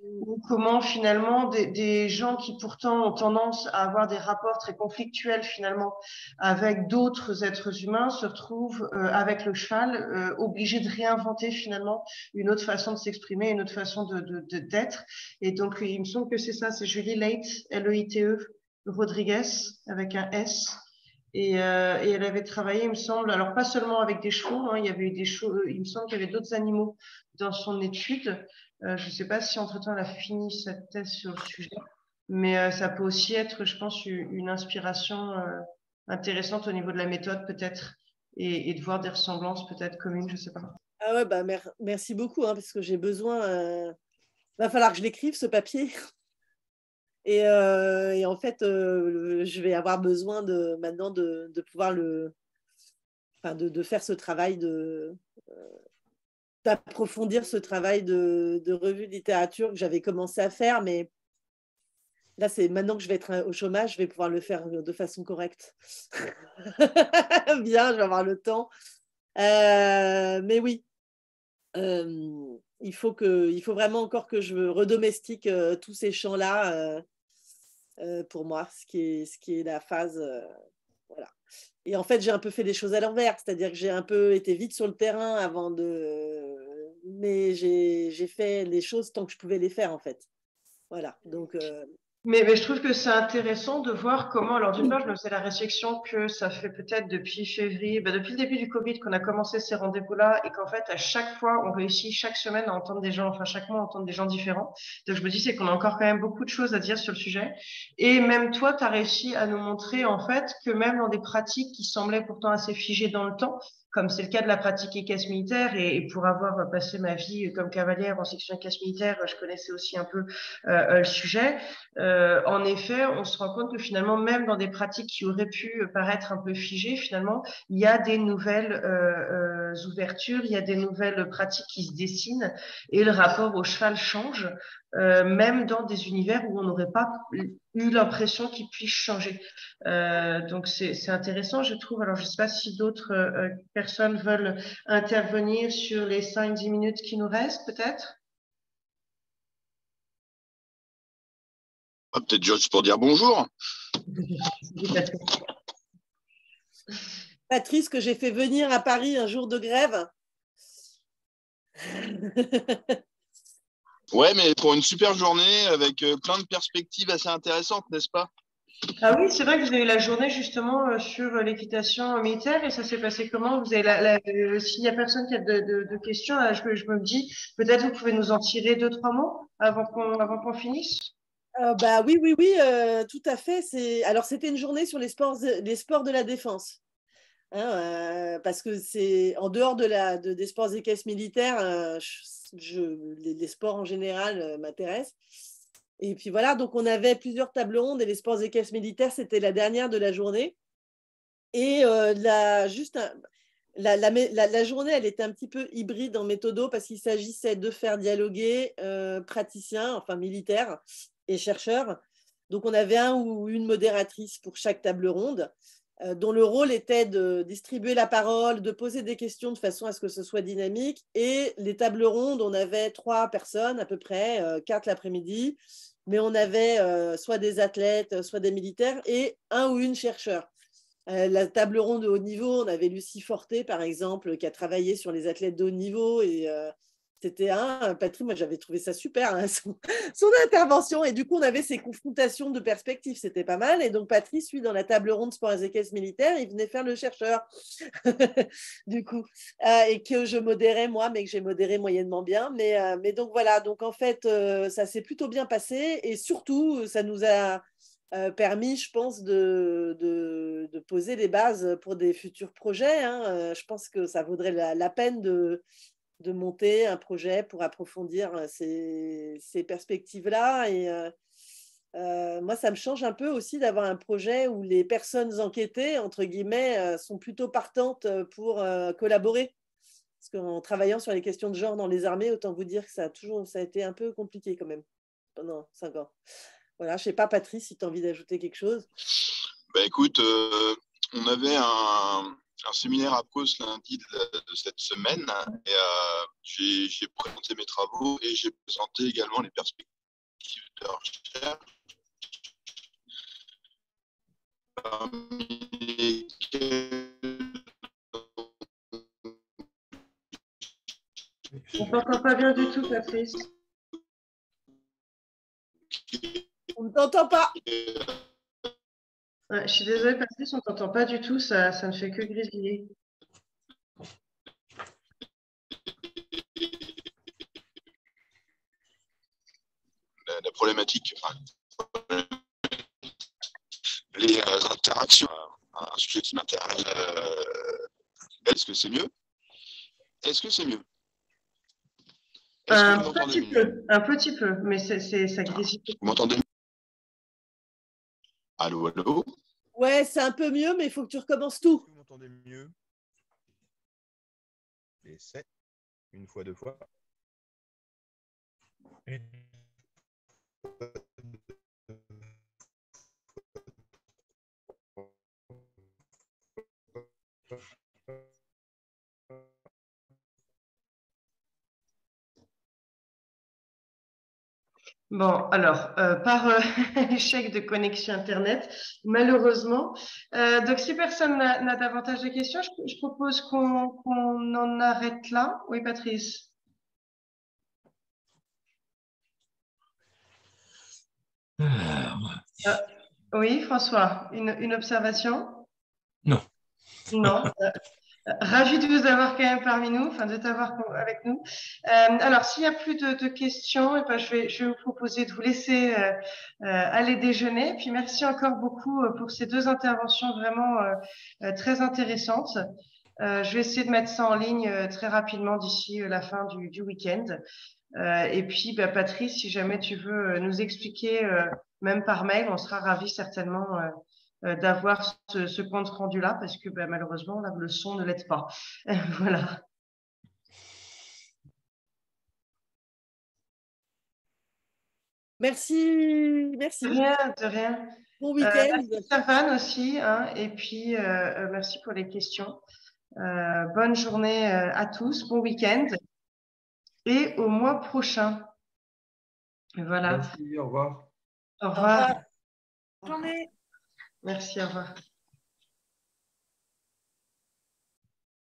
ou comment finalement des gens qui pourtant ont tendance à avoir des rapports très conflictuels finalement avec d'autres êtres humains se retrouvent avec le cheval obligés de réinventer finalement une autre façon de s'exprimer, une autre façon d'être. Et donc il me semble que c'est ça, c'est Julie Leight, Leite Rodriguez avec un S. Et elle avait travaillé, il me semble, alors pas seulement avec des chevaux, hein, il y avait eu des chevaux, il me semble qu'il y avait d'autres animaux dans son étude. Je ne sais pas si entre-temps elle a fini sa thèse sur le sujet, mais ça peut aussi être, je pense, une inspiration intéressante au niveau de la méthode peut-être, et de voir des ressemblances peut-être communes, je ne sais pas. Ah ouais, bah merci beaucoup, hein, parce que j'ai besoin. Va falloir que je l'écrive, ce papier. Et en fait, je vais avoir besoin maintenant de pouvoir de faire ce travail d'approfondir ce travail de revue de littérature que j'avais commencé à faire, mais là, c'est maintenant que je vais être au chômage, je vais pouvoir le faire de façon correcte. Bien, je vais avoir le temps. Mais oui, il faut vraiment encore que je redomestique tous ces champs-là pour moi, ce qui est la phase. Voilà. Et en fait, j'ai un peu fait des choses à l'envers, c'est-à-dire que j'ai un peu été vite sur le terrain avant de. Mais j'ai fait les choses tant que je pouvais les faire, en fait. Voilà. Donc. Mais je trouve que c'est intéressant de voir comment, alors d'une part, je me faisais la réflexion que ça fait peut-être depuis février, depuis le début du Covid qu'on a commencé ces rendez-vous-là et qu'en fait, à chaque fois, on réussit chaque semaine à entendre des gens, enfin chaque mois à entendre des gens différents. Donc je me dis, c'est qu'on a encore quand même beaucoup de choses à dire sur le sujet. Et même toi, tu as réussi à nous montrer en fait que même dans des pratiques qui semblaient pourtant assez figées dans le temps, comme c'est le cas de la pratique équestre militaire, et pour avoir passé ma vie comme cavalière en section équestre militaire, je connaissais aussi un peu le sujet. En effet, on se rend compte que finalement, même dans des pratiques qui auraient pu paraître un peu figées, finalement, il y a des nouvelles ouvertures, il y a des nouvelles pratiques qui se dessinent et le rapport au cheval change, même dans des univers où on n'aurait pas eu l'impression qu'il puisse changer. Donc, c'est intéressant, je trouve. Alors, je ne sais pas si d'autres personnes veulent intervenir sur les 5-10 minutes qui nous restent, peut-être. Peut-être juste pour dire bonjour. Patrice, que j'ai fait venir à Paris un jour de grève. Ouais, mais pour une super journée avec plein de perspectives assez intéressantes, n'est-ce pas? Ah oui, c'est vrai que vous avez eu la journée justement sur l'équitation militaire et ça s'est passé comment? Vous avez s'il y a personne qui a de questions, je me dis, peut-être vous pouvez nous en tirer 2-3 mots avant qu'on finisse. Bah oui, tout à fait. Alors, c'était une journée sur les sports de la défense. Hein, parce que c'est en dehors des sports équestres militaires, les sports en général m'intéressent. Et puis voilà, donc on avait plusieurs tables rondes et les sports équestres militaires, c'était la dernière de la journée. Et la journée, elle était un petit peu hybride en méthodo parce qu'il s'agissait de faire dialoguer praticiens, enfin militaires et chercheurs. Donc on avait un ou une modératrice pour chaque table ronde, dont le rôle était de distribuer la parole, de poser des questions de façon à ce que ce soit dynamique. Et les tables rondes, on avait 3 personnes à peu près, 4 l'après-midi, mais on avait soit des athlètes, soit des militaires et un ou une chercheur. La table ronde de haut niveau, on avait Lucie Forté, par exemple, qui a travaillé sur les athlètes de haut niveau et c'était Patrick, moi j'avais trouvé ça super, hein, son intervention. Et du coup, on avait ces confrontations de perspectives, c'était pas mal. Et donc, Patrice, lui, dans la table ronde sport et équestre militaire, il venait faire le chercheur, du coup. Et que je modérais, moi, mais que j'ai modéré moyennement bien. Mais donc, voilà. Donc, en fait, ça s'est plutôt bien passé. Et surtout, ça nous a permis, je pense, de poser les bases pour des futurs projets. Hein. Je pense que ça vaudrait la peine de monter un projet pour approfondir ces perspectives-là. Et moi, ça me change un peu aussi d'avoir un projet où les personnes enquêtées, entre guillemets, sont plutôt partantes pour collaborer. Parce qu'en travaillant sur les questions de genre dans les armées, autant vous dire que ça a été un peu compliqué quand même pendant 5 ans. Voilà, je ne sais pas, Patrice, si tu as envie d'ajouter quelque chose. Écoute, on avait un séminaire à Pros lundi de cette semaine et j'ai présenté mes travaux et j'ai présenté également les perspectives de recherche. On ne t'entend pas bien du tout, Patrice. On ne t'entend pas. Ouais, je suis désolée, Patrice, on ne t'entend pas du tout, ça ne fait que grésiller. La problématique, les interactions, un sujet qui m'intéresse. Est-ce que c'est mieux? Est-ce que c'est mieux? Un petit peu, mais ça grésille. Vous m'entendez? Allô, allô? Ouais, c'est un peu mieux, mais il faut que tu recommences tout. Vous m'entendez mieux? Essai. Une fois, 2 fois. Bon, alors, par échec de connexion Internet, malheureusement. Donc, si personne n'a davantage de questions, je propose qu'on en arrête là. Oui, Patrice. Oui, François, une observation? Non. Non. Ravi de vous avoir quand même parmi nous, enfin de t'avoir avec nous. Alors, s'il n'y a plus de questions, eh ben, je vais vous proposer de vous laisser aller déjeuner. Puis merci encore beaucoup pour ces 2 interventions vraiment très intéressantes. Je vais essayer de mettre ça en ligne très rapidement d'ici la fin du week-end. Et puis, Patrice, si jamais tu veux nous expliquer, même par mail, on sera ravis certainement d'avoir ce compte rendu-là, parce que malheureusement, là, le son ne l'aide pas. Voilà. Merci. De rien, de rien. Bon week-end. Merci Servan aussi, hein, et puis merci pour les questions. Bonne journée à tous, bon week-end, et au mois prochain. Voilà. Merci, au revoir. Au revoir. Bonne journée. Merci, au revoir.